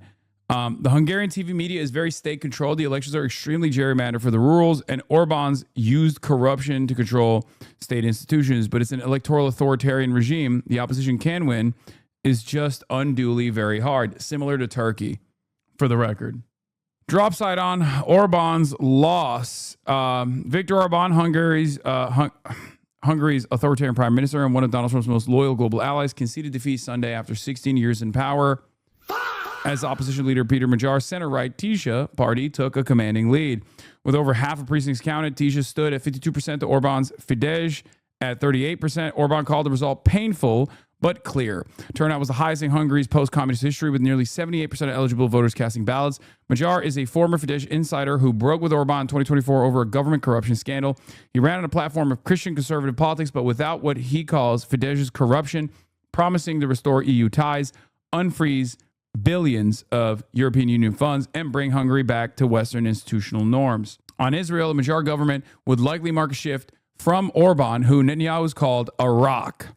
The Hungarian TV media is very state controlled. The elections are extremely gerrymandered for the rules, and Orban's used corruption to control state institutions, but it's an electoral authoritarian regime. The opposition can win. Is just unduly very hard, similar to Turkey, for the record. Drop side on Orban's loss. Viktor Orban, Hungary's authoritarian prime minister and one of Donald Trump's most loyal global allies, conceded defeat Sunday after 16 years in power. As opposition leader Peter Magyar's center-right Tisza party took a commanding lead. With over half of precincts counted, Tisza stood at 52% to Orban's Fidesz at 38%. Orban called the result painful but clear. Turnout was the highest in Hungary's post-communist history, with nearly 78% of eligible voters casting ballots. Magyar is a former Fidesz insider who broke with Orban in 2024 over a government corruption scandal. He ran on a platform of Christian conservative politics, but without what he calls Fidesz's corruption, promising to restore EU ties, unfreeze billions of European Union funds, and bring Hungary back to Western institutional norms. On Israel, the Magyar government would likely mark a shift from Orban, who Netanyahu has called a rock.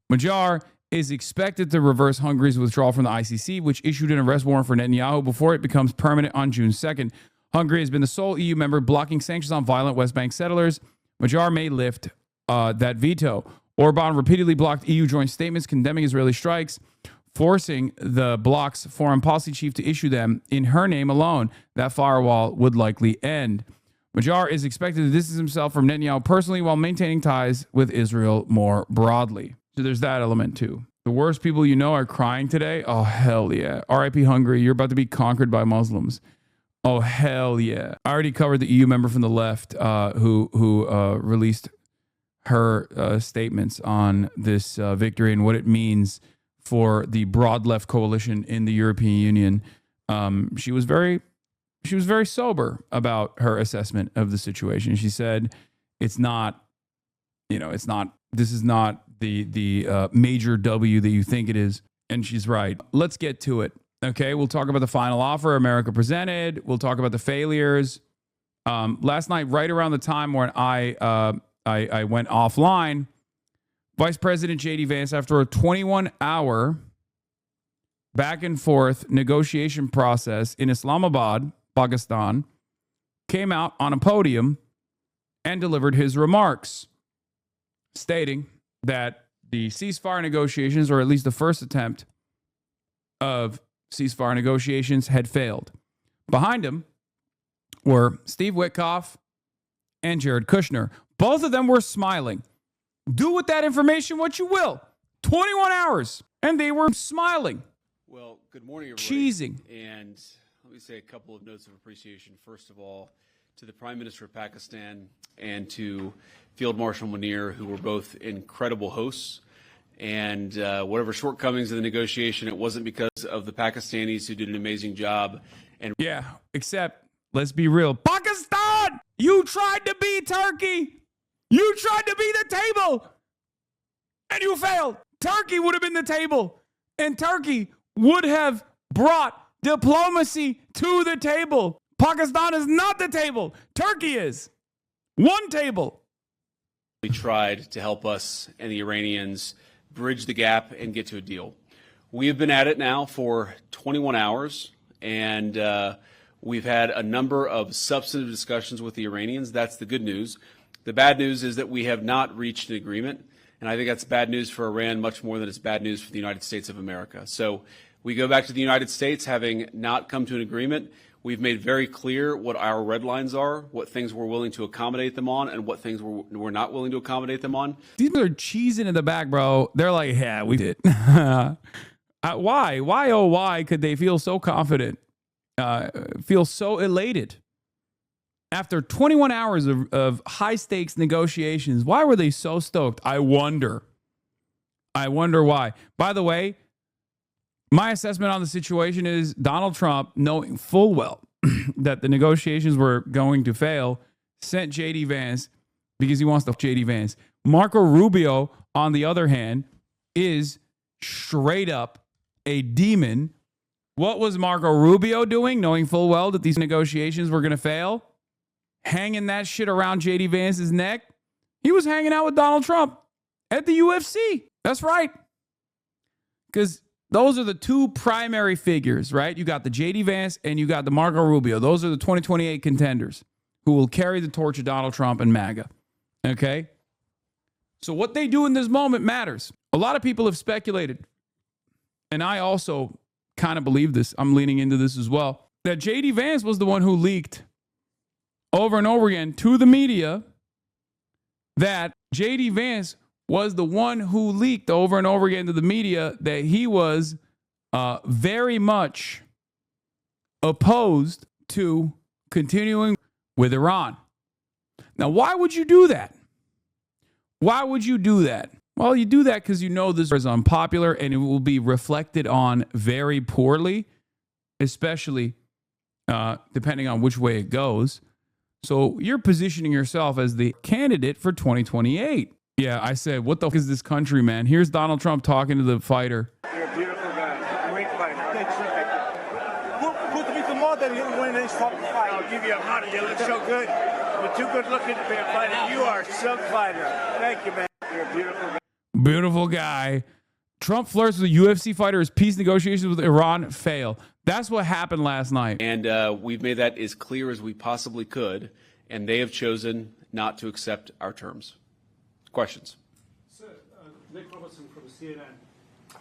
Magyar is expected to reverse Hungary's withdrawal from the ICC, which issued an arrest warrant for Netanyahu before it becomes permanent on June 2nd. Hungary has been the sole EU member blocking sanctions on violent West Bank settlers. Magyar may lift that veto. Orban repeatedly blocked EU joint statements condemning Israeli strikes, forcing the bloc's foreign policy chief to issue them in her name alone. That firewall would likely end. Magyar is expected to distance himself from Netanyahu personally while maintaining ties with Israel more broadly. So there's that element too. The worst people you know are crying today. Oh, hell yeah. RIP Hungary, you're about to be conquered by Muslims. Oh, hell yeah. I already covered the EU member from the left who released her statements on this victory and what it means for the broad left coalition in the European Union. She was very sober about her assessment of the situation. She said, this is not the major W that you think it is. And she's right. Let's get to it. Okay. We'll talk about the final offer America presented. We'll talk about the failures. Last night, right around the time when I went offline, Vice President J.D. Vance, after a 21-hour back and forth negotiation process in Islamabad, Pakistan, came out on a podium and delivered his remarks, stating that the ceasefire negotiations, or at least the first attempt of ceasefire negotiations, had failed. Behind him were Steve Witkoff and Jared Kushner. Both of them were smiling. Do with that information what you will. 21 hours, and they were smiling. Well, good morning, everybody. Cheesing. And let me say a couple of notes of appreciation. First of all, to the Prime Minister of Pakistan and to Field Marshal Munir, who were both incredible hosts. And whatever shortcomings in the negotiation, it wasn't because of the Pakistanis, who did an amazing job. And yeah, except, let's be real. Pakistan, you tried to be Turkey. You tried to be the table, and you failed. Turkey would have been the table, and Turkey would have brought diplomacy to the table. Pakistan is not the table. Turkey is. One table. We tried to help us and the Iranians bridge the gap and get to a deal. We have been at it now for 21 hours, and we've had a number of substantive discussions with the Iranians. That's the good news. The bad news is that we have not reached an agreement, and I think that's bad news for Iran much more than it's bad news for the United States of America. So we go back to the United States having not come to an agreement. We've made very clear what our red lines are, what things we're willing to accommodate them on, and what things we're not willing to accommodate them on. These are cheesing in the back, bro. They're like, yeah, we did. Why? Why, oh, why could they feel so confident, feel so elated? After 21 hours of high-stakes negotiations, why were they so stoked? I wonder why. By the way, my assessment on the situation is Donald Trump, knowing full well that the negotiations were going to fail, sent J.D. Vance because he wants to J.D. Vance. Marco Rubio, on the other hand, is straight up a demon. What was Marco Rubio doing, knowing full well that these negotiations were going to fail? Hanging that shit around J.D. Vance's neck. He was hanging out with Donald Trump at the UFC. That's right. Because those are the two primary figures, right? You got the J.D. Vance and you got the Marco Rubio. Those are the 2028 contenders who will carry the torch of Donald Trump and MAGA. Okay? So what they do in this moment matters. A lot of people have speculated, and I also kind of believe this. I'm leaning into this as well. that J.D. Vance was the one who leaked over and over again to the media, that J.D. Vance was the one who leaked over and over again to the media that he was very much opposed to continuing with Iran. Now, why would you do that? Why would you do that? Well, you do that because you know this is unpopular and it will be reflected on very poorly, especially depending on which way it goes. So you're positioning yourself as the candidate for 2028. Yeah, I said, what the f is this country, man? Here's Donald Trump talking to the fighter. You're a beautiful guy. Great fighter. Put me some more than you win this fight. I'll give you a money. You look so good. You're too good looking to be a fighter. You are a sub fighter. Thank you, man. You're a beautiful guy. Beautiful guy. Trump flirts with a UFC fighter as peace negotiations with Iran fail. That's what happened last night. And we've made that as clear as we possibly could, and they have chosen not to accept our terms. Questions? Sir, Nick Robertson from CNN.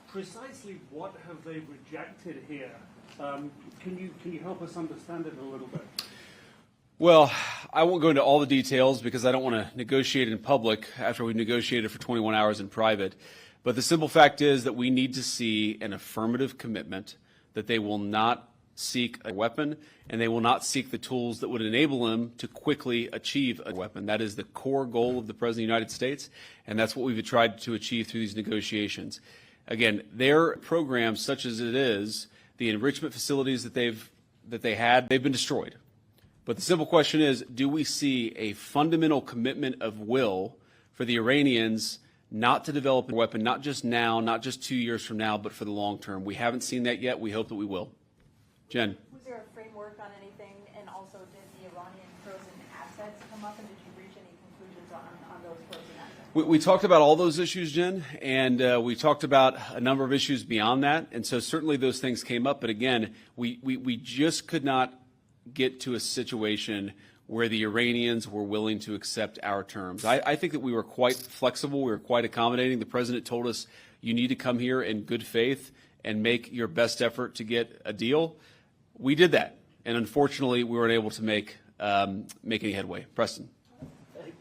Precisely what have they rejected here? Can you help us understand it a little bit? Well, I won't go into all the details because I don't want to negotiate in public after we've negotiated for 21 hours in private. But the simple fact is that we need to see an affirmative commitment that they will not seek a weapon and they will not seek the tools that would enable them to quickly achieve a weapon. That is the core goal of the President of the United States, and that's what we've tried to achieve through these negotiations. Again, their program, such as it is, the enrichment facilities that they've been destroyed. But the simple question is, do we see a fundamental commitment of will for the Iranians not to develop a weapon, not just now, not just 2 years from now, but for the long term? We haven't seen that yet. We hope that we will. Jen. Was there a framework on anything? And also, did the Iranian frozen assets come up, and did you reach any conclusions on those frozen assets? We talked about all those issues, Jen, and we talked about a number of issues beyond that. And so certainly those things came up. But again, we just could not get to a situation where the Iranians were willing to accept our terms. I think that we were quite flexible. We were quite accommodating. The president told us, you need to come here in good faith and make your best effort to get a deal. We did that. And unfortunately, we weren't able to make any headway. Preston.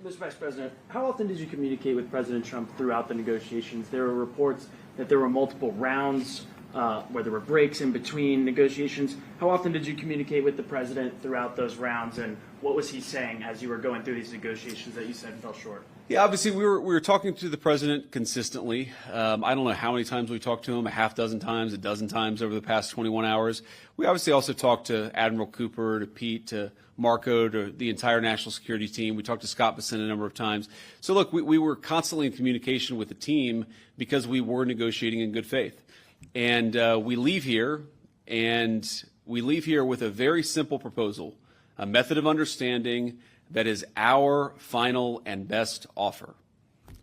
Mr. Vice President, how often did you communicate with President Trump throughout the negotiations? There were reports that there were multiple rounds where there were breaks in between negotiations. How often did you communicate with the president throughout those rounds, and what was he saying as you were going through these negotiations that you said fell short? Yeah, obviously we were talking to the president consistently. I don't know how many times we talked to him, a half dozen times, a dozen times over the past 21 hours. We obviously also talked to Admiral Cooper, to Pete, to Marco, to the entire national security team. We talked to Scott Bessent a number of times. So look, we were constantly in communication with the team because we were negotiating in good faith. And we leave here with a very simple proposal, a method of understanding that is our final and best offer.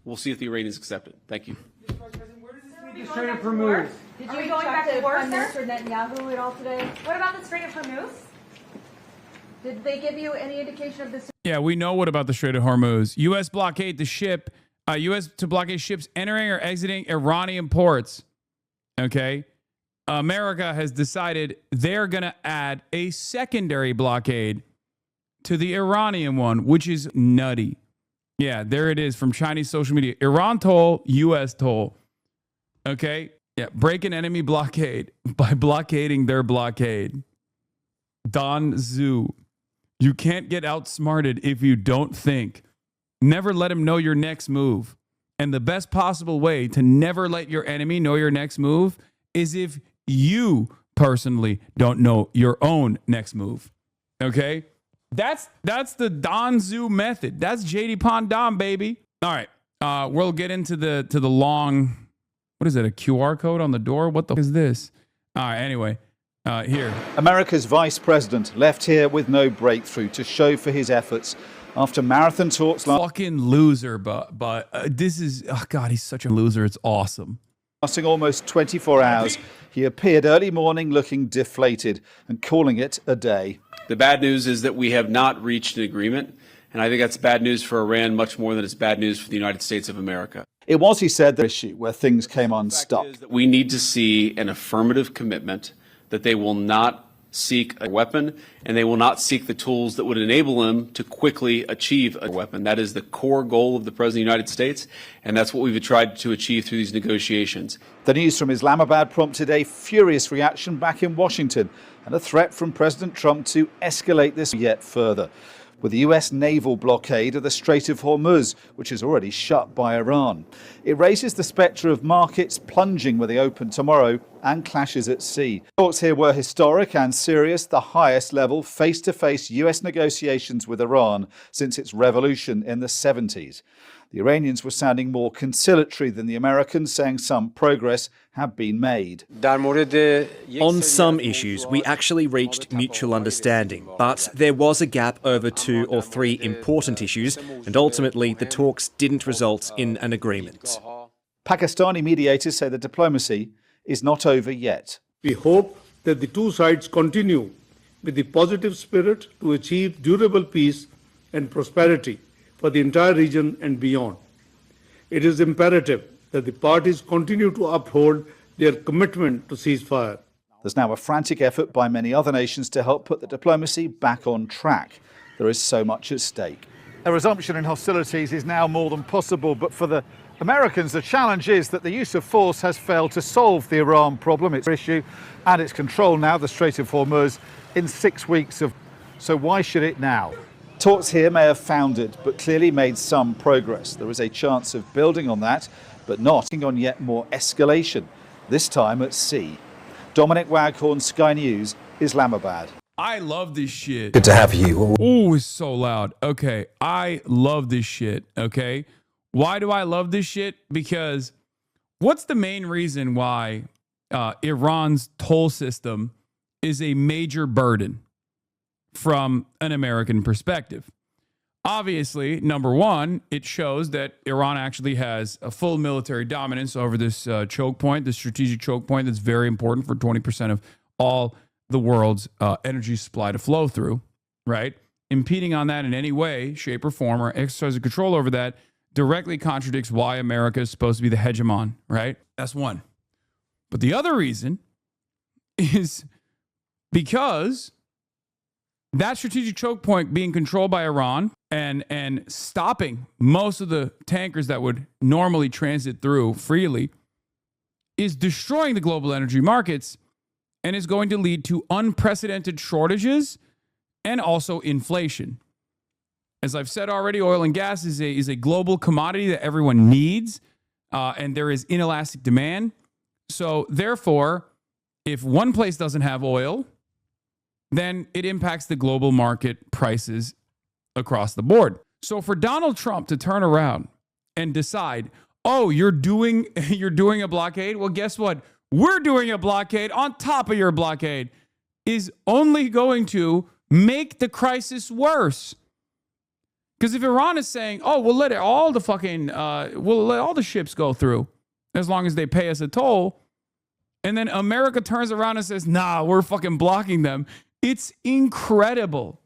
We'll see if the Iranians accept it. Thank you. Mr. Vice President, where does this lead to Strait of Hormuz? Did you going back to Prime Minister Netanyahu at all today? What about the Strait of Hormuz? Did they give you any indication of this? Yeah, we know what about the Strait of Hormuz. U.S. blockade the ship. U.S. to blockade ships entering or exiting Iranian ports. Okay. America has decided they're going to add a secondary blockade to the Iranian one, which is nutty. Yeah, there it is from Chinese social media. Iran toll, U.S. toll. Okay. Yeah, break an enemy blockade by blockading their blockade. Don Zhu. You can't get outsmarted if you don't think. Never let him know your next move. And the best possible way to never let your enemy know your next move is if you personally don't know your own next move. Okay? That's the Don Zhu method. That's JD Pondom, baby. All right. We'll get into the long, what is it, a QR code on the door? What the is this? All right, anyway. Here. America's vice president left here with no breakthrough to show for his efforts after marathon talks. Fucking loser, but this is, oh God, he's such a loser. It's awesome. Lasting almost 24 hours, he appeared early morning looking deflated and calling it a day. The bad news is that we have not reached an agreement, and I think that's bad news for Iran much more than it's bad news for the United States of America. It was, he said, the issue where things came unstuck. We need to see an affirmative commitment that they will not seek a weapon, and they will not seek the tools that would enable them to quickly achieve a weapon. That is the core goal of the President of the United States, and that's what we've tried to achieve through these negotiations. The news from Islamabad prompted a furious reaction back in Washington and a threat from President Trump to escalate this yet further, with the US naval blockade of the Strait of Hormuz, which is already shut by Iran. It raises the spectre of markets plunging when they open tomorrow and clashes at sea. Talks here were historic and serious, the highest level face-to-face US negotiations with Iran since its revolution in the 70s. The Iranians were sounding more conciliatory than the Americans, saying some progress had been made. On some issues, we actually reached mutual understanding, but there was a gap over 2 or 3 important issues, and ultimately the talks didn't result in an agreement. Pakistani mediators say the diplomacy is not over yet. We hope that the two sides continue with the positive spirit to achieve durable peace and prosperity for the entire region and beyond. It is imperative that the parties continue to uphold their commitment to ceasefire. There's now a frantic effort by many other nations to help put the diplomacy back on track. There is so much at stake. A resumption in hostilities is now more than possible, but for the Americans, the challenge is that the use of force has failed to solve the Iran problem, its issue, and its control now, the Strait of Hormuz, in 6 weeks of. So why should it now? Talks here may have foundered, but clearly made some progress. There is a chance of building on that, but not on yet more escalation, this time at sea. Dominic Waghorn, Sky News, Islamabad. I love this shit. Good to have you. Oh, it's so loud. Okay, I love this shit, okay? Why do I love this shit? Because what's the main reason why Iran's toll system is a major burden from an American perspective? Obviously, number one, it shows that Iran actually has a full military dominance over this choke point, the strategic choke point that's very important for 20% of all the world's energy supply to flow through, right? Impeding on that in any way, shape, or form, or exercising control over that directly contradicts why America is supposed to be the hegemon, right? That's one. But the other reason is because that strategic choke point being controlled by Iran and stopping most of the tankers that would normally transit through freely is destroying the global energy markets and is going to lead to unprecedented shortages and also inflation. As I've said already, oil and gas is a global commodity that everyone needs, and there is inelastic demand. So therefore, if one place doesn't have oil, then it impacts the global market prices across the board. So for Donald Trump to turn around and decide, oh, you're doing a blockade? Well, guess what? We're doing a blockade on top of your blockade is only going to make the crisis worse. Because if Iran is saying, oh, we'll let all the ships go through as long as they pay us a toll, and then America turns around and says, nah, we're fucking blocking them, it's incredible.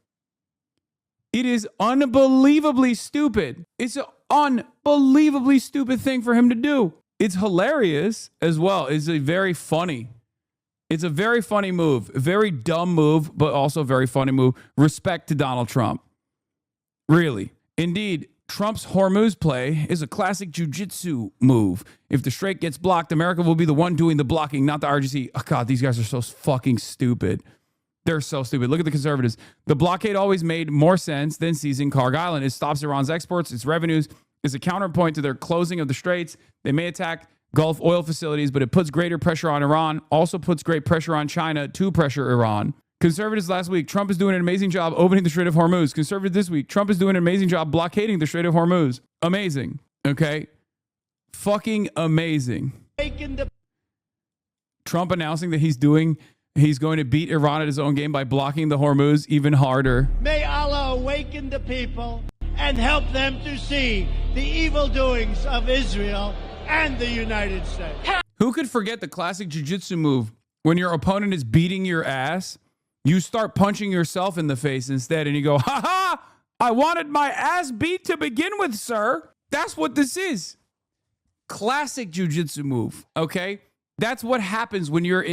It is unbelievably stupid. It's an unbelievably stupid thing for him to do. It's hilarious as well. It's a very funny move, a very dumb move, but also a very funny move. Respect to Donald Trump. Really. Indeed, Trump's Hormuz play is a classic jiu-jitsu move. If the strait gets blocked, America will be the one doing the blocking, not the RGC. Oh, God, these guys are so fucking stupid. They're so stupid. Look at the conservatives. The blockade always made more sense than seizing Karg Island. It stops Iran's exports, its revenues. It's a counterpoint to their closing of the straits. They may attack Gulf oil facilities, but it puts greater pressure on Iran, also puts great pressure on China to pressure Iran. Conservatives last week, Trump is doing an amazing job opening the Strait of Hormuz. Conservatives this week, Trump is doing an amazing job blockading the Strait of Hormuz. Amazing. Okay? Fucking amazing. Trump announcing that he's going to beat Iran at his own game by blocking the Hormuz even harder. May Allah awaken the people and help them to see the evil doings of Israel and the United States. Who could forget the classic jiu-jitsu move? When your opponent is beating your ass, you start punching yourself in the face instead, and you go, ha ha, I wanted my ass beat to begin with, sir. That's what this is. Classic jiu-jitsu move, okay? That's what happens when you're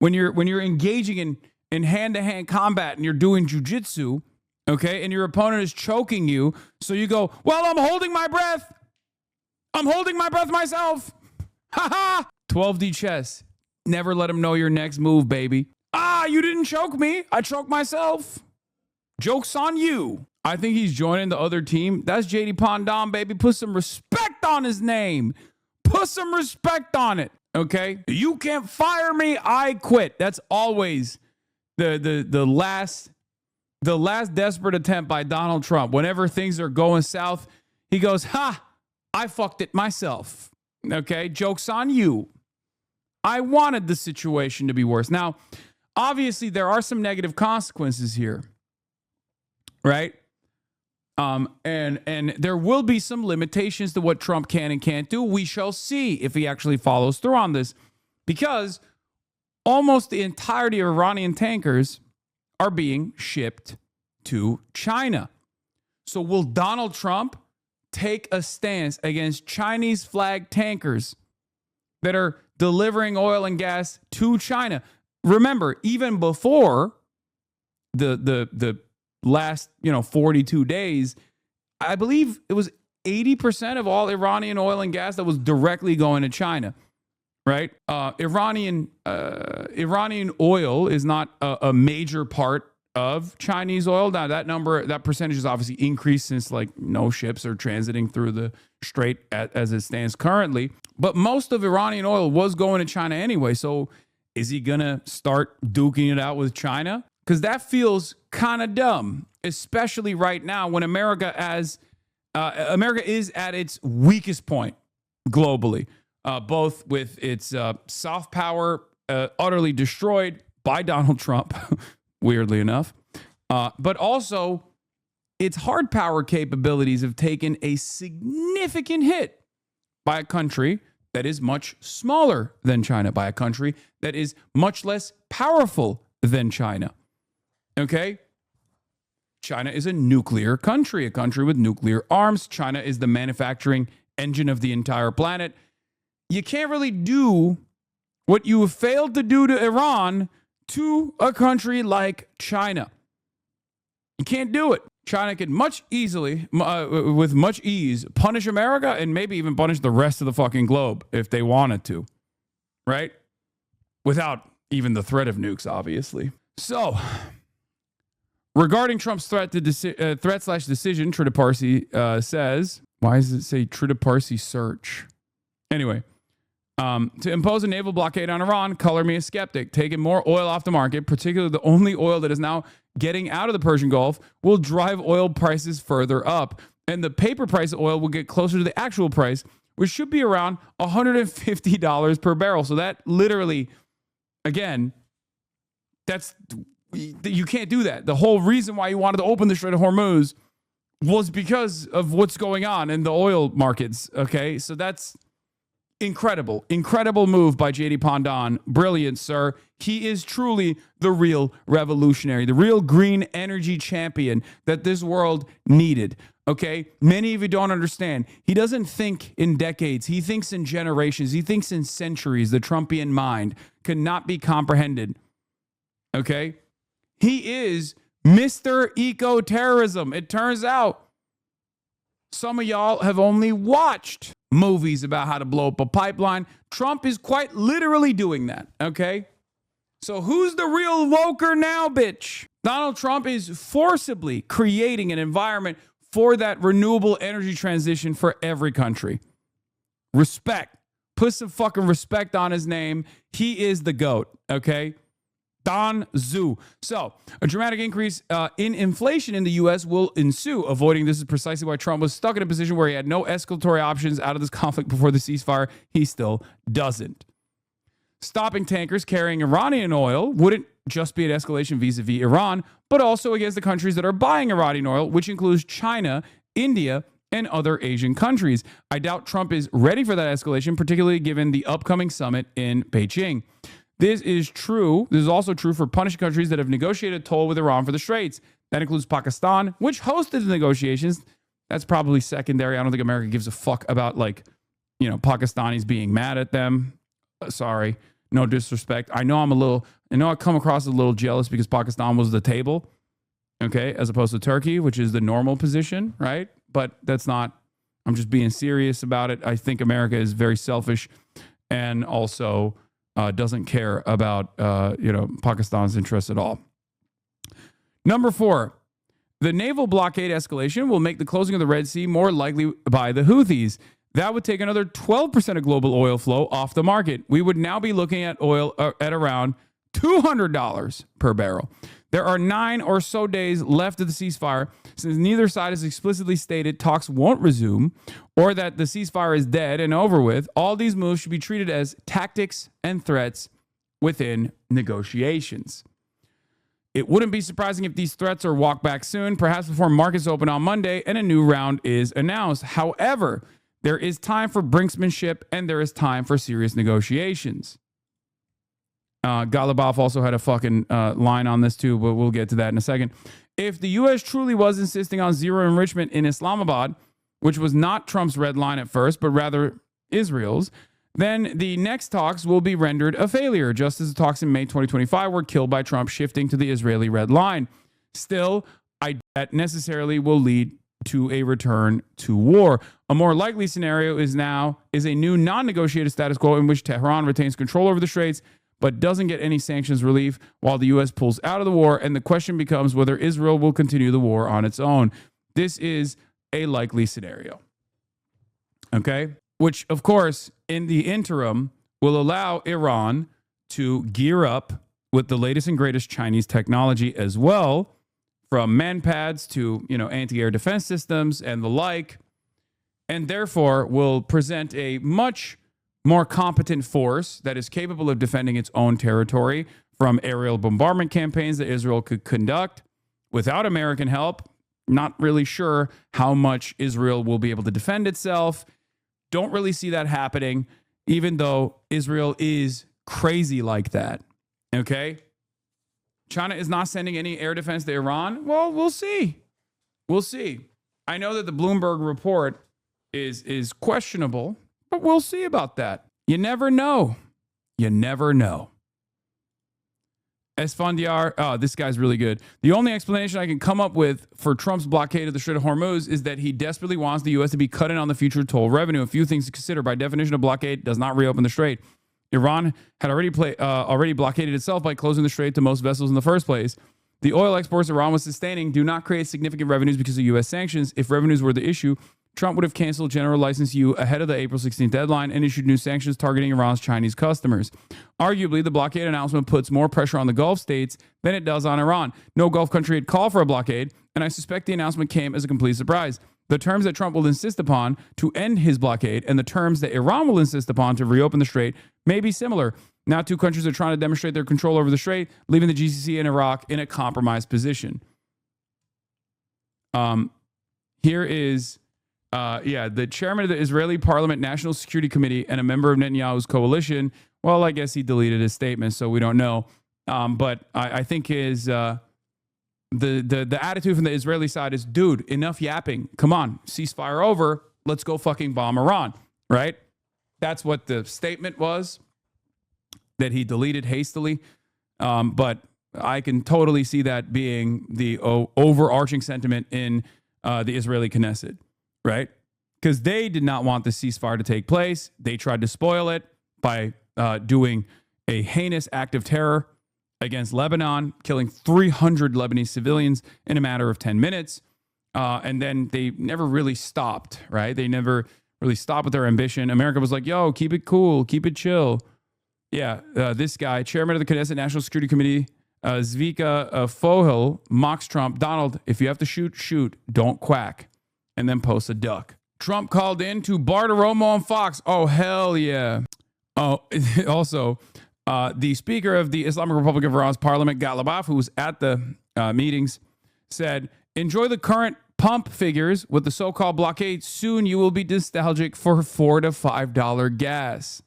engaging in hand-to-hand combat and you're doing jujitsu, okay, and your opponent is choking you, so you go, well, I'm holding my breath. I'm holding my breath myself. Ha ha. 12D chess. Never let them know your next move, baby. Ah, you didn't choke me. I choked myself. Joke's on you. I think he's joining the other team. That's JD Pondon, baby. Put some respect on his name. Put some respect on it, okay? You can't fire me. I quit. That's always the last desperate attempt by Donald Trump. Whenever things are going south, he goes, ha, I fucked it myself. Okay, joke's on you. I wanted the situation to be worse. Now, obviously, there are some negative consequences here, right? And there will be some limitations to what Trump can and can't do. We shall see if he actually follows through on this, because almost the entirety of Iranian tankers are being shipped to China. So will Donald Trump take a stance against Chinese flag tankers that are delivering oil and gas to China? Remember, even before the last 42 days, I believe it was 80% of all Iranian oil and gas that was directly going to China, right? Iranian oil is not a major part of Chinese oil. Now that percentage has obviously increased since no ships are transiting through the strait as it stands currently. But most of Iranian oil was going to China anyway. So is he gonna start duking it out with China? Because that feels kind of dumb, especially right now when America is at its weakest point globally, both with its soft power utterly destroyed by Donald Trump, weirdly enough, but also its hard power capabilities have taken a significant hit by a country that is much smaller than China, by a country that is much less powerful than China. Okay? China is a nuclear country, a country with nuclear arms. China is the manufacturing engine of the entire planet. You can't really do what you have failed to do to Iran to a country like China. You can't do it. China can with much ease, punish America and maybe even punish the rest of the fucking globe if they wanted to, right? Without even the threat of nukes, obviously. So, regarding Trump's threat/decision, Trita Parsi says, why does it say Trita Parsi search? Anyway, to impose a naval blockade on Iran, color me a skeptic. Taking more oil off the market, particularly the only oil that is now getting out of the Persian Gulf, will drive oil prices further up. And the paper price of oil will get closer to the actual price, which should be around $150 per barrel. So that literally, again, you can't do that. The whole reason why you wanted to open the Strait of Hormuz was because of what's going on in the oil markets. Okay, so that's incredible move by JD Pondon. Brilliant, sir. He is truly the real revolutionary, the real green energy champion that this world needed. Okay, many of you don't understand. He doesn't think in decades. He thinks in generations. He thinks in centuries. The Trumpian mind cannot be comprehended. Okay, he is Mr. Eco-terrorism. It turns out some of y'all have only watched movies about how to blow up a pipeline. Trump is quite literally doing that, okay? So who's the real woker now, bitch? Donald Trump is forcibly creating an environment for that renewable energy transition for every country. Respect. Put some fucking respect on his name. He is the GOAT, okay? Don Zhu. So, a dramatic increase in inflation in the U.S. will ensue. Avoiding this is precisely why Trump was stuck in a position where he had no escalatory options out of this conflict before the ceasefire. He still doesn't. Stopping tankers carrying Iranian oil wouldn't just be an escalation vis-a-vis Iran, but also against the countries that are buying Iranian oil, which includes China, India, and other Asian countries. I doubt Trump is ready for that escalation, particularly given the upcoming summit in Beijing. This is true. This is also true for punishing countries that have negotiated a toll with Iran for the Straits. That includes Pakistan, which hosted the negotiations. That's probably secondary. I don't think America gives a fuck about Pakistanis being mad at them. Sorry. No disrespect. I know I come across a little jealous because Pakistan was the table, okay, as opposed to Turkey, which is the normal position, right? But that's not, I'm just being serious about it. I think America is very selfish and also doesn't care about, Pakistan's interests at all. Number 4, the naval blockade escalation will make the closing of the Red Sea more likely by the Houthis. That would take another 12% of global oil flow off the market. We would now be looking at oil at around $200 per barrel. There are 9 or so days left of the ceasefire. Since neither side has explicitly stated talks won't resume or that the ceasefire is dead and over with, all these moves should be treated as tactics and threats within negotiations. It wouldn't be surprising if these threats are walked back soon, perhaps before markets open on Monday and a new round is announced. However, there is time for brinksmanship and there is time for serious negotiations. Ghalibaf also had a fucking line on this too, but we'll get to that in a second. If the U.S. truly was insisting on zero enrichment in Islamabad, which was not Trump's red line at first, but rather Israel's, then the next talks will be rendered a failure, just as the talks in May 2025 were killed by Trump shifting to the Israeli red line. Still, that necessarily will lead to a return to war. A more likely scenario is a new non-negotiated status quo in which Tehran retains control over the Straits, but doesn't get any sanctions relief while the U.S. pulls out of the war, and the question becomes whether Israel will continue the war on its own. This is a likely scenario. Okay? Which, of course, in the interim, will allow Iran to gear up with the latest and greatest Chinese technology as well, from manpads to, anti-air defense systems and the like, and therefore will present a much more competent force that is capable of defending its own territory from aerial bombardment campaigns that Israel could conduct without American help. Not really sure how much Israel will be able to defend itself. Don't really see that happening, even though Israel is crazy like that. Okay? China is not sending any air defense to Iran. Well, we'll see. We'll see. I know that the Bloomberg report is questionable, but we'll see about that. You never know. You never know. Esfandiar, this guy's really good. The only explanation I can come up with for Trump's blockade of the Strait of Hormuz is that he desperately wants the U.S. to be cut in on the future toll revenue. A few things to consider. By definition, a blockade does not reopen the strait. Iran had already blockaded itself by closing the strait to most vessels in the first place. The oil exports Iran was sustaining do not create significant revenues because of U.S. sanctions. If revenues were the issue, Trump would have canceled General License U ahead of the April 16th deadline and issued new sanctions targeting Iran's Chinese customers. Arguably, the blockade announcement puts more pressure on the Gulf states than it does on Iran. No Gulf country had called for a blockade, and I suspect the announcement came as a complete surprise. The terms that Trump will insist upon to end his blockade and the terms that Iran will insist upon to reopen the strait may be similar. Now, two countries are trying to demonstrate their control over the strait, leaving the GCC and Iraq in a compromised position. Here is... the chairman of the Israeli Parliament National Security Committee and a member of Netanyahu's coalition. Well, I guess he deleted his statement, so we don't know. But I think the attitude from the Israeli side is, dude, enough yapping. Come on, ceasefire over. Let's go fucking bomb Iran, right? That's what the statement was that he deleted hastily. But I can totally see that being the overarching sentiment in the Israeli Knesset. Right? Because they did not want the ceasefire to take place. They tried to spoil it by doing a heinous act of terror against Lebanon, killing 300 Lebanese civilians in a matter of 10 minutes. And then they never really stopped, right? They never really stopped with their ambition. America was like, yo, keep it cool, keep it chill. Yeah, this guy, chairman of the Knesset National Security Committee, Zvika Fohel, mocks Trump. Donald, if you have to shoot, shoot. Don't quack. And then post a duck. Trump called in to Bartiromo on Fox. Oh, hell yeah. Oh, also, the speaker of the Islamic Republic of Iran's parliament, Ghalibaf, who was at the meetings, said, enjoy the current pump figures with the so-called blockade. Soon you will be nostalgic for $4 to $5 gas.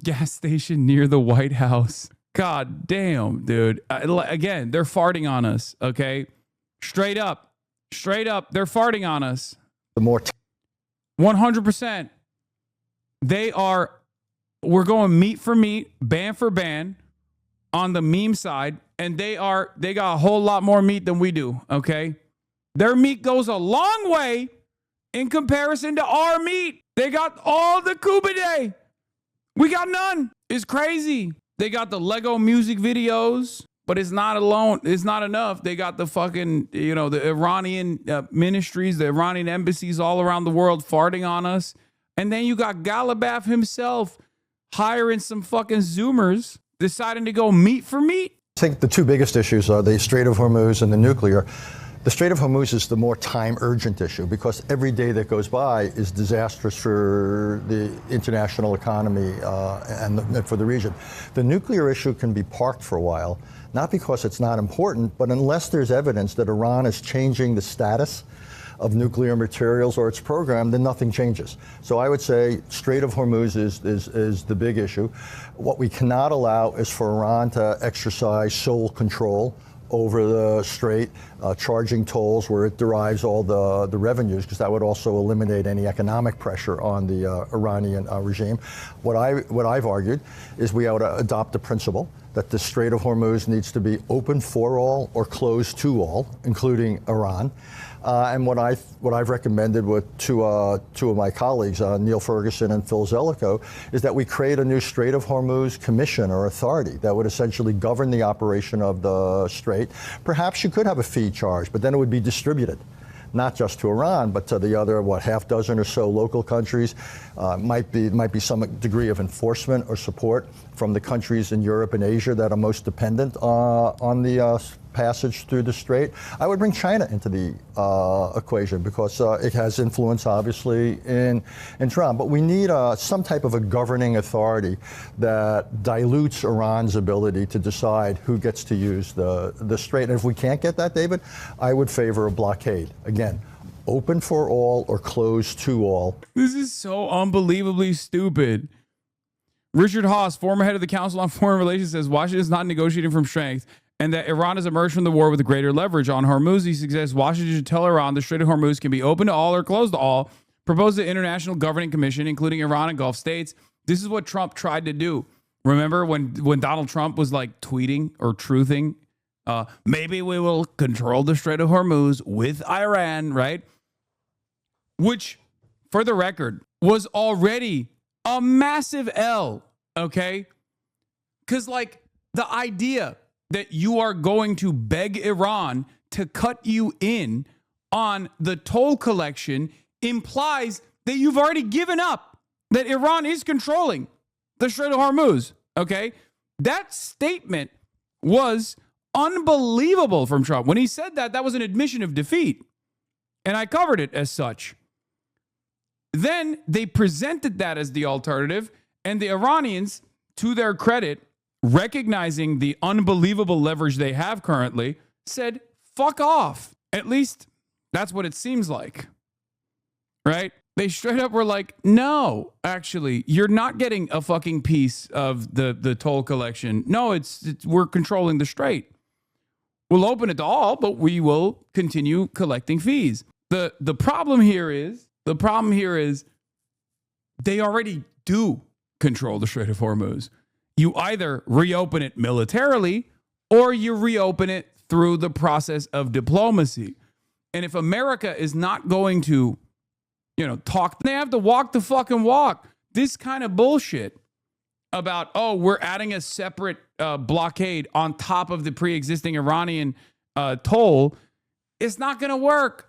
Gas station near the White House. God damn, dude. Again, they're farting on us, okay? Straight up, they're farting on us. 100%. They are We're going meat for meat, ban for ban on the meme side, and they got a whole lot more meat than we do, okay? Their meat goes a long way in comparison to our meat. They got all the Kubidae. We got none. It's crazy. They got the Lego music videos, but it's not alone. It's not enough. They got the fucking, the Iranian ministries, the Iranian embassies all around the world farting on us. And then you got Galabaf himself hiring some fucking Zoomers, deciding to go meat for meat. I think the two biggest issues are the Strait of Hormuz and the nuclear. The Strait of Hormuz is the more time urgent issue because every day that goes by is disastrous for the international economy and for the region. The nuclear issue can be parked for a while, not because it's not important, but unless there's evidence that Iran is changing the status of nuclear materials or its program, then nothing changes. So I would say Strait of Hormuz is the big issue. What we cannot allow is for Iran to exercise sole control over the strait, charging tolls where it derives all the revenues, because that would also eliminate any economic pressure on the Iranian regime. What I've argued is we ought to adopt the principle that the Strait of Hormuz needs to be open for all or closed to all, including Iran. And what I've recommended with two of my colleagues, Neil Ferguson and Phil Zellico, is that we create a new Strait of Hormuz commission or authority that would essentially govern the operation of the strait. Perhaps you could have a fee charge, but then it would be distributed, not just to Iran, but to the other, half dozen or so local countries. Might be some degree of enforcement or support from the countries in Europe and Asia that are most dependent on the passage through the strait. I would bring China into the equation because it has influence, obviously, in Iran. But we need some type of a governing authority that dilutes Iran's ability to decide who gets to use the strait. And if we can't get that, David, I would favor a blockade. Again, open for all or closed to all. This is so unbelievably stupid. Richard Haass, former head of the Council on Foreign Relations, says Washington is not negotiating from strength and that Iran has emerged from the war with greater leverage. On Hormuz, he suggests Washington should tell Iran the Strait of Hormuz can be open to all or closed to all, propose the International Governing Commission, including Iran and Gulf states. This is what Trump tried to do. Remember when Donald Trump was like tweeting or truthing, maybe we will control the Strait of Hormuz with Iran, right? Which, for the record, was already a massive L, okay? Because, like, the idea that you are going to beg Iran to cut you in on the toll collection implies that you've already given up, that Iran is controlling the Strait of Hormuz, okay? That statement was unbelievable from Trump. When he said that, that was an admission of defeat, and I covered it as such. Then they presented that as the alternative, and the Iranians, to their credit, recognizing the unbelievable leverage they have currently, said, fuck off. At least that's what it seems like, right? They straight up were like, no, actually, you're not getting a fucking piece of the toll collection. No, we're controlling the strait. We'll open it to all, but we will continue collecting fees. The problem here is they already do control the Strait of Hormuz. You either reopen it militarily or you reopen it through the process of diplomacy. And if America is not going to, talk, they have to walk the fucking walk. This kind of bullshit about, we're adding a separate blockade on top of the pre-existing Iranian toll, it's not going to work.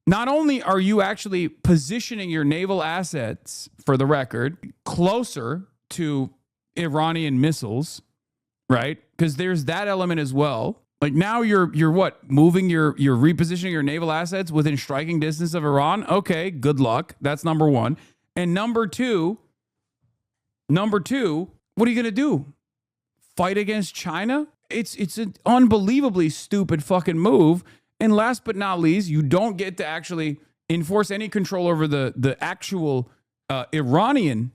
Not only are you actually positioning your naval assets, for the record, closer to Iranian missiles, right? Because there's that element as well. Like now you're what? You're repositioning your naval assets within striking distance of Iran? Okay, good luck. That's number one. And number two, what are you going to do? Fight against China? It's an unbelievably stupid fucking move. And last but not least, you don't get to actually enforce any control over the actual Iranian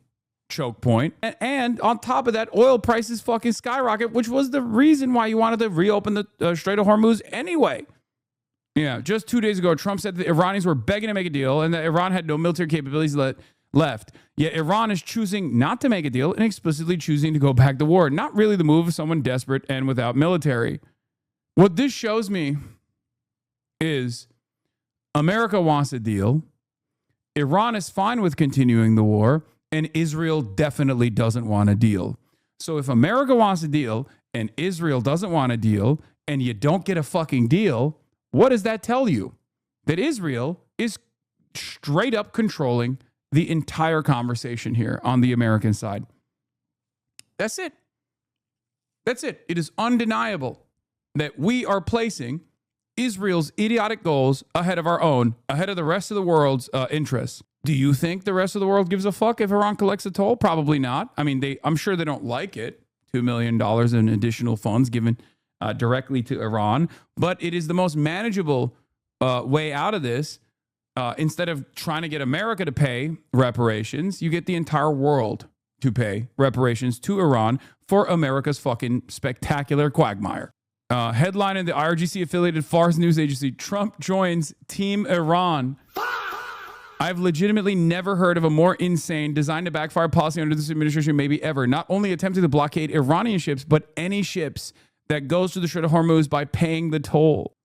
choke point. And on top of that, oil prices fucking skyrocket, which was the reason why you wanted to reopen the Strait of Hormuz anyway. Yeah, just 2 days ago, Trump said that the Iranians were begging to make a deal and that Iran had no military capabilities to let left. Yet Iran is choosing not to make a deal and explicitly choosing to go back to war. Not really the move of someone desperate and without military. What this shows me is America wants a deal. Iran is fine with continuing the war, and Israel definitely doesn't want a deal. So if America wants a deal and Israel doesn't want a deal, and you don't get a fucking deal, what does that tell you? That Israel is straight up controlling the entire conversation here on the American side. That's it. That's it. It is undeniable that we are placing Israel's idiotic goals ahead of our own, ahead of the rest of the world's interests. Do you think the rest of the world gives a fuck if Iran collects a toll? Probably not. I mean, I'm sure they don't like it. $2 million in additional funds given directly to Iran. But it is the most manageable way out of this. Instead of trying to get America to pay reparations, you get the entire world to pay reparations to Iran for America's fucking spectacular quagmire. Headline in the IRGC-affiliated Fars news agency, Trump joins Team Iran. I've legitimately never heard of a more insane, designed to backfire policy under this administration maybe ever. Not only attempting to blockade Iranian ships, but any ships that goes to the Strait of Hormuz by paying the toll.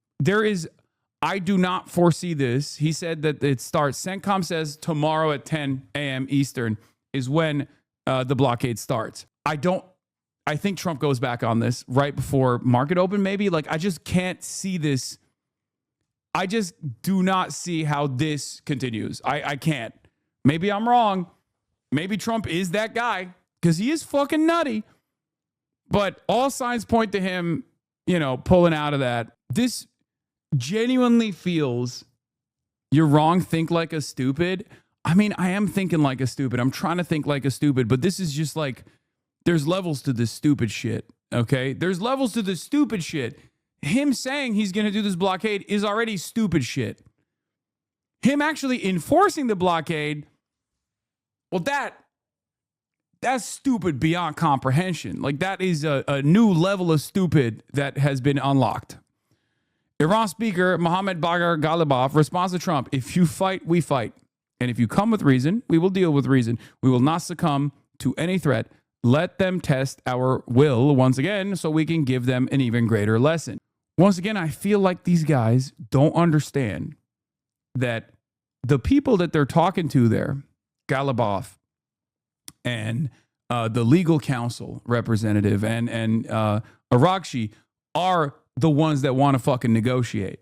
I do not foresee this. He said that it starts. CENTCOM says tomorrow at 10 a.m. Eastern is when the blockade starts. I think Trump goes back on this right before market open, maybe. Like, I just can't see this. I just do not see how this continues. I can't. Maybe I'm wrong. Maybe Trump is that guy because he is fucking nutty. But all signs point to him, pulling out of that. This genuinely feels you're wrong, think like a stupid. I mean, I am thinking like a stupid. I'm trying to think like a stupid, but this is just like, there's levels to this stupid shit, okay? There's levels to this stupid shit. Him saying he's going to do this blockade is already stupid shit. Him actually enforcing the blockade, well, that's stupid beyond comprehension. Like, that is a new level of stupid that has been unlocked. Iran Speaker Mohammad Bagher Ghalibaf responds to Trump, if you fight, we fight. And if you come with reason, we will deal with reason. We will not succumb to any threat. Let them test our will once again so we can give them an even greater lesson. Once again, I feel like these guys don't understand that the people that they're talking to there, Ghalibaf and the legal counsel representative and Arakshi, are the ones that want to fucking negotiate.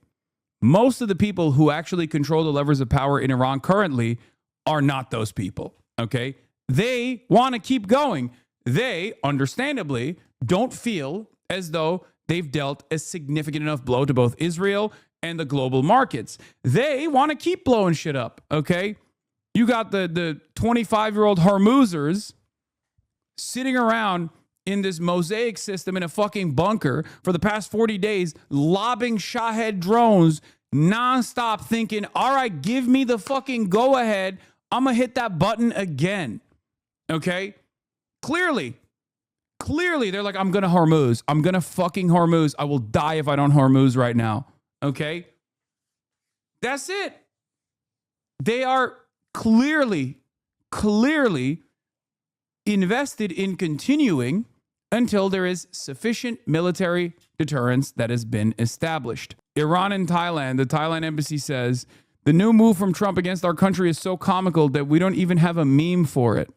Most of the people who actually control the levers of power in Iran currently are not those people, okay? They want to keep going. They, understandably, don't feel as though they've dealt a significant enough blow to both Israel and the global markets. They want to keep blowing shit up, okay? You got the 25-year-old Hormuzers sitting around in this mosaic system in a fucking bunker for the past 40 days, lobbing Shahed drones nonstop, thinking, all right, give me the fucking go ahead. I'm going to hit that button again. Okay? Clearly, they're like, I'm going to Hormuz. I'm going to fucking Hormuz. I will die if I don't Hormuz right now. Okay? That's it. They are clearly invested in continuing until there is sufficient military deterrence that has been established. Iran and Thailand, the Thailand embassy says, the new move from Trump against our country is so comical that we don't even have a meme for it.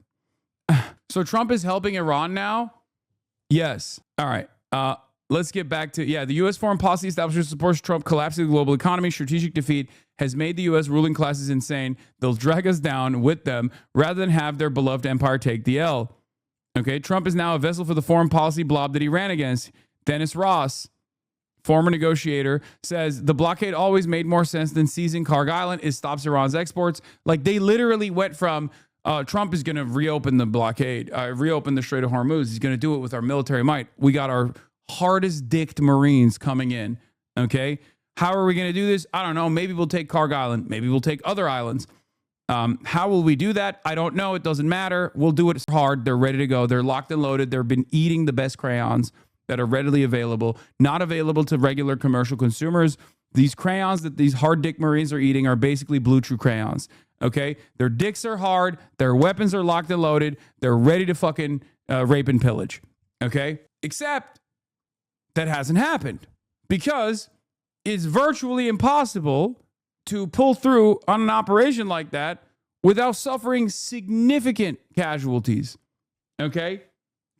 So Trump is helping Iran now? Yes. All right. Let's get back to, the U.S. foreign policy establishment supports Trump collapsing the global economy. Strategic defeat has made the U.S. ruling classes insane. They'll drag us down with them rather than have their beloved empire take the L. Okay, Trump is now a vessel for the foreign policy blob that he ran against. Dennis Ross, former negotiator, says the blockade always made more sense than seizing Karg Island. It stops Iran's exports. Like, they literally went from Trump is going to reopen the blockade, reopen the Strait of Hormuz. He's going to do it with our military might. We got our hardest dicked Marines coming in. Okay, how are we going to do this? I don't know. Maybe we'll take Karg Island. Maybe we'll take other islands. How will we do that? I don't know. It doesn't matter. We'll do it hard. They're ready to go. They're locked and loaded. They've been eating the best crayons that are readily available, not available to regular commercial consumers. These crayons that these hard dick Marines are eating are basically Blue Chew crayons. Okay? Their dicks are hard. Their weapons are locked and loaded. They're ready to fucking rape and pillage. Okay? Except that hasn't happened because it's virtually impossible to pull through on an operation like that without suffering significant casualties. Okay?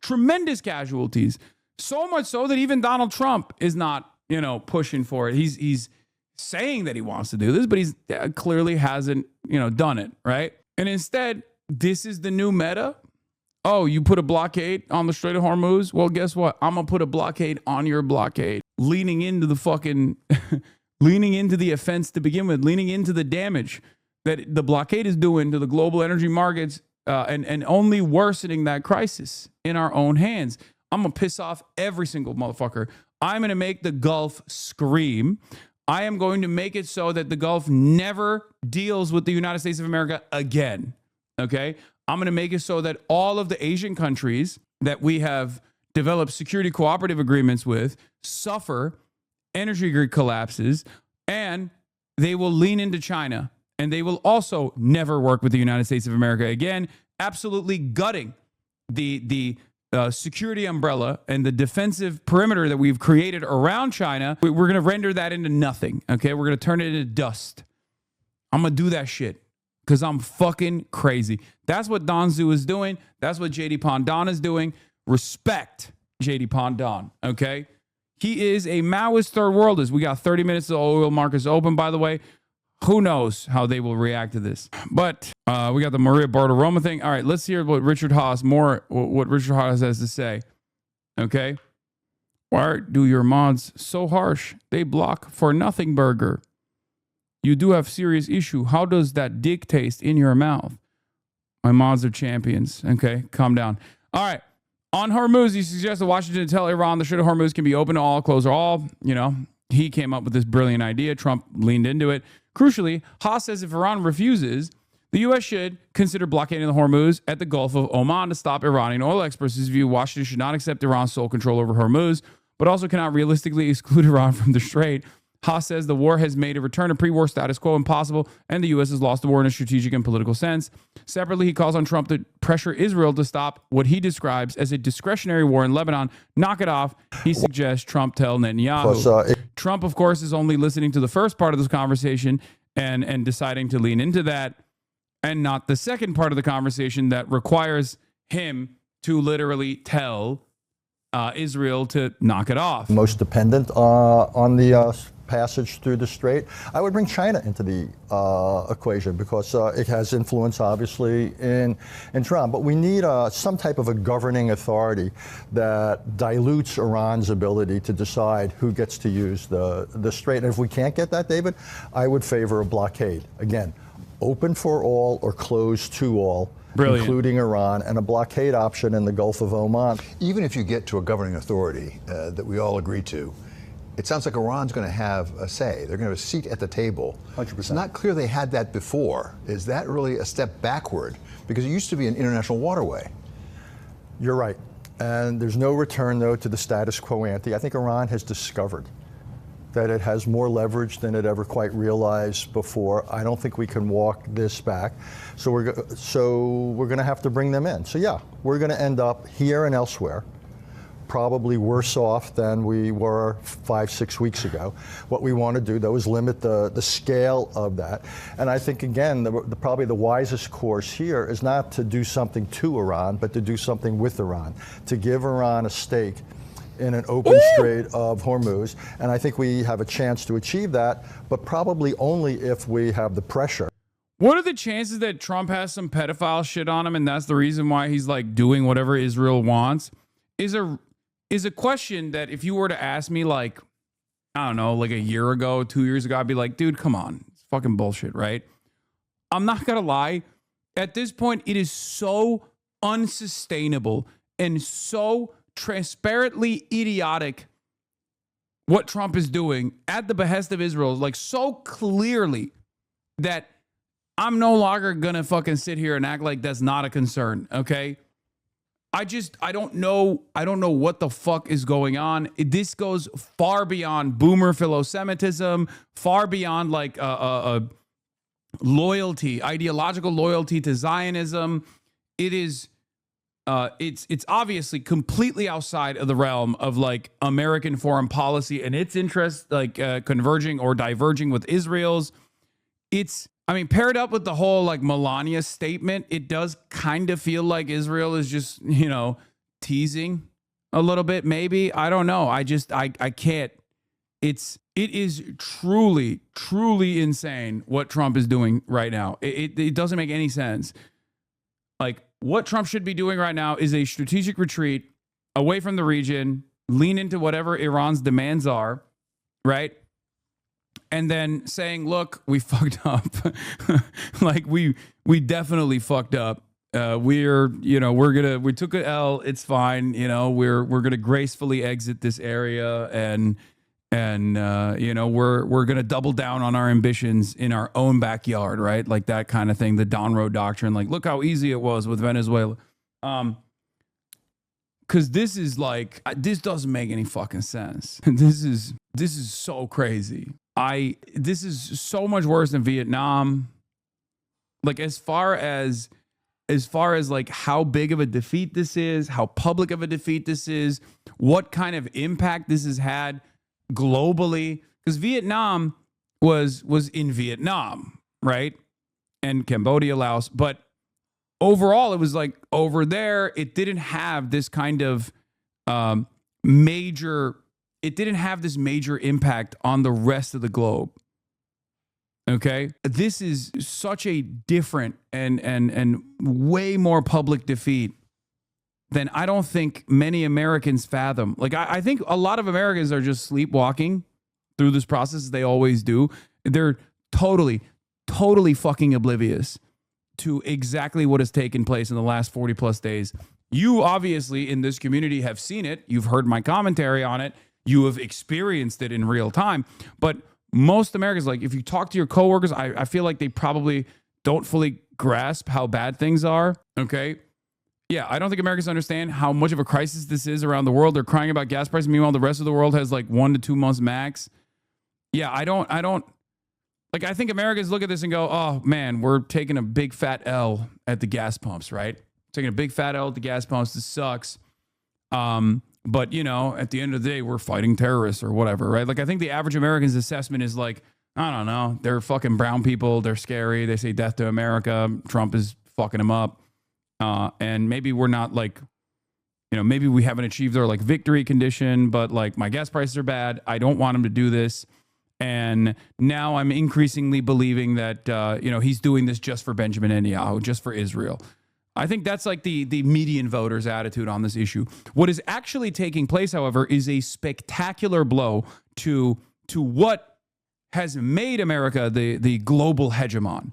Tremendous casualties. So much so that even Donald Trump is not, pushing for it. He's saying that he wants to do this, but he's clearly hasn't, done it, right? And instead, this is the new meta. Oh, you put a blockade on the Strait of Hormuz? Well, guess what? I'm going to put a blockade on your blockade. Leaning into the fucking, leaning into the offense to begin with, leaning into the damage that the blockade is doing to the global energy markets and only worsening that crisis in our own hands. I'm going to piss off every single motherfucker. I'm going to make the Gulf scream. I am going to make it so that the Gulf never deals with the United States of America again. Okay? I'm going to make it so that all of the Asian countries that we have developed security cooperative agreements with suffer energy grid collapses, and they will lean into China, and they will also never work with the United States of America again, absolutely gutting the security umbrella and the defensive perimeter that we've created around China. We're going to render that into nothing, okay? We're going to turn it into dust. I'm going to do that shit because I'm fucking crazy. That's what Don Zhu is doing. That's what JD Pondon is doing. Respect JD Pondon, okay? He is a Maoist third worldist. We got 30 minutes of oil markets open, by the way. Who knows how they will react to this? But we got the Maria Bartiromo thing. All right, let's hear what Richard Haas has to say. Okay? Why do your mods so harsh? They block for nothing burger. You do have serious issue. How does that dick taste in your mouth? My mods are champions. Okay, calm down. All right. On Hormuz, he suggested Washington tell Iran the Strait of Hormuz can be open to all, closed to all. He came up with this brilliant idea. Trump leaned into it. Crucially, Haas says if Iran refuses, the U.S. should consider blockading the Hormuz at the Gulf of Oman to stop Iranian oil exports. His view, Washington should not accept Iran's sole control over Hormuz, but also cannot realistically exclude Iran from the strait. Haas says the war has made a return to pre-war status quo impossible, and the U.S. has lost the war in a strategic and political sense. Separately, he calls on Trump to pressure Israel to stop what he describes as a discretionary war in Lebanon. Knock it off. He suggests Trump tell Netanyahu. Trump, of course, is only listening to the first part of this conversation and deciding to lean into that, and not the second part of the conversation that requires him to literally tell Israel to knock it off. Most dependent on the passage through the strait. I would bring China into the equation because it has influence, obviously, in Iran. But we need some type of a governing authority that dilutes Iran's ability to decide who gets to use the strait. And if we can't get that, David, I would favor a blockade. Again, open for all or closed to all. Brilliant. Including Iran, and a blockade option in the Gulf of Oman. Even if you get to a governing authority that we all agree to, it sounds like Iran's going to have a say. They're going to have a seat at the table. 100%. It's not clear they had that before. Is that really a step backward? Because it used to be an international waterway. You're right. And there's no return, though, to the status quo ante. I think Iran has discovered that it has more leverage than it ever quite realized before. I don't think we can walk this back. So we're going to have to bring them in. So yeah, we're going to end up here and elsewhere, probably worse off than we were 5-6 weeks ago. What we want to do, though, is limit the scale of that. And I think, again, probably the wisest course here is not to do something to Iran, but to do something with Iran, to give Iran a stake in an open strait of Hormuz. And I think we have a chance to achieve that, but probably only if we have the pressure. What are the chances that Trump has some pedophile shit on him and that's the reason why he's like doing whatever Israel wants? Is a question that if you were to ask me like, I don't know, like a year ago, 2 years ago, I'd be like, dude, come on. It's fucking bullshit, right? I'm not gonna lie. At this point, it is so unsustainable and so transparently idiotic what Trump is doing at the behest of Israel, like so clearly that I'm no longer gonna fucking sit here and act like that's not a concern, okay? I don't know what the fuck is going on. This goes far beyond boomer philosemitism, far beyond like loyalty, ideological loyalty to Zionism. It is, it's obviously completely outside of the realm of like American foreign policy and its interests, like converging or diverging with Israel's. It's, I mean, paired up with the whole like Melania statement, it does kind of feel like Israel is just, you know, teasing a little bit, maybe. I don't know. I can't. It is truly, truly insane what Trump is doing right now. It doesn't make any sense. Like, what Trump should be doing right now is a strategic retreat away from the region, lean into whatever Iran's demands are, right? And then saying, look, we fucked up. Like, we definitely fucked up. We took an L. It's fine. You know, we're going to gracefully exit this area and we're going to double down on our ambitions in our own backyard, right? Like that kind of thing, the Don Road doctrine. Like, look how easy it was with Venezuela. Because this is like, this doesn't make any fucking sense. This is so crazy. This is so much worse than Vietnam. Like, as far as like how big of a defeat this is, how public of a defeat this is, what kind of impact this has had globally, because Vietnam was in Vietnam, right? And Cambodia, Laos, but overall it was like over there it didn't have this kind of major impact on the rest of the globe. Okay? This is such a different and way more public defeat than I don't think many Americans fathom. Like, I think a lot of Americans are just sleepwalking through this process, as they always do. They're totally fucking oblivious to exactly what has taken place in the last 40 plus days. You obviously in this community have seen it. You've heard my commentary on it. You have experienced it in real time. But most Americans, like if you talk to your coworkers, I feel like they probably don't fully grasp how bad things are. Okay. Yeah, I don't think Americans understand how much of a crisis this is around the world. They're crying about gas prices. Meanwhile, the rest of the world has like 1 to 2 months max. Yeah, I don't like, I think Americans look at this and go, oh man, we're taking a big fat L at the gas pumps, right? Taking a big fat L at the gas pumps. This sucks. But you know, at the end of the day, we're fighting terrorists or whatever, right? Like, I think the average American's assessment is like, I don't know, they're fucking brown people. They're scary. They say death to America. Trump is fucking them up. And maybe we're not like, you know, maybe we haven't achieved our like victory condition, but like my gas prices are bad. I don't want him to do this. And now I'm increasingly believing that, he's doing this just for Benjamin Netanyahu, just for Israel. I think that's like the median voter's attitude on this issue. What is actually taking place, however, is a spectacular blow to what has made America the global hegemon,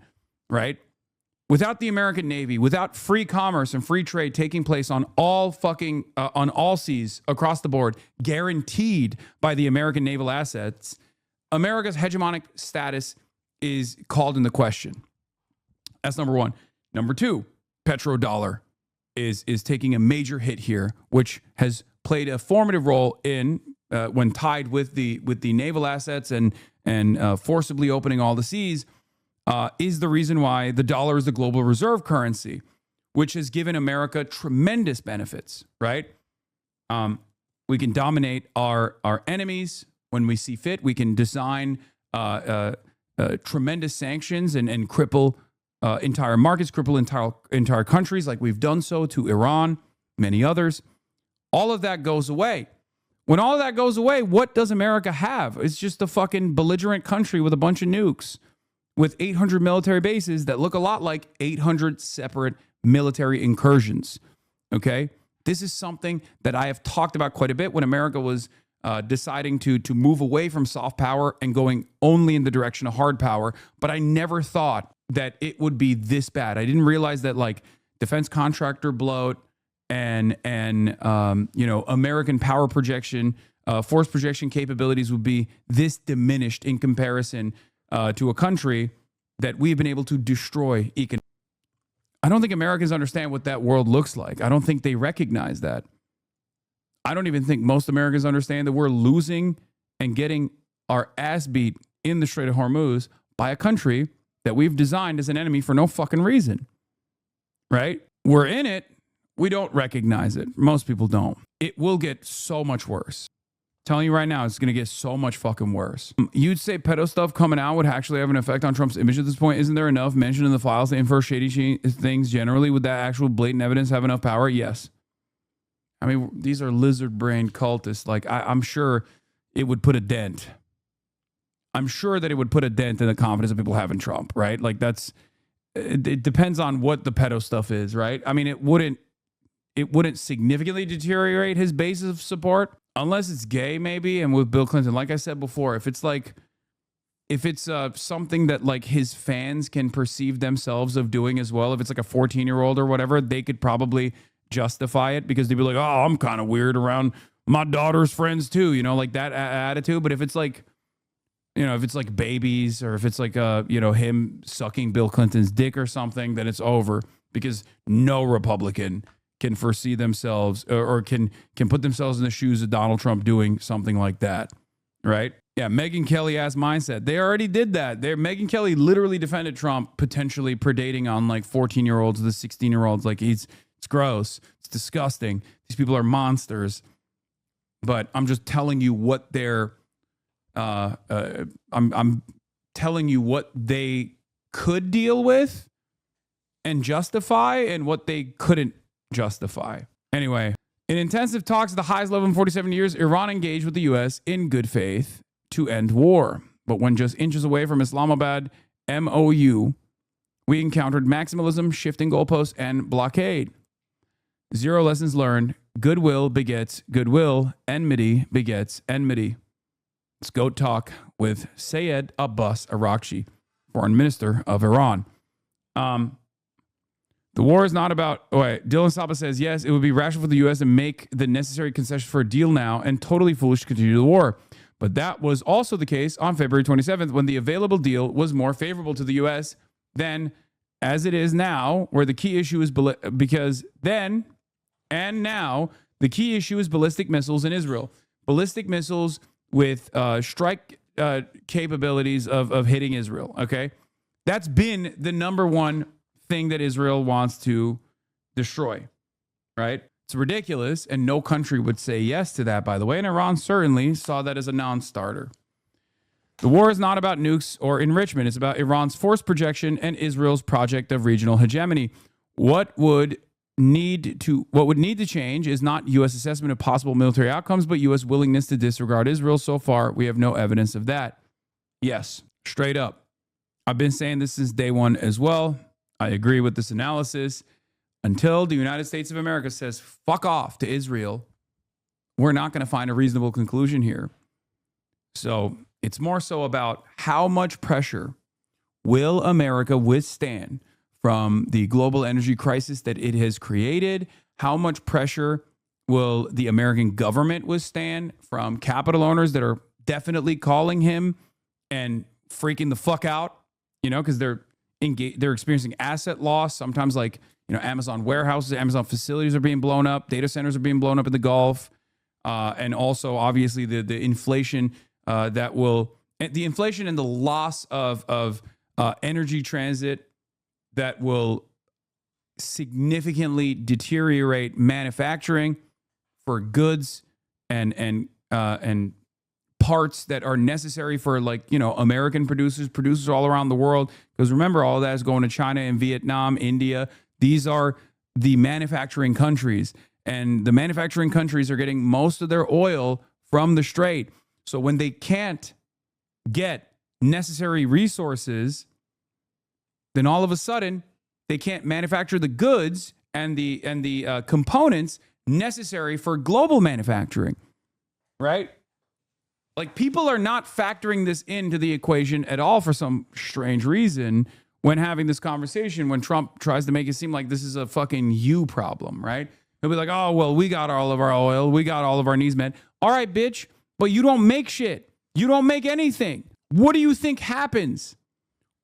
right? Without the American Navy, without free commerce and free trade taking place on all seas across the board, guaranteed by the American naval assets, America's hegemonic status is called into question. That's number one. Number two, petrodollar is taking a major hit here, which has played a formative role in when tied with the naval assets and forcibly opening all the seas. Is the reason why the dollar is the global reserve currency, which has given America tremendous benefits, right? We can dominate our enemies when we see fit. We can design tremendous sanctions and cripple entire markets, cripple entire countries like we've done so to Iran, many others. All of that goes away. When all of that goes away, what does America have? It's just a fucking belligerent country with a bunch of nukes, with 800 military bases that look a lot like 800 separate military incursions, okay? This is something that I have talked about quite a bit when America was deciding to move away from soft power and going only in the direction of hard power, but I never thought that it would be this bad. I didn't realize that like defense contractor bloat and American power projection, force projection capabilities would be this diminished in comparison to a country that we've been able to destroy economically. I don't think Americans understand what that world looks like. I don't think they recognize that. I don't even think most Americans understand that we're losing and getting our ass beat in the Strait of Hormuz by a country that we've designed as an enemy for no fucking reason, right? We're in it. We don't recognize it. Most people don't. It will get so much worse. Telling you right now, it's going to get so much fucking worse. You'd say pedo stuff coming out would actually have an effect on Trump's image at this point. Isn't there enough mentioned in the files and for shady things generally? Would that actual blatant evidence have enough power? Yes. I mean, these are lizard-brained cultists. Like, I'm sure it would put a dent. I'm sure that it would put a dent in the confidence that people have in Trump, right? Like, it depends on what the pedo stuff is, right? I mean, it wouldn't significantly deteriorate his base of support. Unless it's gay, maybe, and with Bill Clinton, like I said before, if it's something that like his fans can perceive themselves of doing as well, if it's like a 14-year-old or whatever, they could probably justify it because they'd be like, oh, I'm kind of weird around my daughter's friends too, you know, like that attitude. But if it's like, you know, if it's like babies or if it's like, you know, him sucking Bill Clinton's dick or something, then it's over because no Republican can foresee themselves or can put themselves in the shoes of Donald Trump doing something like that, right? Yeah, Megyn Kelly-ass mindset. They already did that. Megyn Kelly literally defended Trump potentially predating on like 14-year-olds, the 16-year-olds. Like it's gross. It's disgusting. These people are monsters. But I'm just telling you what they're. I'm telling you what they could deal with and justify, and what they couldn't justify. Anyway, in intensive talks at the highest level in 47 years, Iran engaged with the U.S. in good faith to end war. But when just inches away from Islamabad MOU, we encountered maximalism, shifting goalposts, and blockade. Zero lessons learned. Goodwill begets goodwill. Enmity begets enmity. Let's go talk with Sayed Abbas Araghchi, Foreign Minister of Iran. The war is not about... Oh, wait. Dylan Saba says, yes, it would be rational for the U.S. to make the necessary concessions for a deal now and totally foolish to continue the war. But that was also the case on February 27th when the available deal was more favorable to the U.S. than as it is now, where the key issue is... Because then and now, the key issue is ballistic missiles in Israel. Ballistic missiles with strike capabilities of hitting Israel, okay? That's been the number one thing that Israel wants to destroy, right? It's ridiculous, and no country would say yes to that, by the way, and Iran certainly saw that as a non-starter. The war is not about nukes or enrichment. It's about Iran's force projection and Israel's project of regional hegemony. What would need to change is not U.S. assessment of possible military outcomes, but U.S. willingness to disregard Israel. So far, we have no evidence of that. Yes, straight up. I've been saying this since day one as well. I agree with this analysis. Until the United States of America says fuck off to Israel, we're not going to find a reasonable conclusion here. So it's more so about how much pressure will America withstand from the global energy crisis that it has created. How much pressure will the American government withstand from capital owners that are definitely calling him and freaking the fuck out, you know, because they're experiencing asset loss. Sometimes, like, you know, Amazon warehouses, Amazon facilities are being blown up, data centers are being blown up in the Gulf, and also obviously the inflation the inflation and the loss of energy transit that will significantly deteriorate manufacturing for goods and parts that are necessary for, like, you know, American producers all around the world. Because remember, all that is going to China and Vietnam, India. These are the manufacturing countries, and the manufacturing countries are getting most of their oil from the Strait. So when they can't get necessary resources, then all of a sudden they can't manufacture the goods and the components necessary for global manufacturing, right? Like, people are not factoring this into the equation at all for some strange reason when having this conversation, when Trump tries to make it seem like this is a fucking you problem, right? He'll be like, oh, well, we got all of our oil. We got all of our needs met. All right, bitch, but you don't make shit. You don't make anything. What do you think happens?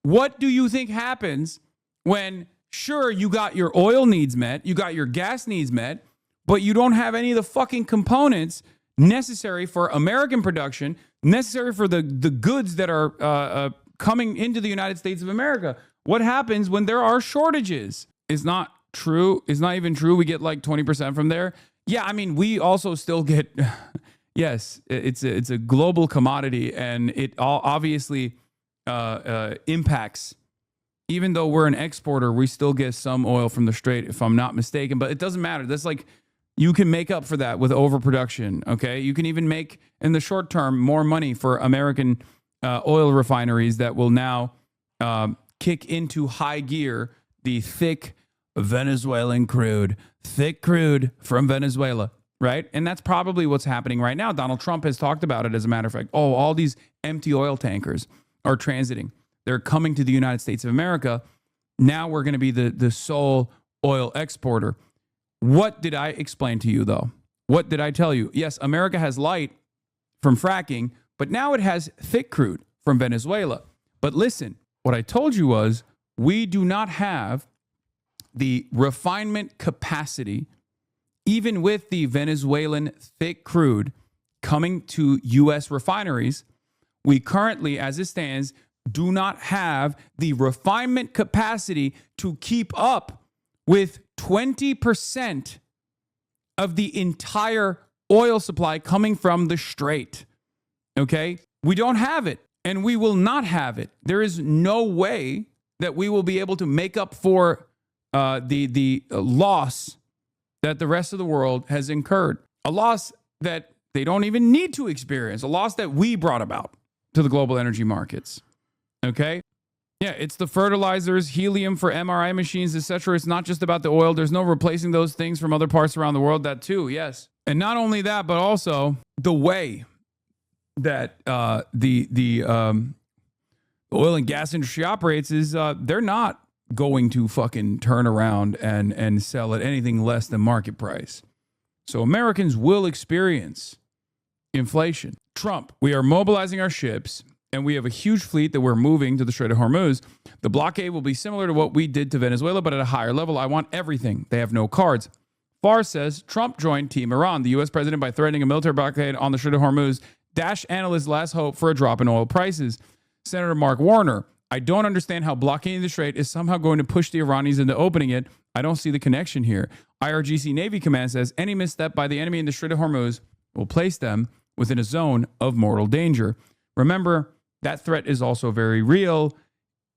What do you think happens when, sure, you got your oil needs met, you got your gas needs met, but you don't have any of the fucking components necessary for American production, necessary for the goods that are coming into the United States of America. What happens when there are shortages? It's not true. It's not even true. We get like 20% from there. Yeah, I mean, we also still get, yes, it's a global commodity, and it all obviously impacts. Even though we're an exporter, we still get some oil from the Strait, if I'm not mistaken. But it doesn't matter. That's like, you can make up for that with overproduction, okay? You can even make, in the short term, more money for American oil refineries that will now kick into high gear the thick Venezuelan crude, thick crude from Venezuela, right? And that's probably what's happening right now. Donald Trump has talked about it, as a matter of fact. Oh, all these empty oil tankers are transiting. They're coming to the United States of America. Now we're going to be the sole oil exporter. What did I explain to you, though? What did I tell you? Yes, America has light from fracking, but now it has thick crude from Venezuela. But listen, what I told you was we do not have the refinement capacity, even with the Venezuelan thick crude coming to U.S. refineries. We currently, as it stands, do not have the refinement capacity to keep up with 20% of the entire oil supply coming from the Strait. Okay? We don't have it, and we will not have it. There is no way that we will be able to make up for the loss that the rest of the world has incurred. A loss that they don't even need to experience. A loss that we brought about to the global energy markets. Okay? Yeah, it's the fertilizers, helium for MRI machines, etc. It's not just about the oil. There's no replacing those things from other parts around the world. That too, yes. And not only that, but also the way that the oil and gas industry operates is they're not going to fucking turn around and sell at anything less than market price. So Americans will experience inflation. Trump, we are mobilizing our ships, and we have a huge fleet that we're moving to the Strait of Hormuz. The blockade will be similar to what we did to Venezuela, but at a higher level. I want everything. They have no cards. Farr says Trump joined Team Iran, the U.S. president, by threatening a military blockade on the Strait of Hormuz. Dash analysts' last hope for a drop in oil prices. Senator Mark Warner, I don't understand how blockading the Strait is somehow going to push the Iranians into opening it. I don't see the connection here. IRGC Navy Command says any misstep by the enemy in the Strait of Hormuz will place them within a zone of mortal danger. Remember, that threat is also very real.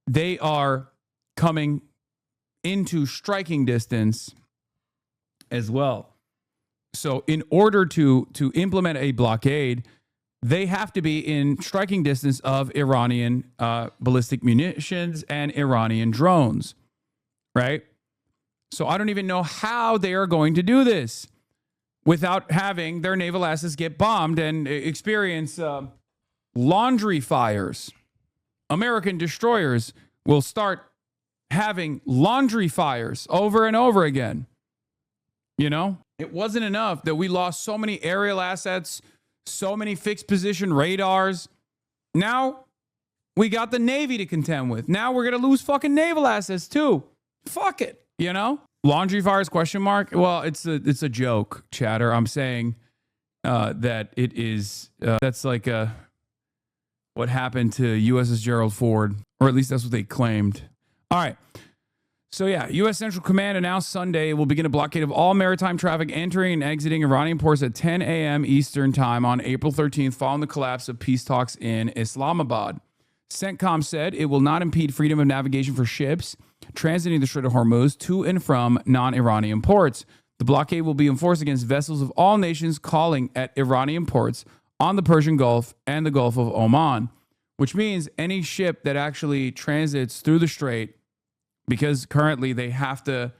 They are coming into striking distance as well. So in order to implement a blockade, they have to be in striking distance of Iranian ballistic munitions and Iranian drones, right? So I don't even know how they are going to do this without having their naval assets get bombed and experience laundry fires. American destroyers will start having laundry fires over and over again. You know, it wasn't enough that we lost so many aerial assets, so many fixed position radars. Now we got the Navy to contend with. Now we're going to lose fucking naval assets too. Fuck it, you know? Laundry fires, question mark? Well, it's a joke, chatter. I'm saying that it is, that's like what happened to USS Gerald Ford, or at least that's what they claimed. All right. So yeah, U.S. Central Command announced Sunday it will begin a blockade of all maritime traffic entering and exiting Iranian ports at 10 a.m. Eastern time on April 13th, following the collapse of peace talks in Islamabad. CENTCOM said it will not impede freedom of navigation for ships transiting the Strait of Hormuz to and from non-Iranian ports. The blockade will be enforced against vessels of all nations calling at Iranian ports on the Persian Gulf and the Gulf of Oman, which means any ship that actually transits through the Strait, because currently they have to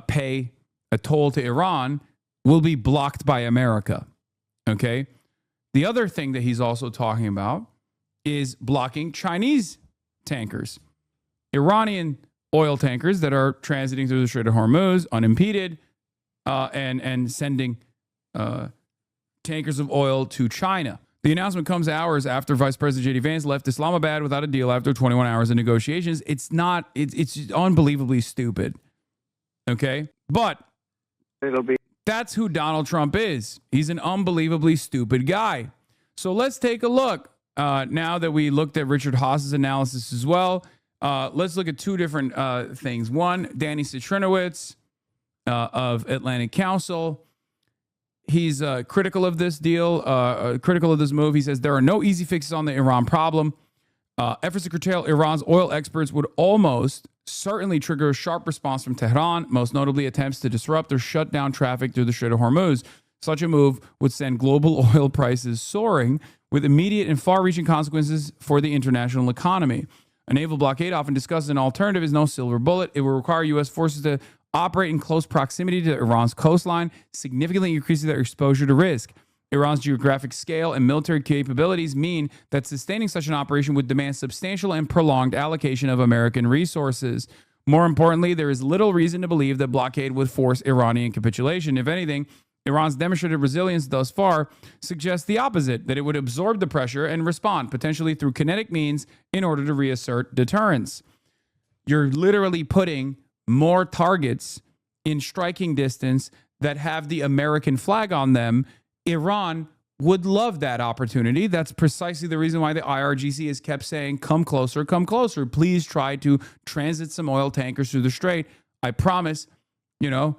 pay a toll to Iran, will be blocked by America. Okay? The other thing that he's also talking about is blocking Chinese tankers. Iranian oil tankers that are transiting through the Strait of Hormuz unimpeded and sending tankers of oil to China. The announcement comes hours after Vice President J.D. Vance left Islamabad without a deal after 21 hours of negotiations. It's unbelievably stupid. Okay? But that's who Donald Trump is. He's an unbelievably stupid guy. So let's take a look. now that we looked at Richard Haas's analysis as well, let's look at two different things. One, Danny Citrinowicz of Atlantic Council. He's critical of this deal, critical of this move. He says there are no easy fixes on the Iran problem. Efforts to curtail Iran's oil exports would almost certainly trigger a sharp response from Tehran, most notably attempts to disrupt or shut down traffic through the Strait of Hormuz. Such a move would send global oil prices soaring with immediate and far-reaching consequences for the international economy. A naval blockade, often discussed as an alternative, is no silver bullet. It will require U.S. forces to operate in close proximity to Iran's coastline, significantly increasing their exposure to risk. Iran's geographic scale and military capabilities mean that sustaining such an operation would demand substantial and prolonged allocation of American resources. More importantly, there is little reason to believe that blockade would force Iranian capitulation. If anything, Iran's demonstrated resilience thus far suggests the opposite, that it would absorb the pressure and respond, potentially through kinetic means, in order to reassert deterrence. You're literally putting more targets in striking distance that have the American flag on them. Iran would love that opportunity. That's precisely the reason why the IRGC has kept saying, come closer, please try to transit some oil tankers through the strait. I promise, we'll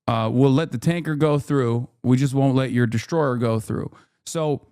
let the tanker go through. We just won't let your destroyer go through. So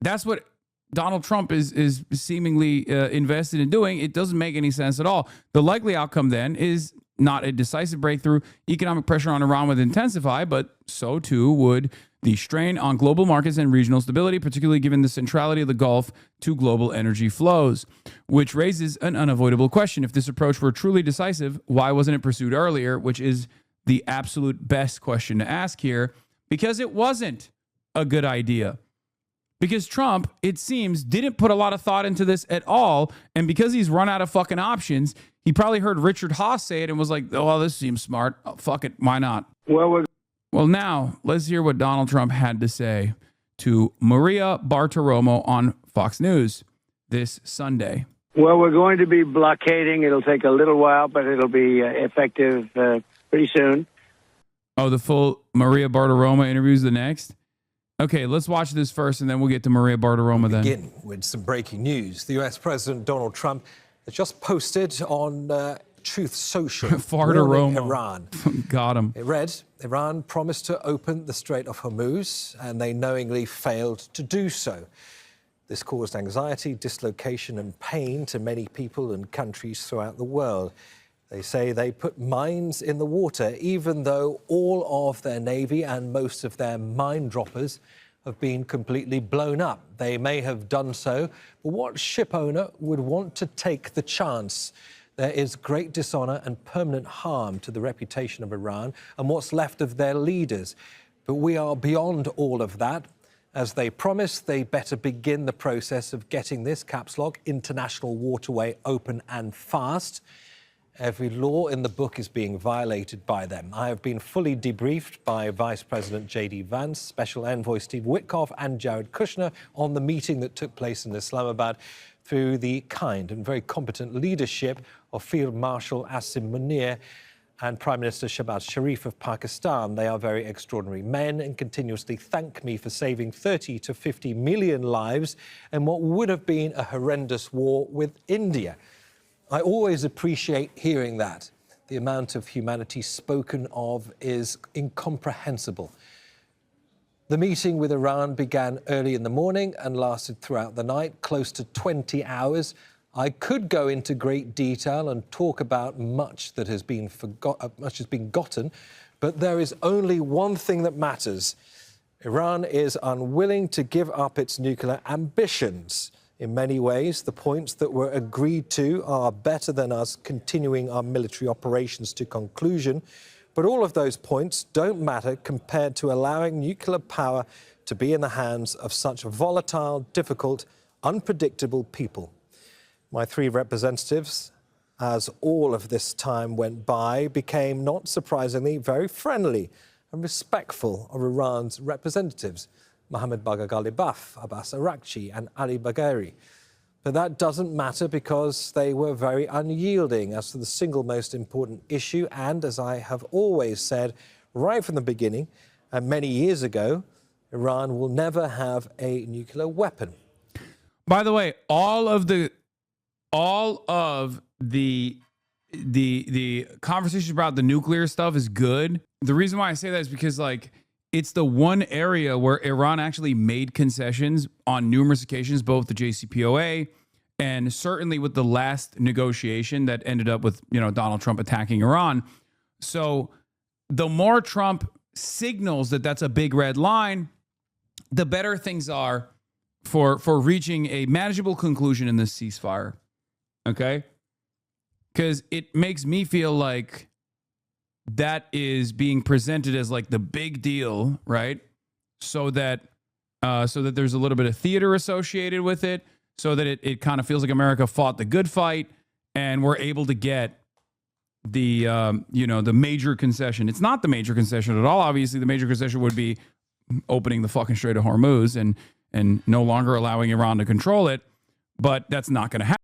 that's what Donald Trump is seemingly invested in doing. It doesn't make any sense at all. The likely outcome then is not a decisive breakthrough. Economic pressure on Iran would intensify, but so too would the strain on global markets and regional stability, particularly given the centrality of the Gulf to global energy flows, which raises an unavoidable question. If this approach were truly decisive, why wasn't it pursued earlier? Which is the absolute best question to ask here, because it wasn't a good idea. Because Trump, it seems, didn't put a lot of thought into this at all. And because he's run out of fucking options, he probably heard Richard Haas say it and was like, oh, well, this seems smart. Oh, fuck it. Why not? Well, now let's hear what Donald Trump had to say to Maria Bartiromo on Fox News this Sunday. Well, we're going to be blockading. It'll take a little while, but it'll be effective pretty soon. Oh, the full Maria Bartiromo interview is the next? Okay, let's watch this first, and then we'll get to Maria Bartiromo then. Begin with some breaking news. The U.S. President Donald Trump has just posted on Truth Social warning Iran. Got him. It read, Iran promised to open the Strait of Hormuz, and they knowingly failed to do so. This caused anxiety, dislocation, and pain to many people and countries throughout the world. They say they put mines in the water, even though all of their navy and most of their mine droppers have been completely blown up. They may have done so, but what ship owner would want to take the chance? There is great dishonor and permanent harm to the reputation of Iran and what's left of their leaders. But we are beyond all of that. As they promised, they better begin the process of getting this caps lock international waterway open and fast. Every law in the book is being violated by them. I have been fully debriefed by Vice President J.D. Vance, Special Envoy Steve Witkoff, and Jared Kushner on the meeting that took place in Islamabad through the kind and very competent leadership of Field Marshal Asim Munir and Prime Minister Shehbaz Sharif of Pakistan. They are very extraordinary men and continuously thank me for saving 30 to 50 million lives in what would have been a horrendous war with India. I always appreciate hearing that. The amount of humanity spoken of is incomprehensible. The meeting with Iran began early in the morning and lasted throughout the night, close to 20 hours. I could go into great detail and talk about much that has been gotten, but there is only one thing that matters. Iran is unwilling to give up its nuclear ambitions. In many ways, the points that were agreed to are better than us continuing our military operations to conclusion. But all of those points don't matter compared to allowing nuclear power to be in the hands of such volatile, difficult, unpredictable people. My three representatives, as all of this time went by, became, not surprisingly, very friendly and respectful of Iran's representatives. Mohammad Bagher Ghalibaf, Abbas Araghchi, and Ali Bagheri. But that doesn't matter because they were very unyielding as to the single most important issue. And as I have always said right from the beginning, and many years ago, Iran will never have a nuclear weapon. By the way, all of the conversation about the nuclear stuff is good. The reason why I say that is because like it's the one area where Iran actually made concessions on numerous occasions, both the JCPOA and certainly with the last negotiation that ended up with, you know, Donald Trump attacking Iran. So the more Trump signals that that's a big red line, the better things are for reaching a manageable conclusion in this ceasefire. Okay? Because it makes me feel like that is being presented as like the big deal, right? So that there's a little bit of theater associated with it, so that it kind of feels like America fought the good fight and we're able to get the the major concession. It's not the major concession at all. Obviously, the major concession would be opening the fucking Strait of Hormuz and no longer allowing Iran to control it. But that's not going to happen.